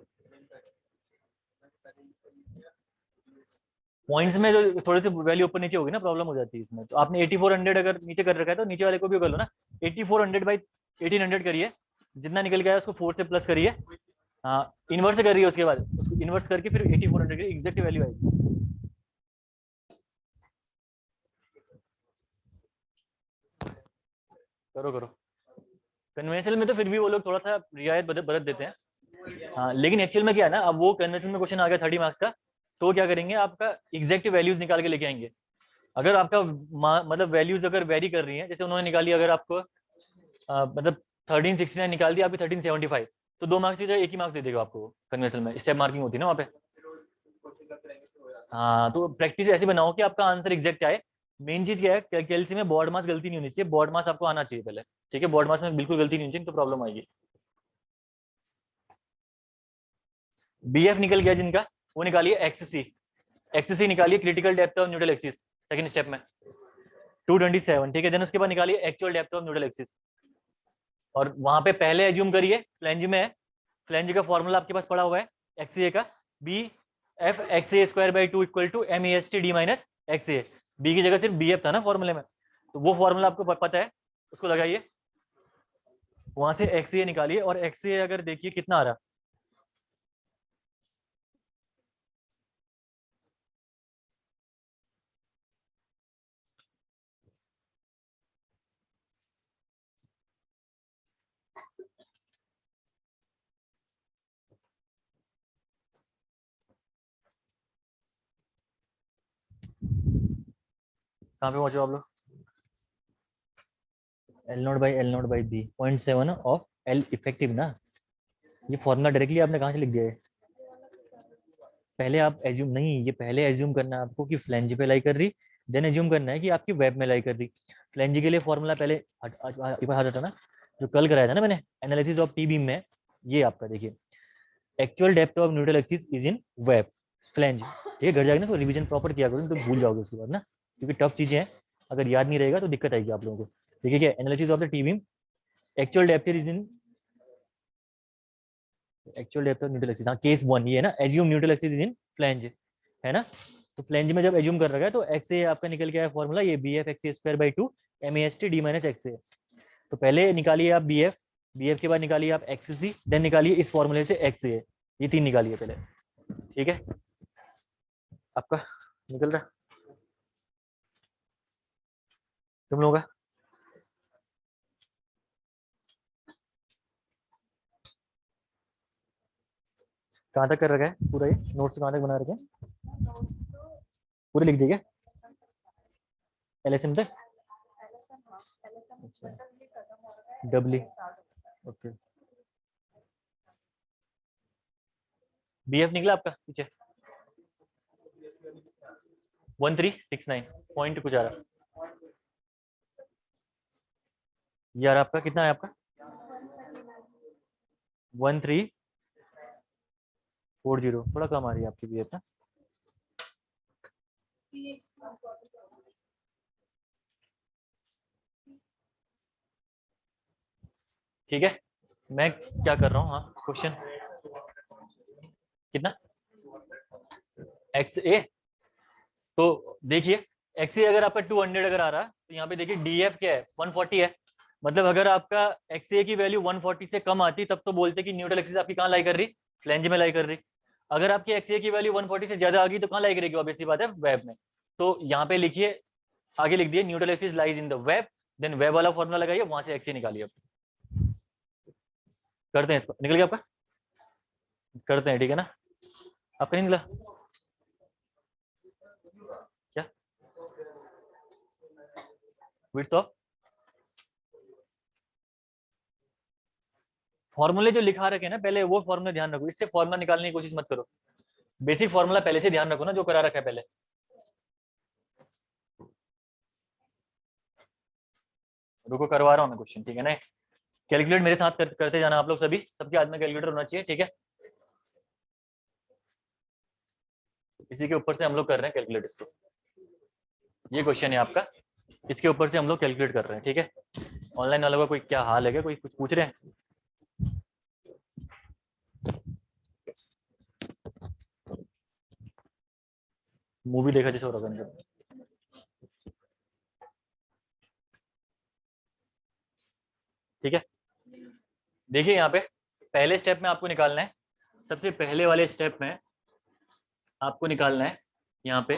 Speaker 1: पॉइंट्स में जो थोड़े से वैल्यू ऊपर नीचे होगी ना, प्रॉब्लम हो जाती है इसमें, तो आपने 8400 अगर नीचे कर रखा है तो नीचे वाले को भी कर लो ना, 8400/1800 करिए, जितना निकल गया उसको 4 से प्लस करिए, हाँ इनवर्स करिए, उसके बाद उसको इनवर्स करके फिर 8400 की एग्जैक्ट वैल्यू आएगी। करो करो, कन्वेंशनल में तो फिर भी वो लोग थोड़ा सा रियायत बरत देते हैं, हाँ लेकिन एक्चुअल में क्या है ना, अब वो कन्वेंशनल में क्वेश्चन आ गया 30 मार्क्स का, तो क्या करेंगे, आपका एग्जैक्ट वैल्यूज निकाल के लेके आएंगे। अगर आपका मतलब वैल्यूज अगर वेरी कर रही हैं, जैसे उन्होंने निकाली, अगर आपको मतलब 1369 निकाल दिया, आपकी 1375, तो 2 मार्क्स की जगह एक ही मार्क्स दे देगा आपको, कन्वेंशनल में स्टेप मार्किंग होती है ना वहाँ पे। हाँ तो प्रैक्टिस ऐसे बनाओ कि आपका आंसर एग्जैक्ट आए। मेन चीज क्या है, कैलसी में बॉड मास गलती नहीं होनी चाहिए, बॉड मास आपको आना चाहिए पहले, ठीक है, बॉड मास में बिल्कुल गलती नहीं होनी चाहिए, तो प्रॉब्लम आएगी। BF निकल गया जिनका, वो निकालिए XC निकालिए, critical depth of neutral axis, second step में 227, ठीक है। देन उसके बाद निकालिए actual depth of neutral axis, और वहां पे पहले एज्यूम करिए फ्लेंज में है, फ्लेंज का फॉर्मूला आपके पास पड़ा हुआ है एक्सए का, B F X A square by two equal to M A S T D minus X A. B की जगह सिर्फ बी एफ था ना फॉर्मूले में, तो वो फॉर्मूला आपको पता है, उसको लगाइए, वहां से एक्स ए निकालिए, और एक्स ए अगर देखिए कितना आ रहा, कहाँ पे पहुंचे आप लोग, L0/L0/B 0.7 ऑफ L इफेक्टिव ना, ये फॉर्मूला डायरेक्टली आपने कहाँ से लिख दिया है, पहले आप एज्यूम नहीं, ये पहले एज्यूम करना है आपको कि फ्लेंज पे लाई कर रही, देन एज्यूम करना है कि आपकी वेब में लाई कर रही। फ्लेंज के लिए फॉर्मूला पहले हटा ना, जो कल कराया था ना मैंने एनालिसिस ऑफ टी बीम में, ये आपका देखिए actual depth of neutral axis is in web flange, ठीक है, घर जाएगा ना तो रिवीजन प्रॉपर किया करो, तो भूल जाओगे उसके बाद ना, क्योंकि टफ चीजें हैं, अगर याद नहीं रहेगा तो दिक्कत आएगी आप लोगों को। देखिए क्या analysis of the T beam, actual depth is in, actual depth of neutral axis, हाँ केस 1 ये है ना, assume neutral axis is in flange, है ना, तो फ्लेंज में जब एज्यूम कर रखा है तो एक्स ए आपका निकल के आया फॉर्मूला, ये B F X A square by two M A S T D minus X A. तो पहले निकालिए आप बी एफ, बी एफ के बाद निकालिए आप एक्स सी, देन निकालिए इस फॉर्मूले से एक्स ए, ये तीन निकालिए पहले, ठीक है, आपका निकल रहा तुम लोगों का। कहाँ तक कर रखा है पूरा, ये नोट्स कहाँ तक बना रखे हैं, पूरे लिख दिए एलएसएम तक, अच्छा डब्ल्यू, ओके, बीएफ निकला आपका पीछे 1369 पॉइंट कुछ आ रहा, यार आपका कितना है आपका 1340, थोड़ा कम आ रही है आपकी बीएफ ना, ठीक है, मैं क्या कर रहा हूँ, हाँ क्वेश्चन कितना एक्स ए, तो देखिए एक्स ए अगर आपका 200 अगर आ रहा है तो यहाँ पे देखिए डी एफ क्या है 140 है, मतलब अगर आपका एक्स ए की वैल्यू 140 से कम आती तब तो बोलते कि न्यूट्रल एक्सिस आपकी कहाँ लाई कर रही, फ्लेंज में लाई कर रही, अगर आपकी एक्स ए की वैल्यू 140 से ज्यादा आ गई तो कहाँ लाई करेगी, ऑब्वियसली बात है वेब में, तो यहाँ पे लिखिए आगे लिख दिए neutral axis lies in the web, then web वाला फॉर्मूला लगाइए, वहां से एक्स ए निकालिए, करते हैं इसको, निकल गया आपका, करते हैं ठीक है ना, आपका नहीं निकला क्या, विड्थ ऑफ फॉर्मूले जो लिखा रखे ना पहले वो फॉर्मूला ध्यान रखो, इससे फॉर्मूला निकालने की कोशिश मत करो, बेसिक फॉर्मूला पहले से ध्यान रखो ना जो करा रखा है पहले, रुको करवा रहा हूँ मैं क्वेश्चन, ठीक है ना, कैलकुलेट मेरे साथ करते जाना आप लोग सभी, सबके हाथ में कैलकुलेटर होना चाहिए, ठीक है, इसी के ऊपर से हम लोग कर रहे हैं कैलकुलेट इसको, ये क्वेश्चन है आपका, इसके ऊपर से हम लोग कैलकुलेट कर रहे हैं, ठीक है, ऑनलाइन वालों का कोई क्या हाल है क्या, कोई कुछ पूछ रहे हैं, मूवी देखा जैसे हो रहा है, ठीक है, देखिए यहाँ पे पहले स्टेप में आपको निकालना है, सबसे पहले वाले स्टेप में आपको निकालना है यहाँ पे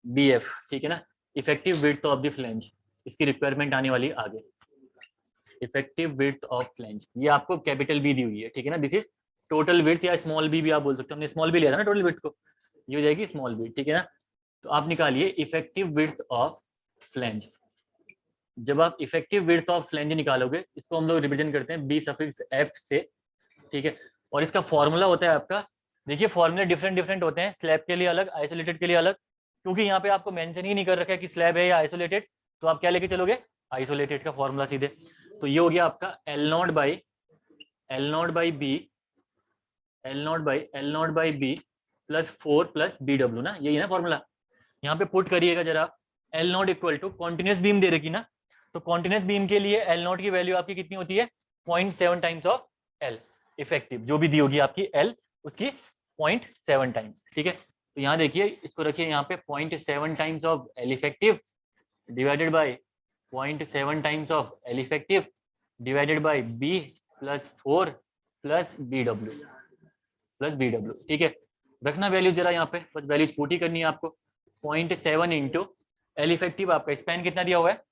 Speaker 1: बी एफ, ठीक है ना, effective width of the flange, इसकी रिक्वायरमेंट आने वाली आगे, इफेक्टिव विड्थ ऑफ फ्लेंज, ये आपको कैपिटल बी दी हुई है, ठीक है ना, दिस इज टोटल विड्थ या स्मॉल बी भी आप बोल सकते हो, हमने स्मॉल बी लिया था ना टोटल विड्थ को, ये हो जाएगी स्मॉल बी, ठीक है ना, तो आप निकालिए इफेक्टिव विड्थ ऑफ फ्लेंज, जब आप इफेक्टिव विड्थ ऑफ फ्लेंज निकालोगे इसको हम लोग रिप्रेजेंट करते हैं बी सफिक्स एफ से, ठीक है, और इसका फॉर्मूला होता है आपका, देखिए फॉर्मूले डिफरेंट डिफरेंट होते हैं, स्लैब के लिए अलग, आइसोलेटेड के लिए अलग, क्योंकि यहाँ पे आपको मेंशन ही नहीं कर रखा है कि स्लैब है या आइसोलेटेड, तो आप क्या लेके चलोगे आइसोलेटेड का फॉर्मूला सीधे, तो ये हो गया आपका L nought by B plus 4 plus B W ना, यही है ना फॉर्मूला, यहाँ पे पुट करिएगा जरा, L not equal to continuous beam दे रखी ना, तो कॉन्टिन्यूस बीम के लिए एल नॉट की वैल्यू आपकी कितनी होती है 0.7 टाइम्स ऑफ एल इफेक्टिव, जो भी दी होगी आपकी एल उसकी 0.7 टाइम्स। ठीक है, तो यहाँ देखिए इसको रखिए यहाँ पे 0.7 times of L effective divided by 0.7 times of L effective divided by B plus 4 plus B W. ठीक है, रखना वैल्यू जरा यहाँ पे, बस वैल्यूज पुट ही करनी है आपको। 0.7 इंटू एल इफेक्टिव आपका स्पैन कितना दिया हुआ है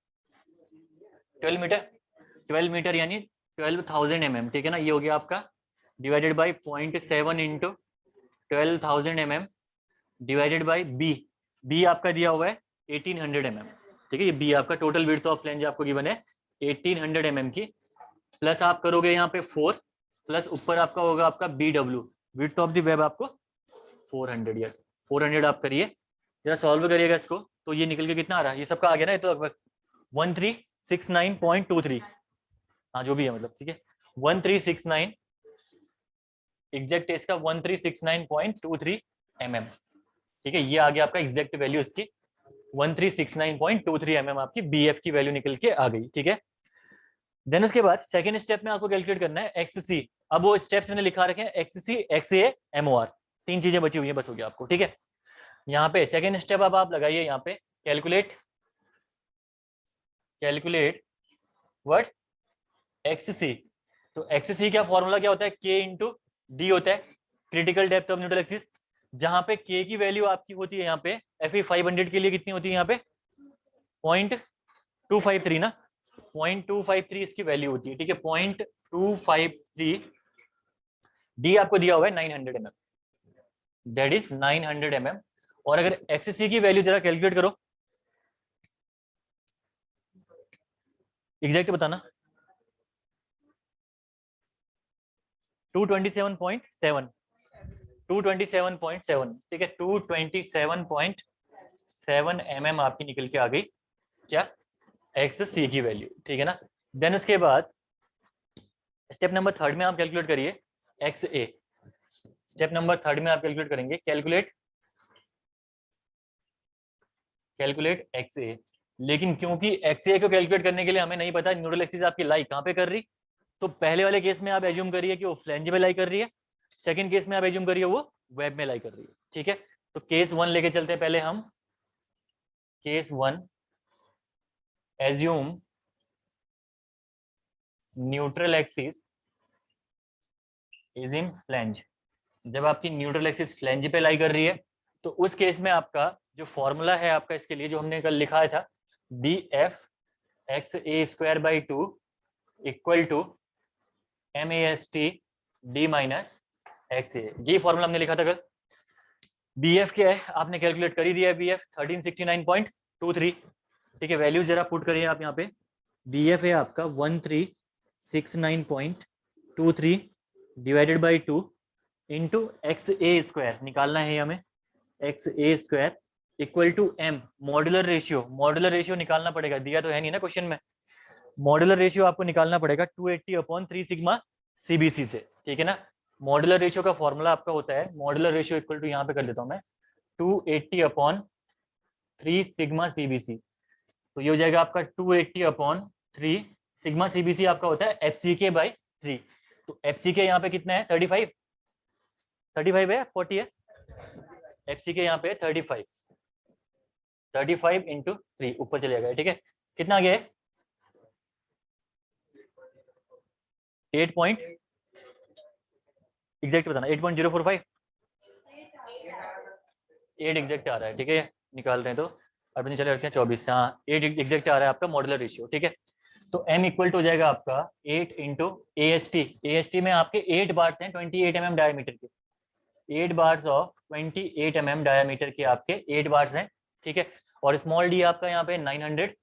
Speaker 1: 12 मीटर, 12 मीटर यानी 12,000 mm। ठीक है ना, ये हो गया आपका divided by 0.7 into 12,000 mm divided by B आपका दिया हुआ है 1800 mm। ठीक है, ये बी आपका टोटल विड्थ ऑफ फ्लैंज आपको गिवन है 1800 mm की, प्लस आप करोगे यहाँ पे 4 प्लस ऊपर आपका होगा आपका B W width of the web आपको 400। यस 400 आप करिए, जरा सॉल्व करिएगा इसको, तो ये निकल के कितना आ रहा है, ये सबका आ गया ना, ये तो लगभग 1369.23, हाँ जो भी है मतलब। ठीक है 1369 एग्जैक्ट इसका 1369.23 mm। ठीक है, ये आ गया आपका एग्जैक्ट वैल्यू इसकी 1369.23 mm आपकी बीएफ की वैल्यू निकल के आ गई। ठीक है, देन उसके बाद सेकंड स्टेप में आपको कैलकुलेट करना है एक्ससी। अब वो स्टेप्स मैंने लिखा रखे हैं एक्ससी, एक्सए, एमओआर, तीन चीजें बची हुई है बस हो गया आपको। ठीक है, यहाँ पे सेकंड स्टेप अब आप लगाइए यहाँ पे कैलकुलेट व्हाट एक्ससी। तो एक्ससी का फॉर्मूला क्या होता है के इंटू डी होता है, critical depth of neutral axis, जहां पे के की वैल्यू आपकी होती है यहाँ पे FE 500 के लिए कितनी होती है यहाँ पे 0.253 ना, 0.253 इसकी वैल्यू होती है। ठीक है 0.253, डी आपको दिया हुआ है 900 mm, दैट इज 900 mm। और अगर एक्ससी की वैल्यू जरा कैलकुलेट करो, एग्जैक्ट बताना 227.7, 227.7। ठीक है 227.7 mm आपकी निकल के आ गई क्या एक्ससी की वैल्यू। ठीक है ना, देन उसके बाद स्टेप नंबर थर्ड में आप कैलकुलेट करिए एक्सए। स्टेप नंबर थर्ड में आप कैलकुलेट करेंगे कैलकुलेट एक्सए, लेकिन क्योंकि एक्सए को कैलकुलेट करने के लिए हमें नहीं पता न्यूट्रल एक्सिस आपकी लाई कहाँ पे कर रही, तो पहले वाले केस में आप एज्यूम करिए कि वो फ्लैंज में लाई कर रही है, सेकंड केस में आप एज्यूम करिए वो वेब में लाई कर रही है। ठीक है, तो केस 1 लेके चलते हैं पहले हम। Case 1 assume neutral axis is in flange. जब आपकी न्यूट्रल एक्सिस फ्लैंज पे लाई कर रही है तो उस केस में आपका जो फॉर्मूला है आपका इसके लिए जो हमने कल लिखा था B F X A square by 2 equal to M A S T D minus X A, ये फॉर्मूला हमने लिखा था कल। बी एफ क्या है आपने कैलकुलेट कर ही दिया है, बी एफ 1369.23। ठीक है, वैल्यू जरा पुट करिए आप यहाँ पे, बी एफ है आपका 1369.23 divided by 2 into X A square निकालना है हमें, X A square equal to M modular ratio निकालना पड़ेगा, दिया तो है नहीं ना क्वेश्चन में, मॉड्यूलर रेशियो आपको निकालना पड़ेगा 280/3 सिग्मा सीबीसी से। ठीक है ना, मॉड्यूलर रेशियो का फॉर्मूला आपका होता है मॉड्यूलर रेशियो इक्वल टू यहाँ पे कर देता हूँ मैं 280/3 सिग्मा सीबीसी, तो ये हो जाएगा आपका 280/3 सिग्मा सीबीसी आपका होता है FCK बाई 3। तो FCK यहाँ पे कितना है 35 है 40 है, FCK यहाँ पे 35 इंटू 3 ऊपर चले गए। ठीक है, कितना आ गया है 8 पॉइंट एग्जैक्ट बताना 8.045, 8 एग्जैक्ट आ रहा है। ठीक है, निकाल रहे हैं तो अपने चले रखते हैं 24, हाँ 8 एग्जैक्ट आ रहा है आपका मॉड्यूलर रेशियो। ठीक है, तो m इक्वल टू हो जाएगा आपका 8 इंटू AST में आपके 8 बार्स हैं 28 mm डायमीटर के, 8 बार्स ऑफ 28 mm डायमीटर के आपके 8 बार्स हैं। ठीक है, और स्मॉल डी आपका यहाँ पे 900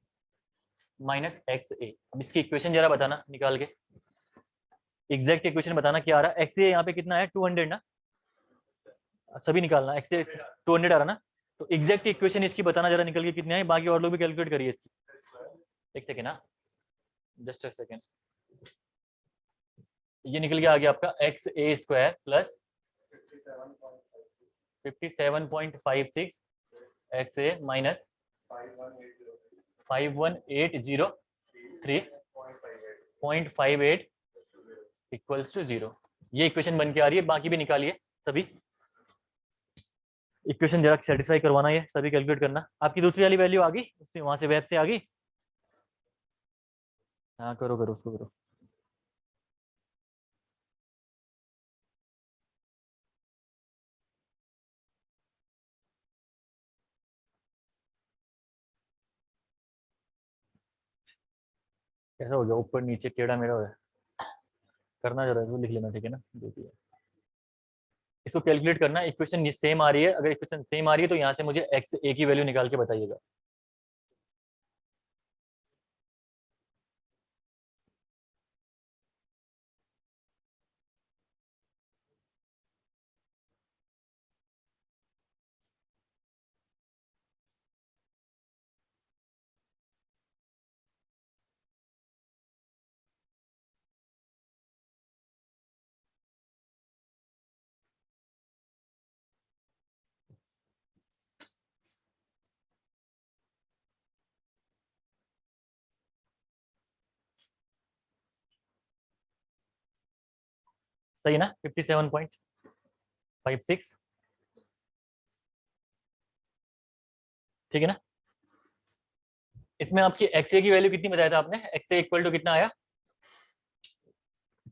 Speaker 1: माइनस XA। अब इसकी इक्वेशन जरा बताना निकाल के, एग्जैक्ट इक्वेशन बताना क्या आ रहा है। XA यहाँ पे कितना है 200 ना, सभी निकालना, XA 200 आ रहा ना, तो एग्जैक्ट इक्वेशन इसकी बताना जरा निकल के कितने हैं, बाकी और लोग भी कैलकुलेट करिए इसकी। एक सेकेंड ना, जस्ट अ सेकेंड, ये निकल के आ गया आपका XA square plus 57.56 XA minus 5180 0.58 equals to 0। ये इक्वेशन बन के आ रही है, बाकी भी निकालिए सभी इक्वेशन, जरा सेटिस्फाई करवाना, ये सभी कैलकुलेट करना। आपकी दूसरी वाली वैल्यू आ गई वहां से, वेब से आ गई? हाँ करो करो उसको करो। कैसा हो गया, ऊपर नीचे टेढ़ा मेढ़ा हो गया, करना जरा इसको लिख लेना, ठीक है ना? देखिए इसको कैलकुलेट करना, इक्वेशन सेम आ रही है, अगर इक्वेशन सेम आ रही है तो यहाँ से मुझे एक्स ए की वैल्यू निकाल के बताइएगा। सही है ना? 57.56, ठीक है ना? इसमें आपकी एक्स ए की वैल्यू कितनी बताया था आपने? एक्स ए इक्वल टू कितना आया?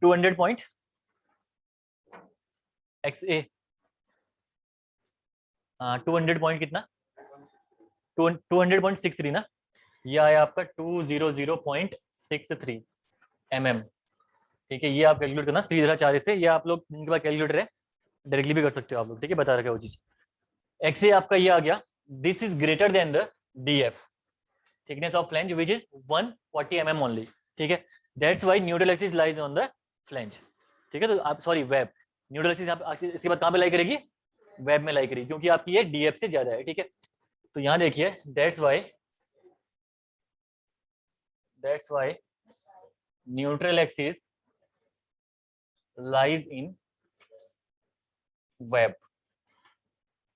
Speaker 1: 200 पॉइंट एक्स ए, हाँ 200 पॉइंट कितना? 200.63 ना? ये आया आपका 200.63 mm, ठीक है? ये आप कैलकुलेट करना श्रीधराचार्य से, ये आप लोग जिनके पास कैलकुलेटर है डायरेक्टली भी कर सकते हो आप लोग, ठीक है? बता रखा है वो चीज। एक्स ए आपका ये आ गया, this is greater than the D F, thickness of flange which is 140 mm only, ठीक है? That's why neutral axis lies on the flange, ठीक है? तो आप सॉरी वेब, न्यूट्रल एक्सिस इसके बाद कहाँ पे लाई करेगी? वेब में लाई करेगी, क्योंकि आपकी ये डीएफ से ज्यादा है, ठीक है? तो यहाँ देखिए that's why neutral axis lies in web,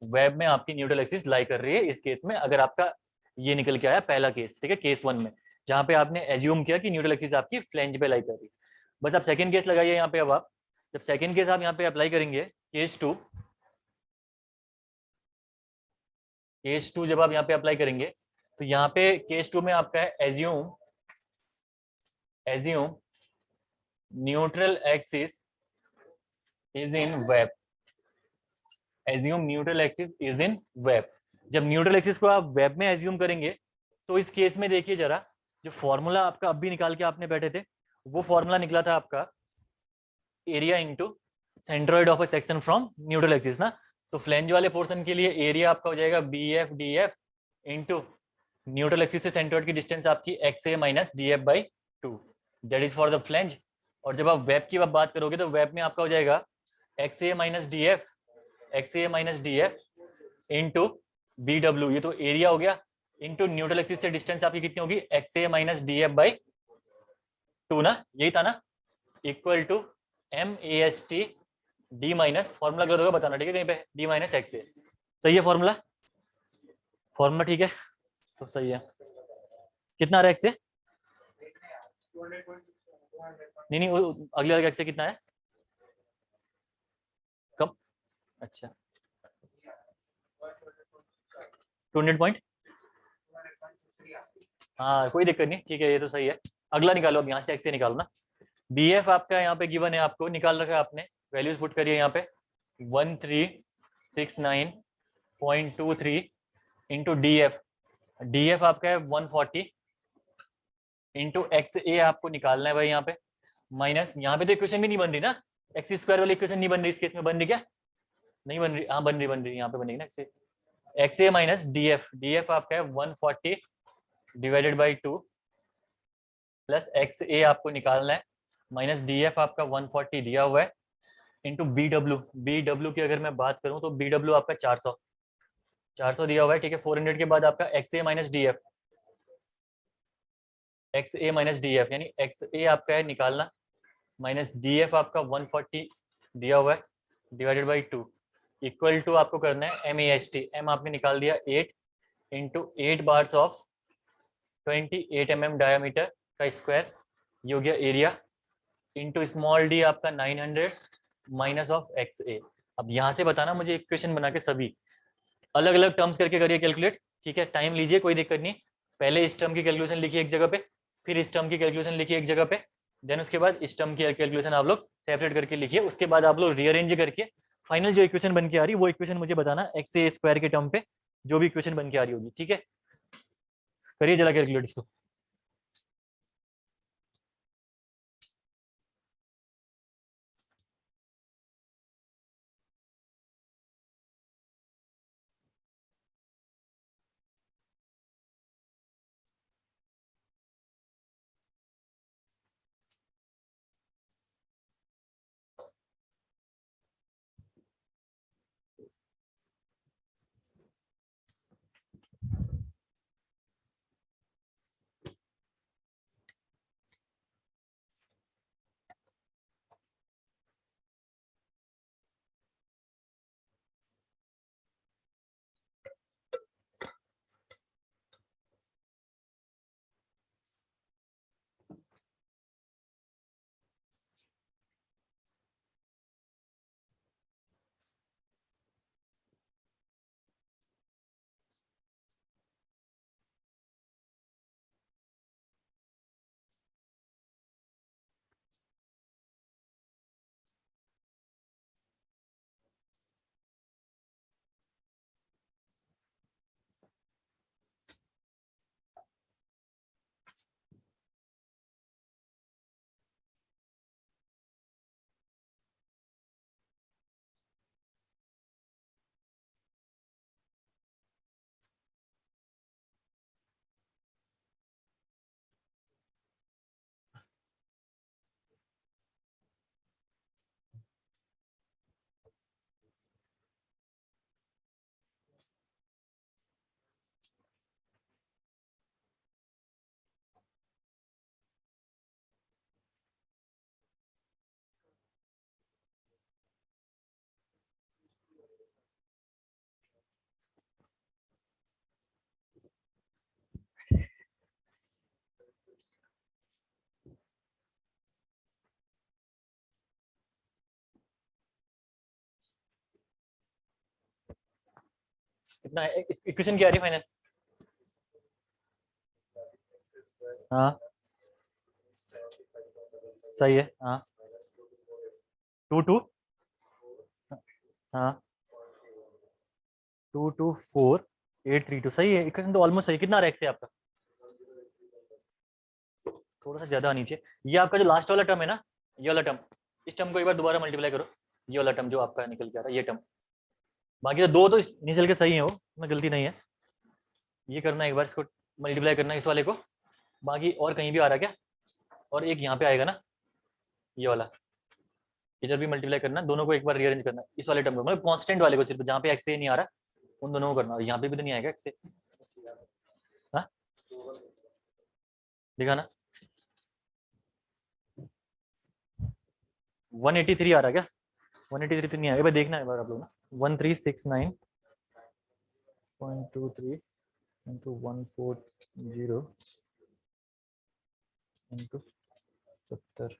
Speaker 1: web में आपकी न्यूट्रल एक्सिस लाई कर रही है इस केस में, अगर आपका ये निकल के आया पहला केस, ठीक है? केस 1 में जहां पे आपने एज्यूम किया कि न्यूट्रल एक्सिस आपकी फ्लैंज पे लाई कर रही है। बस आप सेकंड केस लगाइए यहाँ पे। अब आप जब सेकंड केस आप यहाँ पे अप्लाई करेंगे, केस 2 जब आप यहाँ पे अप्लाई करेंगे तो यहाँ पे केस 2 में आपका है assume neutral axis is in web, assume neutral axis is in web. जब न्यूट्रल एक्सिस को आप वेब में एज्यूम करेंगे तो इस केस में देखिए जरा, जो फॉर्मूला आपका अब भी निकाल के आपने बैठे थे, वो फॉर्मूला निकला था आपका area into centroid of a section from neutral axis ना। तो फ्लैंज वाले पोर्शन के लिए एरिया आपका हो जाएगा B F D F into neutral axis से सेंट्रोइड की डिस्टेंस आपकी X A minus D F by 2, that is for the flange. और जब आप वेब की बात करोगे तो वेब में आपका हो जाएगा X A minus D F into B W, ये तो एरिया हो गया, इंटू न्यूट्रल एक्सिस से डिस्टेंस आपकी कितनी होगी? X A minus D F by 2 ना, यही था ना? Equal to M A S T D minus, formula गलत होगा बताना, ठीक है? कहीं पे डी माइनस एक्स ए, सही है फॉर्मूला? फॉर्मूला ठीक है तो सही है। कितना आ रहा है एक्स ए? नहीं नहीं, अगले वाले एक्स ए कितना है? कम, अच्छा 200 पॉइंट, हाँ कोई दिक्कत नहीं, ठीक है ये तो सही है। अगला निकालो, अब यहाँ से एक्स ए निकालो ना। बी एफ आपका यहाँ पे गिवन है, आपको निकाल रखा है आपने, वैल्यूज पुट करिए यहाँ पे 1369.23 into D F, D F आपका है 140 इंटू एक्स ए आपको निकालना है भाई यहाँ पे, माइनस यहाँ पे तो इक्वेशन भी नहीं बन रही ना, एक्स स्क्वायर वाली इक्वेशन नहीं बन रही इस केस में, बन रही क्या? नहीं बन रही, हाँ बन रही यहाँ पे बनेगी ना x A minus D F आपका है 140 डिवाइडेड बाई 2 प्लस एक्स ए आपको निकालना है माइनस डी एफ आपका 140 दिया हुआ है इंटू बी डब्ल्यू की अगर मैं बात करूं तो बी डब्ल्यू आपका 400 दिया हुआ है, ठीक है? 400 के बाद आपका x A minus D F यानी एक्स ए आपका है निकालना माइनस डी एफ आपका 140 दिया हुआ है डिवाइडेड बाई 2 इक्वल टू आपको करना है M A S T, M आपने निकाल दिया 8 into 8 bars of 28 mm diameter का स्क्वायर, ये हो गया एरिया, इंटू स्मॉल डी आपका 900 माइनस ऑफ एक्स ए। अब यहाँ से बताना मुझे इक्वेशन बना के सभी अलग अलग टर्म्स करके करिए कैलकुलेट, ठीक है, टाइम लीजिए, कोई दिक्कत नहीं। पहले इस टर्म की कैलकुलेशन लिखिए एक जगह पे, फिर इस टर्म की कैलकुलेशन लिखिए एक जगह पे, देन उसके बाद इस टर्म की कैलकुलेशन आप लोग सेपरेट करके लिखिए, उसके बाद आप लोग रीअरेंज करके फाइनल जो इक्वेशन बन के आ रही है वो इक्वेशन मुझे बताना एक्स ए स्क्वायर के टर्म पे जो भी इक्वेशन बन के आ रही होगी, ठीक है। करिए जरा कैलकुलेट इसको। कितना है इक्वेशन क्या आ रही है फाइनल? हाँ सही है, हाँ 2 2, हाँ 224 832 सही है, इक्वेशन तो ऑलमोस्ट सही। कितना रेक्स है आपका? थोड़ा सा ज्यादा नीचे। ये आपका जो लास्ट वाला टर्म है ना, ये वाला टर्म, इस टर्म को एक बार दोबारा मल्टीप्लाई करो, ये वाला टर्म जो आपका निकल के आ रहा है ये टर्म। बाकी तो दो तो निकल के सही है, वो में गलती नहीं है। ये करना एक बार, इसको मल्टीप्लाई करना इस वाले को। बाकी और कहीं भी आ रहा है क्या? और एक यहाँ पे आएगा ना, ये वाला, इधर भी मल्टीप्लाई करना, दोनों को एक बार रीअरेंज करना इस वाले टर्म को, मतलब कांस्टेंट वाले को, सिर्फ जहाँ पे एक्स ए नहीं आ रहा उन दोनों को करना। यहाँ पे भी तो नहीं आएगा एक्स ए, हाँ दिखाना। 183 आ रहा है क्या? 183 तो नहीं आएगा भाई, देखना है एक बार आप लोग ना। 1369.23 इंटू 140 इंटू 70।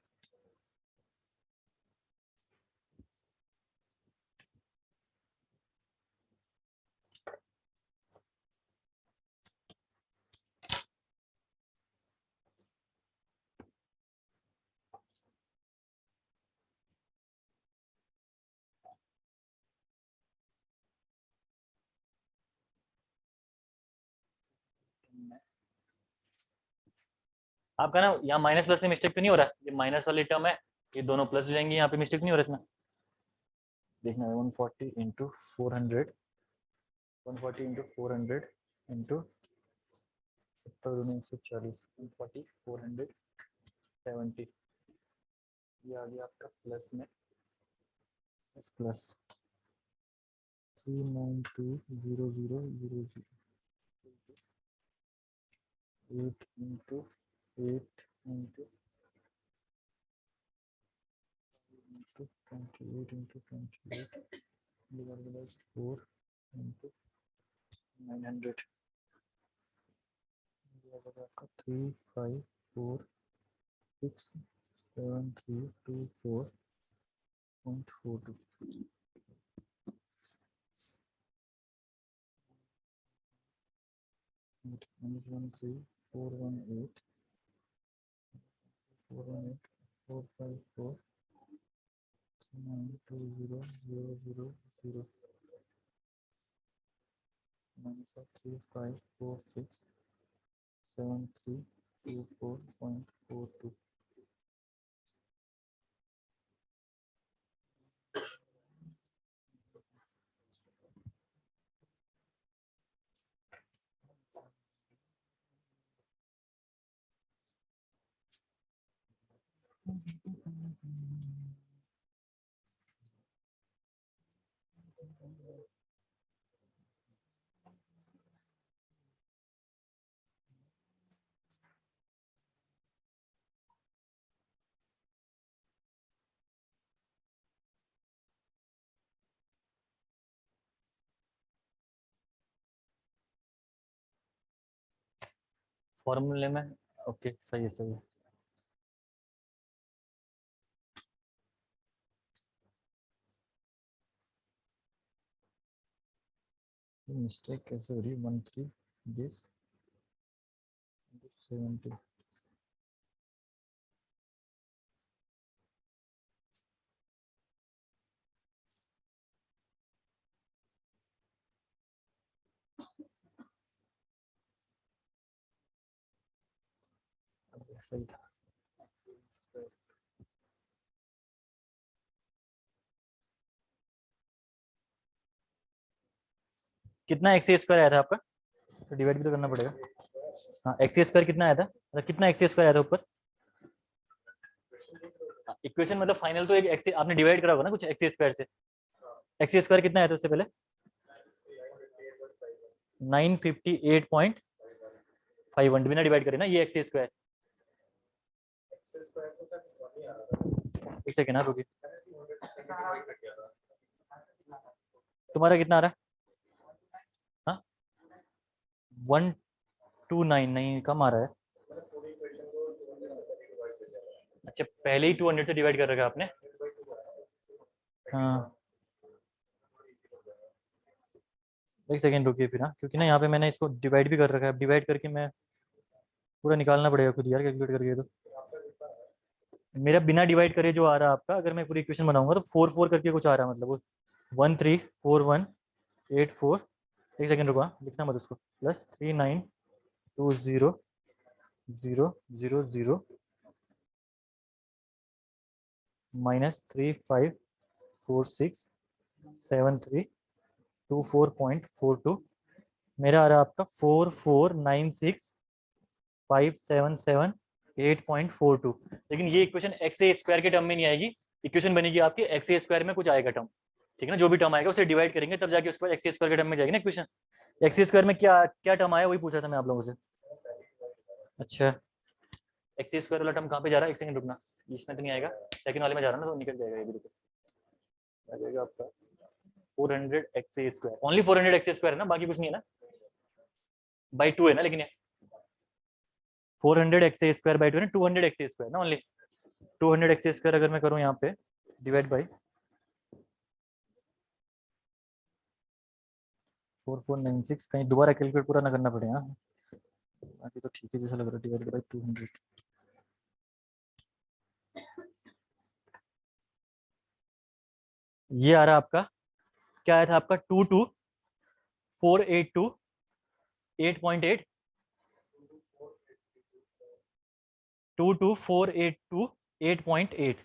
Speaker 1: आपका ना यहाँ माइनस प्लस से मिस्टेक तो नहीं हो रहा है? ये माइनस वाली टर्म है, ये दोनों प्लस हो जाएंगे, यहाँ पे मिस्टेक नहीं हो रहा इसमें? देखना है 140 इंटू 400, 140 इंटू 400 इंटू 70 140, 470, ये आ गया आपका प्लस में, plus 3920000 8 into 8 into 28 into 28 divided by 4 into 900 आपका 3545 4.67324.42. -13418 454 92000 -35467324.42. फॉर्मूले में ओके सही है सही है। मिस्टेक कैसे हो रही है 13 दिस 70 सही था। कितना एक्स स्क्वायर आया था आपका? तो डिवाइड भी तो करना पड़ेगा। हाँ एक्स स्क्वायर कितना आया था, मतलब कितना एक्स स्क्वायर आया था ऊपर? इक्वेशन मतलब फाइनल तो एक एक्स आपने डिवाइड करा होगा ना कुछ एक्स स्क्वायर से। एक्स स्क्वायर कितना आया था उससे पहले? 958.51 बिना डिवाइड करे ना ये एक्स स्क्वायर। एक सेकेंड ना रुकिए, तुम्हारा कितना आ रहा है? हाँ 129 नहीं कम आ रहा है। अच्छा पहले ही 200 से डिवाइड कर रखा आपने। हाँ एक सेकेंड रुकिए फिर, हाँ क्योंकि ना यहाँ पे मैंने इसको डिवाइड भी कर रखा है, डिवाइड करके मैं पूरा निकालना पड़ेगा खुद यार, कैलकुलेट करके। तो मेरा बिना डिवाइड करे जो आ रहा है आपका, अगर मैं पूरी इक्वेशन बनाऊंगा तो 4 4 करके कुछ आ रहा है, मतलब 134184। एक सेकेंड रुका, लिखना मत उसको, प्लस 392000 -35467324.42। मेरा आ रहा है आपका 44965778.42। लेकिन ये इक्वेशन एक्स ए स्क्वायर के टर्म में नहीं आएगी, इक्वेशन बनेगी आपकी एक्स ए स्क्वायर में कुछ आएगा टर्म, ठीक है ना? जो भी टर्म आएगा उसे डिवाइड करेंगे तब जाके उसके बाद एक्स स्क्वायर के टर्म में जाएगी ना इक्वेशन। एक्स स्क्वायर में क्या क्या टर्म आया वही पूछा था मैं आप लोगों से। अच्छा एक्स स्क्वायर वाला टर्म कहाँ पे जा रहा है, एक सेकंड रुकना, इसमें तो नहीं आएगा, सेकंड वाले में जा रहा है ना, तो निकल जाएगा ये भी। रुको आ जाएगा आपका 400 x square, only 400 x square है ना, बाकी कुछ नहीं है ना, बाई 2 है ना, लेकिन 400 एक्स स्क्वायर बाई 2 है ना, 200 एक्स स्क्वायर ना ओनली। 200 एक्स स्क्वायर अगर मैं करूँ यहाँ पे डिवाइड बाई 4496, कहीं दोबारा कैलकुलेट पूरा ना करना पड़ेगा, बाकी तो ठीक है जैसा लग रहा है, डिवाइड बाई 200। ये आ रहा आपका, क्या आया था आपका 22482.8 22482.8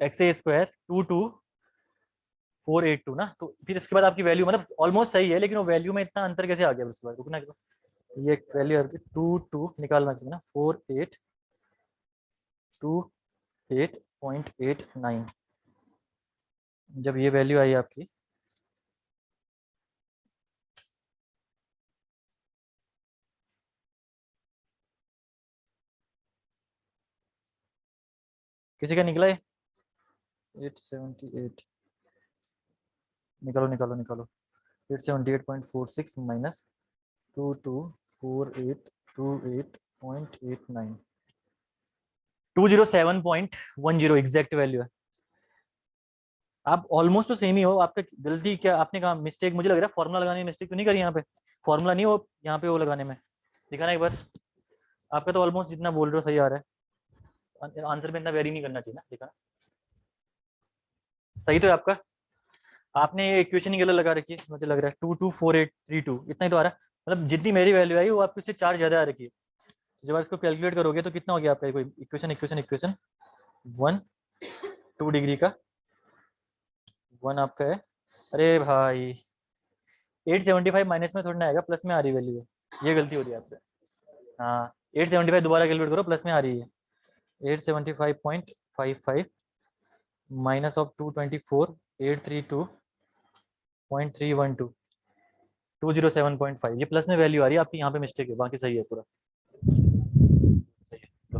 Speaker 1: एक्स ए स्क्वायर 22482 ना। तो फिर इसके बाद आपकी वैल्यू मतलब ऑलमोस्ट सही है, लेकिन वो वैल्यू में इतना अंतर कैसे आ गया उसके बाद, रुकना, ये वैल्यू आपकी 22 निकालना चाहिए ना, 4828.89। जब ये वैल्यू आई आपकी, किसी का निकला है 878, निकालो निकालो निकालो, 878.46 माइनस 224828.89 207.10 एग्जैक्ट वैल्यू है। आप ऑलमोस्ट तो सेम ही हो। आपका गलती क्या आपने कहा मिस्टेक, मुझे लग रहा है फॉर्मूला लगाने में मिस्टेक तो नहीं करी यहाँ पे। फॉर्मूला नहीं हो यहाँ पे वो लगाने में, दिखाना एक बार। आपका तो ऑलमोस्ट जितना बोल रहे हो सही आ रहा है, आंसर में इतना वेरी नहीं करना चाहिए ना, दिखाना सही तो है आपका। आपने ये इक्वेशन ही गलत लगा रखी है, मुझे लग रहा है 224832 इतना ही तो आ रहा है। मतलब जितनी मेरी वैल्यू आई वो आपकी उससे 4 ज्यादा आ रखी है। जब आप इसको कैलकुलेट करोगे तो कितना हो गया आपका, कोई इक्वेशन इक्वेशन इक्वेशन 1 2 डिग्री का 1 आपका है। अरे भाई 875 माइनस में थोड़ा ना आएगा, प्लस में आ रही वैल्यू है, ये गलती हो रही है आपसे। हाँ 875 दोबारा कैलकुलेट करो, प्लस में आ रही है 875.55 माइनस ऑफ 224,832.312 207.5, ये प्लस में वैल्यू आ रही है आपकी, यहाँ पे मिस्टेक है, बाकी सही है पूरा सही है। तो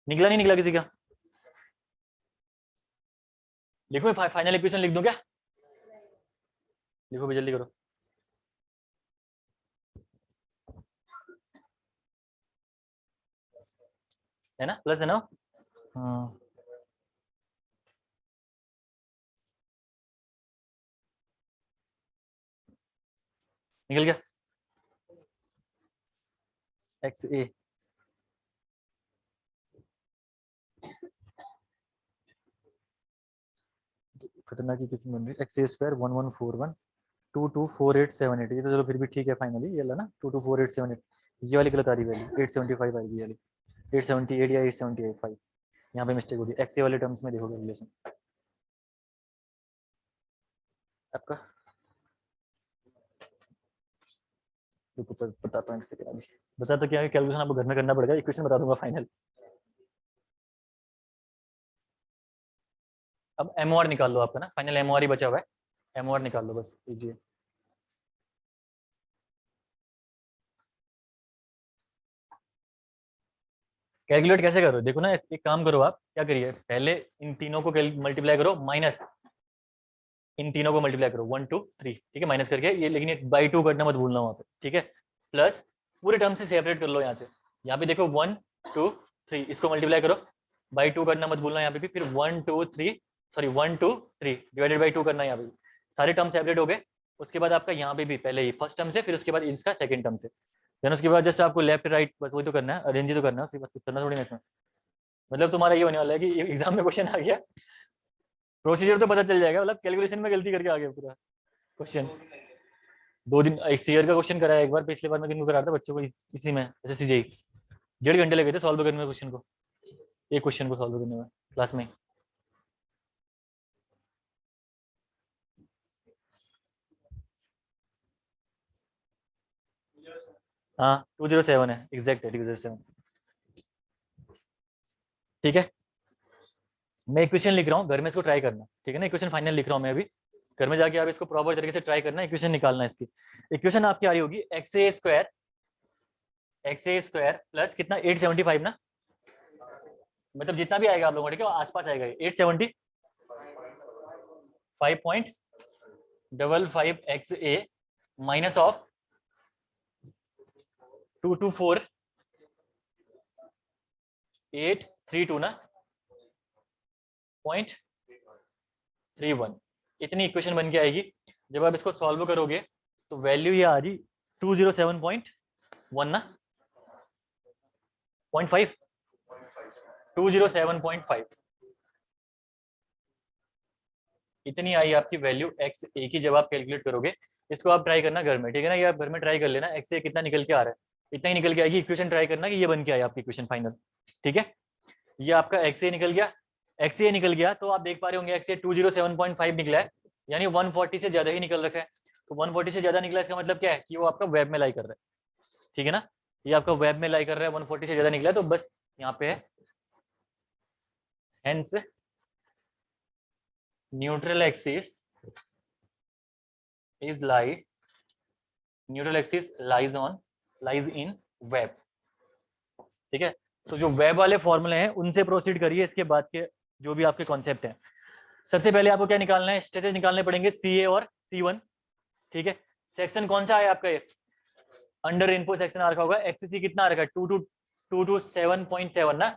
Speaker 1: निकला नहीं निकला किसी का? लिखो फाइनल इक्वेशन लिख दूं क्या? लिखो भी जल्दी करो। है ना, प्लस है ना? हाँ निकल गया एक्स ए। खतरनाक इक्वेशन बन रही है, एक्स ए स्क्वायर 1141 224878, ये तो चलो फिर भी ठीक है फाइनली, ये ला ना 224878, ये वाली गलत आ रही वैल्यू 875 आएगी वाली, 878 या 875, यहाँ पे मिस्टेक होगी। एक्स ए वाले टर्म्स में देखोगे रिलेशन आपका। बताता हूँ इससे अभी, बता तो क्या है, कैलकुलेशन आपको घर में करना पड़ेगा, इक्वेशन बता दूंगा फाइनल। अब एम आर निकाल लो आपका ना, फाइनल एम आर ही बचा हुआ है, एम आर निकाल लो बस कीजिए। कैलकुलेट कैसे करो देखो ना, एक काम करो, आप क्या करिए, पहले इन तीनों को मल्टीप्लाई करो, माइनस इन तीनों को मल्टीप्लाई करो 1 2 3, ठीक है, माइनस करके ये, लेकिन ये बाई 2 करना मत भूलना वहाँ पे, ठीक है। प्लस पूरे टर्म से सेपरेट कर लो यहाँ से, यहाँ पे देखो 1 2 3, इसको मल्टीप्लाई करो, बाई 2 करना मत भूलना यहाँ पे भी, फिर 1 2 3 सॉरी 1 2 3 डिवाइडेड बाई 2 करना है यहाँ पे भी। सारे टर्म सेपरेट हो गए। उसके बाद आपका यहाँ पे भी पहले ही फर्स्ट टर्म से, फिर उसके बाद इसका सेकंड टर्म से, देन उसके बाद जस्ट आपको लेफ्ट राइट बस वही तो करना है, अरेंज तो करना है, उसके बाद कुछ करना थोड़ी ना इसमें। मतलब तुम्हारा ये होने वाला है कि एग्जाम में क्वेश्चन आ गया, प्रोसीजर तो पता चल जाएगा, मतलब कैलकुलेशन में गलती करके आ गया पूरा क्वेश्चन। 2 दिन इस ईयर का क्वेश्चन कराया एक बार, पिछले बार मैं किनको करा था बच्चों को, इसी में एसएससी जेई 1.5 घंटे लगे थे सॉल्व करने में क्वेश्चन को, एक क्वेश्चन को सॉल्व करने में क्लास में। हाँ 207 है, एग्जैक्ट है 207, ठीक है। मैं इक्वेशन लिख रहा हूँ, घर में इसको ट्राई करना, ठीक है ना, इक्वेशन फाइनल लिख रहा हूँ मैं अभी, घर में जाके आप इसको प्रॉपर तरीके से ट्राई करना, इक्वेशन निकालना है इसकी। इक्वेशन आपकी आ रही होगी एक्स ए स्क्वायर प्लस कितना 875 ना, मतलब जितना भी आएगा आप लोगों को, ठीक है, आसपास आएगा 875.55 एक्स ए माइनस ऑफ 224,832 ना 0.31, इतनी इक्वेशन बन के आएगी। जब आप इसको सॉल्व करोगे तो वैल्यू ये आ रही 207.1 ना 0.5 207.5, इतनी आई आपकी वैल्यू एक्स ए की जब आप कैलकुलेट करोगे। इसको आप ट्राई करना घर में, ठीक है ना, ये आप घर में ट्राई कर लेना, एक्स ए कितना निकल के आ रहा है, इतना ही निकल के आएगी। इक्वेशन ट्राई करना कि ये बन के आए आपकी इक्वेशन फाइनल, ठीक है। ये आपका एक्स ए निकल गया, एक्स ए निकल गया तो आप देख पा रहे होंगे एक्स ए 207.5 निकला है, यानी 140 से ज्यादा ही निकल रखा है। तो 140 से ज्यादा निकला, इसका मतलब क्या है कि वो आपका वेब में लाई कर रहा है, ठीक है ना, ये आपका वेब में लाई कर रहा है, 140 से ज्यादा निकला है, तो बस यहाँ पे है hence neutral axis is lie neutral axis lies in web, ठीक है। तो जो वेब वाले फॉर्मूले हैं उनसे प्रोसीड करिए, इसके बाद के जो भी आपके कॉन्सेप्ट हैं। सबसे पहले आपको क्या निकालना है, स्ट्रेसेस निकालने पड़ेंगे CA और C1, ठीक है। सेक्शन कौन सा है आपका, ये अंडर रेनफोर्स सेक्शन आ रखा होगा, XCC कितना आ रखा है 2 to 7.7 ना,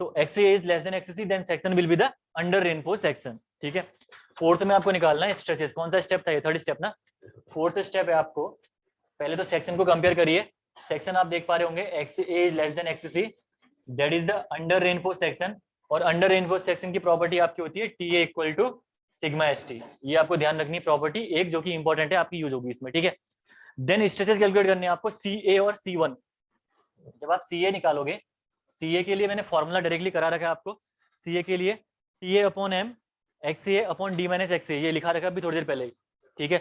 Speaker 1: तो XA is less than XCC, then section will be the under reinforce section, ठीक है। फोर्थ में आपको निकालना है स्ट्रेसेस, कौन सा स्टेप था ये, थर्ड स्टेप ना। फोर्थ स्टेप है आपको, पहले तो सेक्शन को कंपेयर करिए, सेक्शन आप देख पा रहे होंगे XA is less than XCC, that is the under reinforce section, और अंडर रेनफोर्स सेक्शन की प्रॉपर्टी आपकी होती है TA equal to sigma ST, ये आपको ध्यान रखनी प्रॉपर्टी एक, जो कि इंपॉर्टेंट है, आपकी यूज होगी इसमें, ठीक है। देन स्ट्रेसेस कैलकुलेट करने हैं आपको CA और C1। जब आप CA निकालोगे, CA के लिए मैंने फॉर्मूला डायरेक्टली करा रखा है आपको, CA के लिए TA upon M XA upon D minus XA, ये लिखा रखा अभी थोड़ी देर पहले ही, ठीक है।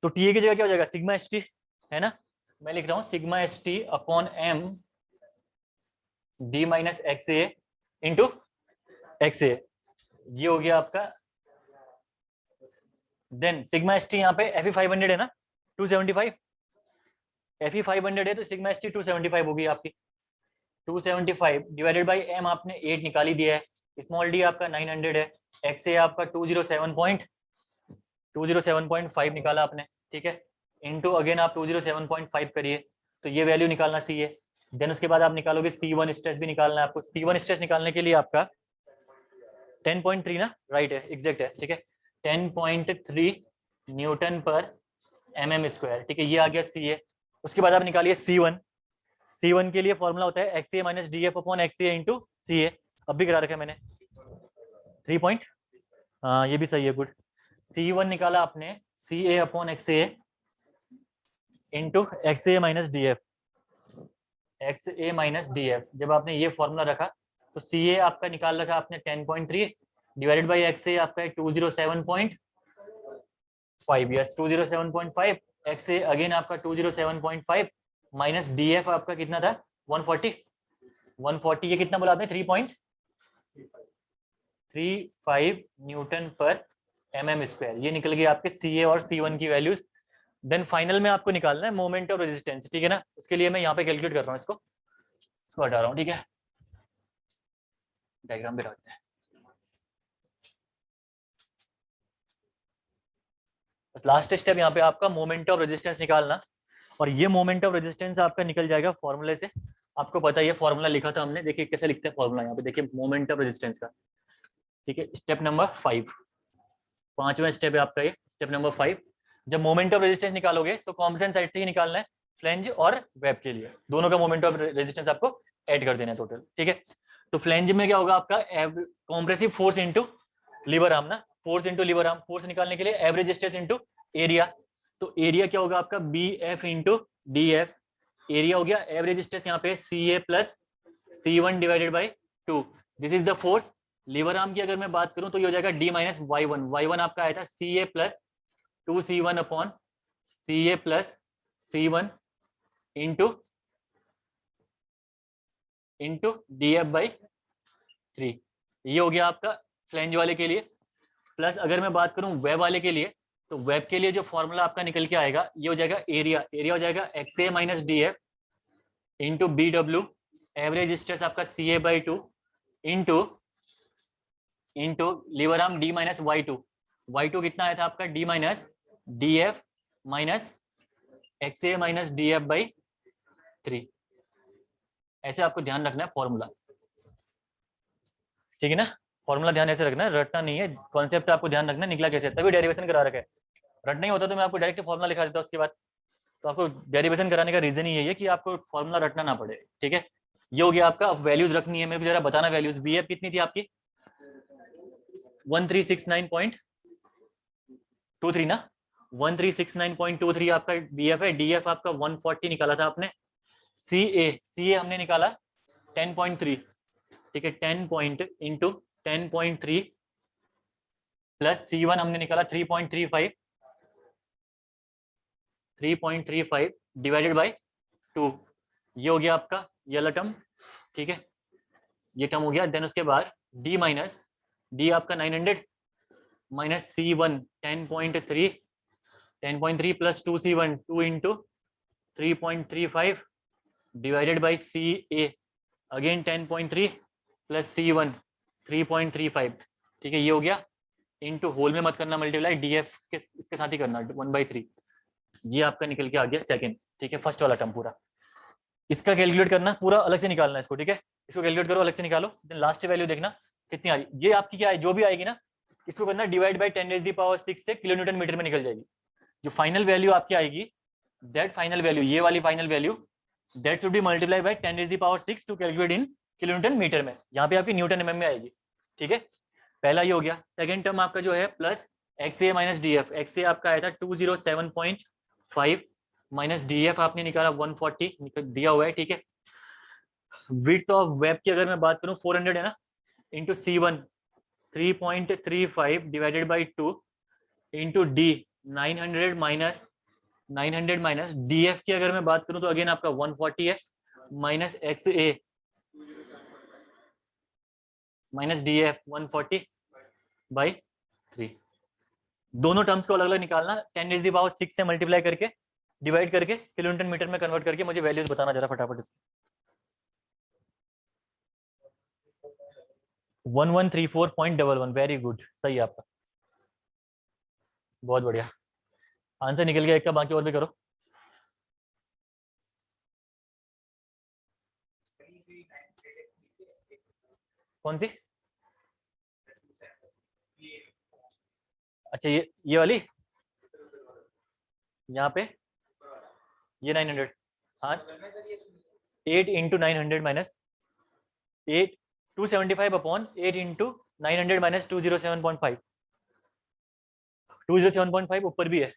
Speaker 1: तो TA की जगह क्या हो जाएगा, सिग्मा ST, है ना, मैं लिख रहा हूँ sigma ST upon M D minus XA into XA, ये हो गया आपका। देन सिग्मा ST यहाँ पे FE 500 है ना, 275, FE 500 है तो सिग्मा ST 275 होगी आपकी, 275 डिवाइडेड बाई M आपने 8 निकाली दिया है, स्मॉल d आपका 900 है, XA आपका 207.5 निकाला आपने, ठीक है, इनटू अगेन आप 207.5 करिए, तो ये वैल्यू निकालना चाहिए। देन उसके बाद आप निकालोगे C1 स्ट्रेस भी निकालना है आपको, C1 स्ट्रेस निकालने के लिए आपका 10.3 ना, राइट है, एग्जैक्ट है, ठीक है, 10.3 न्यूटन पर mm स्क्वायर, ठीक है, ये आ गया CA। उसके बाद आप निकालिए C1 के लिए फॉर्मूला होता है XA minus DF upon XA into CA, अब भी करा रखा है मैंने 3 पॉइंट, हाँ ये भी सही है, गुड। C1 निकाला आपने CA upon XA into XA minus DF, XA minus DF, जब आपने ये फॉर्मूला रखा तो CA आपका निकाल रखा आपने 10.3 डिवाइडेड बाई XA आपका है 207.5, यस 207.5, XA अगेन आपका 207.5 माइनस DF आपका कितना था 140, ये कितना बोला आपने 3.35 न्यूटन पर mm स्क्वायर, ये निकल गई आपके CA और C1 की वैल्यूज। देन फाइनल में आपको निकालना है मोमेंट ऑफ रेजिस्टेंस, ठीक है ना, उसके लिए मैं यहाँ पे कैलकुलेट कर रहा हूँ, इसको हटा रहा हूँ, ठीक है, डायग्राम पे रखते हैं। लास्ट स्टेप यहाँ पे आपका मोमेंट ऑफ रेजिस्टेंस निकालना, और ये मोमेंट ऑफ रेजिस्टेंस आपका निकल जाएगा फॉर्मूले से, आपको पता है ये फॉर्मूला लिखा था हमने, देखिए कैसे लिखते हैं फॉर्मूला, यहाँ पे देखिए मोमेंट ऑफ रेजिस्टेंस का, ठीक है, स्टेप नंबर 5, पांचवा स्टेप है आपका ये, स्टेप नंबर 5। जब मोमेंट ऑफ रेजिस्टेंस निकालोगे तो कॉम्पिटेंट साइड से ही निकालना है, फ्लेंज और वेब के लिए दोनों का मोमेंट ऑफ रेजिस्टेंस आपको ऐड कर देना है टोटल, ठीक है। तो फ्लेंज में क्या होगा आपका compressive force into lever arm ना, force into lever arm, force निकालने के लिए एवरेज स्ट्रेस इंटू एरिया, तो एरिया क्या होगा आपका BF इंटू DF, एरिया हो गया, एवरेज स्ट्रेस यहाँ पे CA plus C1 divided by 2, this is the force. Lever arm की अगर मैं बात करूं तो ये हो जाएगा D माइनस Y1 आपका आया था CA plus 2C1 upon CA plus C1 into DF by 3, ये हो गया आपका फ्लेंज वाले के लिए। प्लस अगर मैं बात करूं वेब वाले के लिए, तो वेब के लिए जो फॉर्मूला आपका निकल के आएगा ये हो जाएगा एरिया हो जाएगा XA minus DF into BW, average stress आपका CA by 2 into lever arm D minus Y2 कितना आया था आपका D minus DF minus XA minus DF by 3, ऐसे आपको ध्यान रखना है फॉर्मूला, ठीक है ना, फॉर्मूला ध्यान ऐसे रखना है, रटना नहीं है, कॉन्सेप्ट आपको ध्यान रखना है, निकला कैसे, तभी डेरिवेशन करा रखा है, रटना ही होता तो मैं आपको डायरेक्ट फॉर्मूला लिखा देता उसके बाद, तो आपको डेरिवेशन कराने का रीजन ही यही है कि आपको फॉर्मूला रटना ना पड़े, ठीक है। ये हो गया आपका, अब वैल्यूज रखनी है, मेरे को जरा बताना वैल्यूज, BF कितनी थी आपकी 1369.23 ना, 1369.23 आपका BF है, DF आपका 140 निकाला था आपने, CA हमने निकाला 10.3, ठीक है, 10 पॉइंट इंटू 10.3 प्लस C1 हमने निकाला 3.35 डिवाइडेड बाय 2, ये हो गया आपका ये वाला टर्म, ठीक है, ये टर्म हो गया। देन उसके बाद D माइनस D आपका 900 minus C1 10.3 plus 2C1 2 into 3.35 divided by CA again 10.3 plus C1 3.35, ठीक है, ये हो गया। इनटू होल में मत करना मल्टीप्लाई, डीएफ के इसके साथ ही करना 1/3, ये आपका निकल के आ गया सेकंड। ठीक है, फर्स्ट वाला टर्म पूरा इसका कैलकुलेट करना, पूरा अलग से निकालना है इसको। ठीक है, इसको कैलकुलेट करो, अलग से निकालो, देन लास्ट वैल्यू देखना कितनी आ रही। ये आपकी क्या है, जो भी आएगी ना, इसको करना डिवाइड बाय 10⁻⁶ से किलो न्यूटन मीटर में निकल जाएगी। जो फाइनल वैल्यू आपकी आएगी, दैट फाइनल वैल्यू, ये वाली final value, that should be multiply by 10⁻⁶ to calculate in kilo newton metre में। यहाँ पे आपकी न्यूटन एमएम में आएगी। ठीक है, पहला ये हो गया। सेकंड टर्म आपका जो है plus XA minus DF, XA आपका आया था 207.5 माइनस DF आपने निकाला 140 दिया हुआ है। ठीक है, विड्थ ऑफ वेब की अगर मैं बात करूं 400 है ना, into C1 3.35 divided by 2 into D 900 minus DF की अगर मैं बात करूं तो अगेन आपका 140 है, माइनस XA माइनस DF 140/3। दोनों टर्म्स को अलग अलग निकालना, 10⁻⁶ से मल्टीप्लाई करके डिवाइड करके किलो न्यूटन मीटर में कन्वर्ट करके मुझे वैल्यूज बताना जरा फटाफट इसकी। 1134.11, वेरी गुड, सही है आपका, बहुत बढ़िया आंसर निकल गया एक का। बाकी और भी करो। कौन सी? अच्छा, ये वाली, यहाँ पे ये 900, हाँ 8 इंटू 900 माइनस 8 275/8 इंटू 900 माइनस 207.5, 207.5 ऊपर भी है।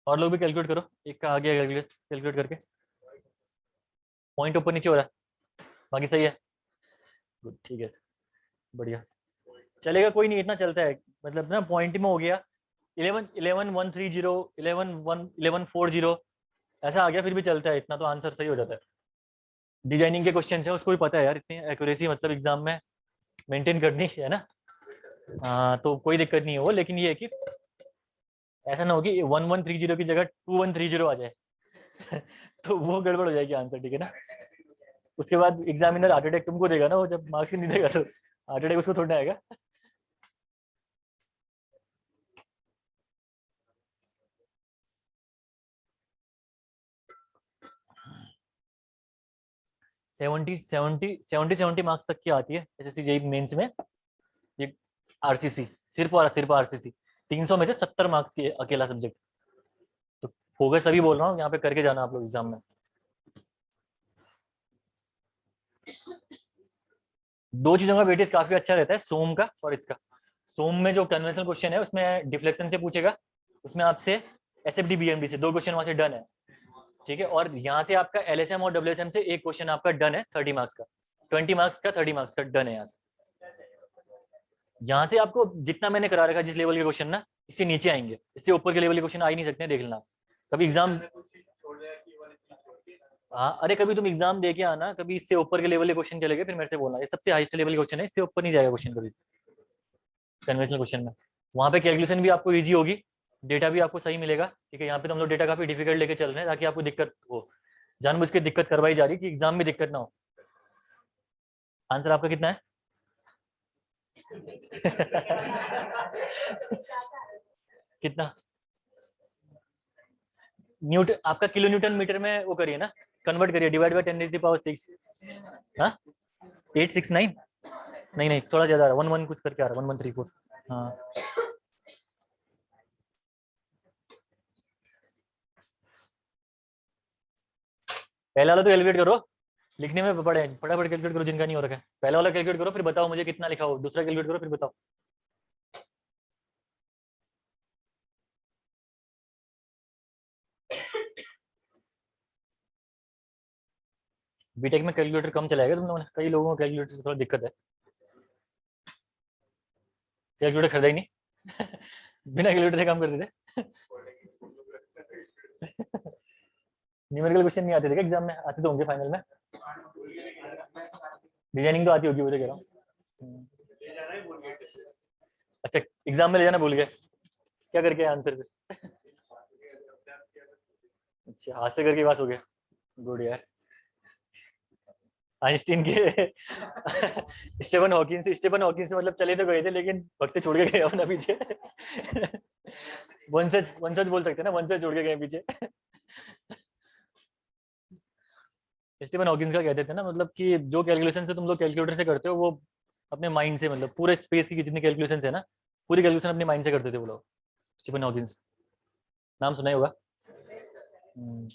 Speaker 1: और लोग भी कैलकुलेट करो, एक का आ गया कैलकुलेट करके, पॉइंट ऊपर नीचे हो रहा है, बाकी सही है, गुड, ठीक है, बढ़िया चलेगा, कोई नहीं, इतना चलता है, मतलब ना पॉइंट में हो गया 11 130 11 ऐसा आ गया, फिर भी चलता है, इतना तो आंसर सही हो जाता है। डिजाइनिंग के क्वेश्चन है, उसको भी पता है यार, इतनी एक्यूरेसी मतलब एग्जाम में मेंटेन करनी है ना। हाँ, तो कोई दिक्कत नहीं है वो, लेकिन ये है कि ऐसा ना हो कि 1130 की जगह 2130 आ जाए तो वो गड़बड़ हो जाएगी आंसर। ठीक है ना, उसके बाद एग्जामिनर हार्ट अटैक तुमको देगा ना, वो जब मार्क्स नहीं देगा तो हार्ट अटैक उसको थोड़ा आएगा। सेवेंटी मार्क्स तक की आती है एसएससी जेईई मेंस में ये आरसीसी, सिर्फ आरसीसी 300 में से 70 मार्क्स की अकेला सब्जेक्ट। तो फोकस तभी बोल रहा हूँ, यहाँ पे करके जाना आप लोग एग्जाम में। दो चीजों का वेटेज काफी अच्छा रहता है, सोम का और इसका। सोम में जो कन्वेंशनल क्वेश्चन है उसमें डिफ्लेक्शन से पूछेगा, उसमें आपसे एसएफडी बीएमडी से 2 क्वेश्चन वहां से डन है। ठीक है, और यहाँ से आपका एलएसएम और डब्ल्यूएसएम से एक क्वेश्चन आपका डन है 30 मार्क्स का, 20 मार्क्स का 30 मार्क्स का डन है। यहाँ से आपको जितना मैंने करा रखा जिस लेवल के क्वेश्चन ना, इससे नीचे आएंगे, इससे ऊपर के लेवल के क्वेश्चन आ ही नहीं सकते, देख लेना कभी एग्जाम। हाँ, अरे कभी तुम एग्जाम दे के आना, कभी इससे ऊपर के लेवल के क्वेश्चन चले गए फिर मेरे से बोलना, ये सबसे हाईएस्ट लेवल के क्वेश्चन है, इससे ऊपर नहीं जाएगा क्वेश्चन कभी कन्वेंशनल क्वेश्चन में। वहाँ पे कैलकुलेशन भी आपको ईजी होगी, डेटा भी आपको सही मिलेगा। ठीक है, यहाँ पे तो हम लोग डेटा काफी डिफिकल्ट लेके चल रहे हैं ताकि आपको दिक्कत हो, जानबूझ के दिक्कत करवाई जा रही है कि एग्जाम में दिक्कत ना हो। आंसर आपका कितना है? कितना? न्यूटन आपका किलो न्यूटन मीटर में वो करिए ना, कन्वर्ट करिए, डिवाइड बाय 10⁻⁶। हाँ 869, नहीं थोड़ा ज्यादा 11 कुछ करके आ रहा है, 1134। हाँ पहला वाला तो कैलकुलेट करो, लिखने में पड़े फटाफट कैलकुलेट करो, जिनका नहीं हो रखा है पहला वाला कैलकुलेट करो, फिर बताओ मुझे कितना लिखा हो, दूसरा कैलकुलेट करो फिर बताओ। बीटेक में कैलकुलेटर कम चलाएगा तुम लोगों ने, कई लोगों को कैलकुलेटर की थोड़ा दिक्कत है, कैलकुलेटर खरीदा ही नहीं बिना कैलकुलेटर से काम करते थे न्यूमेरिकल क्वेश्चन नहीं आते थे एग्जाम में? आते तो होंगे फाइनल में, डिजाइनिंग तो आती होगी, वो तो कह रहा हूँ। अच्छा, एग्जाम में ले जाना भूल गए, क्या करके आंसर फिर? अच्छा, हाथ से करके पास हो गया, गुड यार। आइंस्टीन के स्टीफन हॉकिंस मतलब चले तो गए थे, लेकिन वक्त छोड़ के गए अपना पीछे। वंशज वंशज बोल सकते हैं ना, वंशज छोड़ के गए पीछे। स्टीफन हॉकिंस का कहते थे ना, मतलब कि जो कैलकुलेशन से तुम लोग कैलकुलेटर से करते हो, वो अपने माइंड से, मतलब पूरे स्पेस की जितनी कैलकुलेशन है ना, पूरी कैलकुलेशन अपने माइंड से करते थे वो लोग। स्टीफन हॉकिंस, नाम सुना ही होगा। हम्म।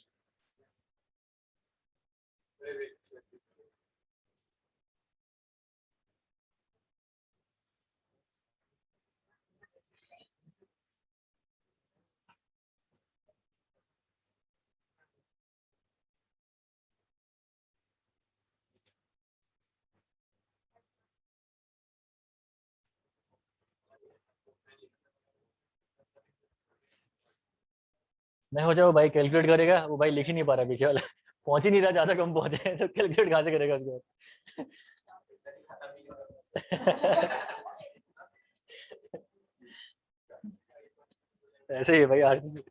Speaker 1: मैं हो जाओ भाई कैलकुलेट करेगा, वो भाई लिख ही नहीं पा रहा पीछे वाला। पहुंच ही नहीं रहा, ज्यादा कम पहुंचे हैं, तो कैलकुलेट कहाँ से करेगा उसके बाद। ऐसे ही है भाई आरसीसी,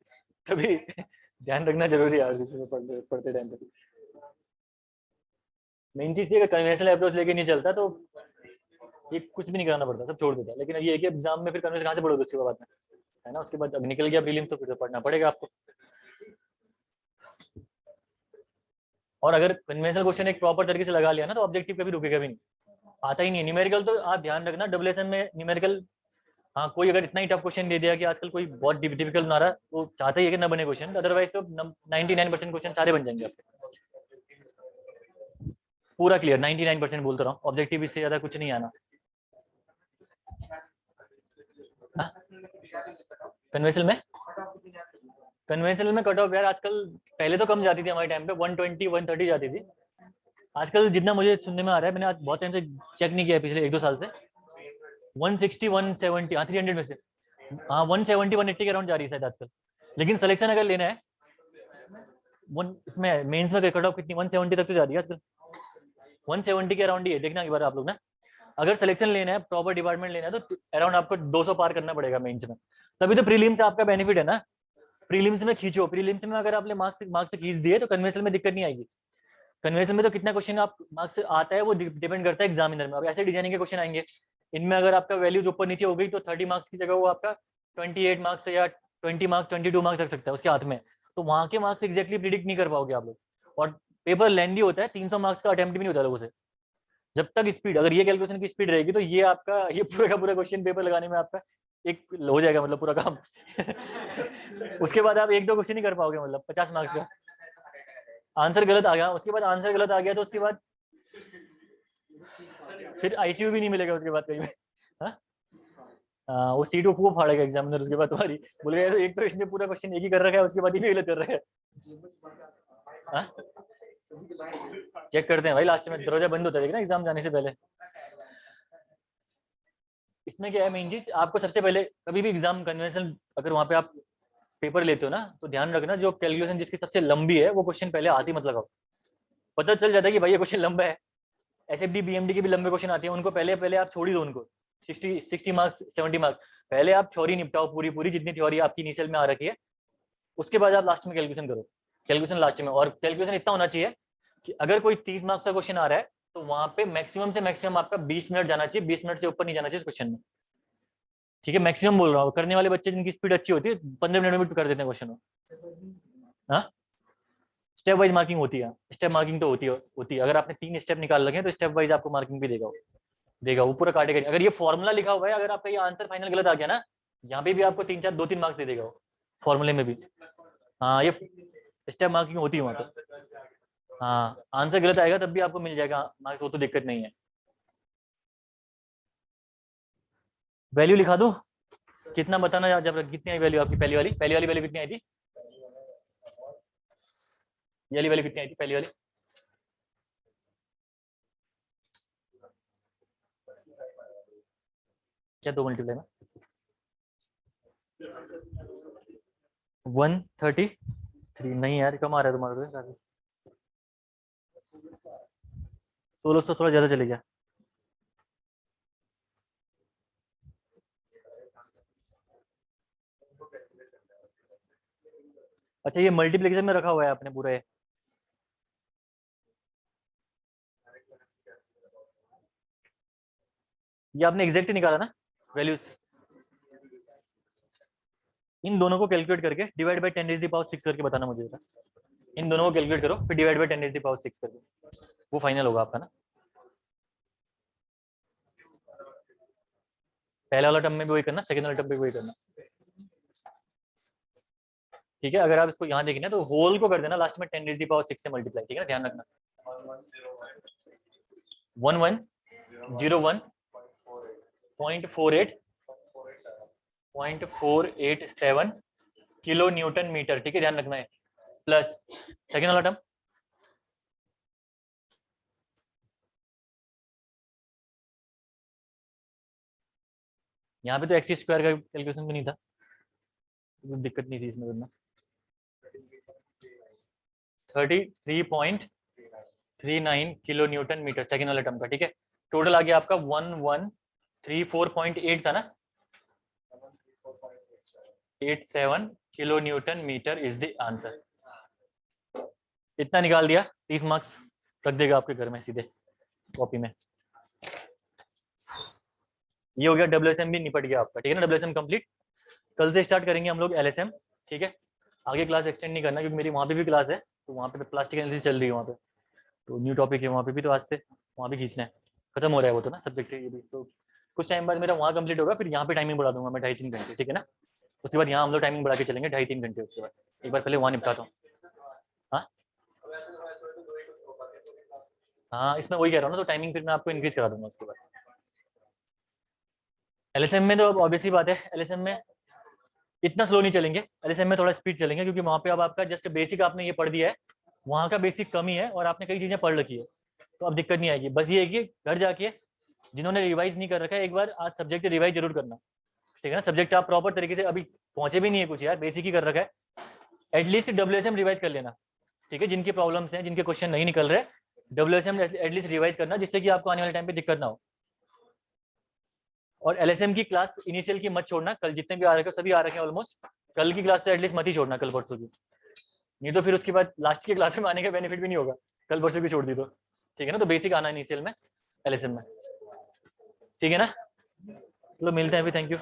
Speaker 1: तभी ध्यान रखना जरूरी है आरसीसी में पढ़ते पढ़ते टाइम पे। मेन चीज ये कन्वेंशनल अप्रोच लेके नहीं चलता तो ये कुछ भी नहीं कराना पड़ता, सब छोड़ देता। लेकिन अब ये है कि एग्जाम में फिर कन्वेंशन कहाँ से पढ़ोगे उसके बाद में, है ना। उसके बाद अब निकल गया प्रीलिम्स तो फिर तो पढ़ना पड़ेगा आपको। और अगर कन्वेंशनल क्वेश्चन एक प्रॉपर तरीके से लगा लिया ना, तो ऑब्जेक्टिव कभी रुकेगा भी नहीं। आता ही नहीं न्यूमेरिकल, तो आप ध्यान रखना डब्ल्यूएसएन में न्यूमेरिकल। हाँ, कोई अगर इतना ही टफ क्वेश्चन दे दिया कि आजकल कोई बहुत डिफिकल्ट बना रहा है, वो चाहता ही है कि ना बने क्वेश्चन, अदरवाइज तो 99% क्वेश्चन सारे बन जाएंगे आपके। पूरा क्लियर 99% बोलता रहा हूँ, ऑब्जेक्टिव इससे ज्यादा कुछ नहीं आना। कन्वेंशनल में, कन्वेंशनल में कट ऑफ यार आजकल, पहले तो कम जाती थी हमारे टाइम पे, 120 130 जाती थी। आजकल जितना मुझे सुनने में आ रहा है, मैंने आज बहुत टाइम से चेक नहीं किया पिछले 1-2 साल से, 160 170, हाँ 300 में से, हाँ 170 180 के अराउंड जा रही है शायद आजकल। लेकिन सिलेक्शन अगर लेना है, वन इसमें मेंस में कट ऑफ कितनी 170 तक तो जा रही है आजकल। 170 के अराउंड ही है, देखना एक बार आप लोग ना। अगर सिलेक्शन लेना है, प्रॉपर डिपार्टमेंट लेना है, तो अराउंड आपको 200 पार करना पड़ेगा मेंस में। तभी तो प्रीलिम्स आपका बेनिफिट है ना। प्रीलिम्स में खींचो, प्रीलिम्स में अगर आपने मार्क्स मार्क्स से खींच दिए तो कन्वेंशनल में दिक्कत नहीं आएगी। कन्वेंशनल में तो कितना क्वेश्चन आप मार्क्स से आता है वो डिपेंड करता है एग्जामिनर में। अब ऐसे डिजाइनिंग के क्वेश्चन आएंगे, इनमें अगर आपका वैल्यूज ऊपर नीचे हो गई तो 30 मार्क्स की जगह वो आपका 28 मार्क्स या 20 मार्क्स 22 मार्क्स रख सकता है उसके हाथ में। तो वहां के मार्क्स एग्जैक्टली प्रिडिक्ट नहीं कर पाओगे आप लोग। और पेपर लेंदी होता है, 300 मार्क्स का अटेम्प्ट भी नहीं होता लोगों से। जब तक स्पीड, अगर ये कैलकुलेशन की स्पीड रहेगी, तो ये आपका ये पूरा का पूरा क्वेश्चन पेपर लगाने में आपका एक हो जाएगा, मतलब पूरा काम। उसके बाद आप एक दो क्वेश्चन ही कर पाओगे, मतलब 50 मार्क्स का। आंसर गलत आ गया, उसके बाद आंसर गलत आ गया तो उसके बाद फिर आईसीयू भी नहीं मिलेगा उसके बाद कहीं पे। हाँ? वो सीट वो फाड़ेगा एग्जामिनर उसके बाद तुम्हारी। बोलेगा यार एक तो इसने पूरा क्वेश्चन एक ही कर रखा है, उसके बाद ही भी गलत कर रखा है। हाँ? चेक करते हैं भाई, लास्ट में दरवाजा बंद होता है ना एग्जाम जाने से पहले। इसमें क्या है मेन चीज, आपको सबसे पहले कभी भी एग्जाम कन्वेंशनल अगर वहां पे आप पेपर लेते हो ना, तो ध्यान रखना जो कैलकुलेशन जिसकी सबसे लंबी है वो क्वेश्चन पहले हाथ ही मत लगाओ। पता चल जाता है कि भाई ये क्वेश्चन लंबा है। एसएफडी बीएमडी के भी लंबे क्वेश्चन आते हैं, उनको पहले पहले आप छोड़ ही दो उनको। 60 मार्क्स 70 मार्क्स पहले आप थ्योरी निपटाओ, पूरी पूरी जितनी थ्योरी आपकी इनिशियल में आ रखी है। उसके बाद आप लास्ट में कैलकुलेशन करो। कैलकुलेशन लास्ट में, और कैलकुलेशन इतना होना चाहिए कि अगर कोई 30 मार्क्स का क्वेश्चन आ रहा है, तो वहां पे मैक्सिमम से मैक्सिमम आपका 20 मिनट जाना चाहिए, 20 मिनट से ऊपर नहीं जाना चाहिए इस क्वेश्चन में। ठीक है, मैक्सिमम बोल रहा हूँ, करने वाले बच्चे जिनकी स्पीड अच्छी होती है 15 मिनट में कर देते हैं क्वेश्चन। हाँ, स्टेप वाइज मार्किंग होती है, स्टेप मार्किंग तो होती है। अगर आपने 3 स्टेप निकाल रखे हैं तो स्टेप वाइज आपको मार्किंग भी देगा वो पूरा काटेगा नहीं। अगर ये फॉर्मूला लिखा हुआ है, अगर आपका ये आंसर फाइनल गलत आ गया ना, यहाँ पे भी आपको 2-3 मार्क्स दे देगा वो, फॉर्मूले में भी। हाँ, ये स्टेप मार्किंग होती है वहाँ पे। हाँ, आंसर गलत आएगा तब भी आपको मिल जाएगा मार्क्स, वो तो दिक्कत नहीं है। वैल्यू लिखा दूं? कितना बताना, जब कितनी आई वैल्यू आपकी, पहली वाली वैल्यू कितनी आई थी? ये वाली वैल्यू कितनी आई थी पहली वाली? क्या 2 मल्टीप्लाई में? 133? नहीं यार, कम आ रहा है तुम्हारा तो। 1600 थोड़ा ज्यादा चले गया। अच्छा, ये मल्टीप्लिकेशन में रखा हुआ है आपने पूरा ये? ये आपने एग्जैक्ट निकाला ना वैल्यूज, इन दोनों को कैलकुलेट करके डिवाइड बाय 10⁶ करके बताना मुझे जरा। इन दोनों को कैलकुलेट करो फिर डिवाइड बाय 10⁶ करके, वो फाइनल होगा आपका ना। पहले वाला टर्म में भी वही करना, सेकंड वाला टर्म में भी वही करना, ठीक है। अगर आप इसको यहाँ देखना तो होल को कर देना लास्ट में 10⁶ से मल्टीप्लाई, ठीक है ना, ध्यान रखना। 1101.48.487 किलो न्यूटन मीटर, ठीक है, ध्यान रखना है। प्लस सेकेंड वाला टर्म यहाँ पे तो एक्स स्क्वायर का कैलकुलेशन भी नहीं था, तो दिक्कत नहीं थी इसमें करना। 33.39 किलो न्यूटन मीटर सेकेंड वाले टर्म का, ठीक है। टोटल आ गया आपका 1134.8 था ना, 87 kilo newton metre is the answer. इतना निकाल दिया, 30 मार्क्स रख देगा आपके घर में सीधे कॉपी में। ये हो गया WSM भी निपट गया आपका, ठीक है ना, WSM कंप्लीट। कल से स्टार्ट करेंगे हम लोग LSM, ठीक है। आगे क्लास एक्सटेंड नहीं करना क्योंकि मेरी वहाँ पे भी क्लास है, तो वहाँ पे प्लास्टिक एनालिसिस चल रही है वहाँ पे, तो न्यू टॉपिक है वहाँ पे भी, तो आज से वहाँ भी खींचना है, खत्म हो रहा है वो तो ना सब्जेक्ट ये भी, तो कुछ टाइम बाद मेरा वहाँ कंप्लीट होगा, फिर यहाँ पे टाइमिंग बढ़ा दूंगा मैं 2.5-3 घंटे, ठीक है ना। उसके बाद यहाँ हम लोग टाइमिंग बढ़ा के चलेंगे 2.5-3 घंटे, उसके बाद एक बार पहले वहाँ निपटाता हूँ। हाँ हाँ, इसमें वही कह रहा हूँ ना, तो टाइमिंग फिर मैं आपको इंक्रीज करा दूंगा उसके बाद। LSM में तो अब ऑब्वियसली बात है, LSM में इतना स्लो नहीं चलेंगे, LSM में थोड़ा स्पीड चलेंगे, क्योंकि वहाँ पे अब आपका जस्ट बेसिक आपने ये पढ़ दिया है, वहाँ का बेसिक कम ही है और आपने कई चीज़ें पढ़ रखी है, तो अब दिक्कत नहीं आएगी। बस ये है कि घर जाके जिन्होंने रिवाइज नहीं कर रखा है एक बार आज सब्जेक्ट रिवाइज जरूर करना, ठीक है ना। सब्जेक्ट आप प्रॉपर तरीके से अभी पहुंचे भी नहीं है कुछ यार, बेसिक ही कर रखा है, एटलीस्ट WSM रिवाइज कर लेना, ठीक है। जिनके प्रॉब्लम्स हैं, जिनके क्वेश्चन नहीं निकल रहे, WSM एटलीस्ट रिवाइज करना, जिससे कि आपको आने वाले टाइम पे दिक्कत ना हो। और LSM की क्लास इनिशियल की मत छोड़ना, कल जितने भी आ रखे हो सभी आ रखे हैं ऑलमोस्ट, कल की क्लास तो एटलीस्ट मत ही छोड़ना, कल परसों की, नहीं तो फिर उसके बाद लास्ट की क्लास में आने का बेनिफिट भी नहीं होगा, कल परसों की छोड़ दी तो, ठीक है ना। तो बेसिक आना इनिशियल में LSM में, ठीक है ना। चलो मिलते हैं अभी, थैंक यू।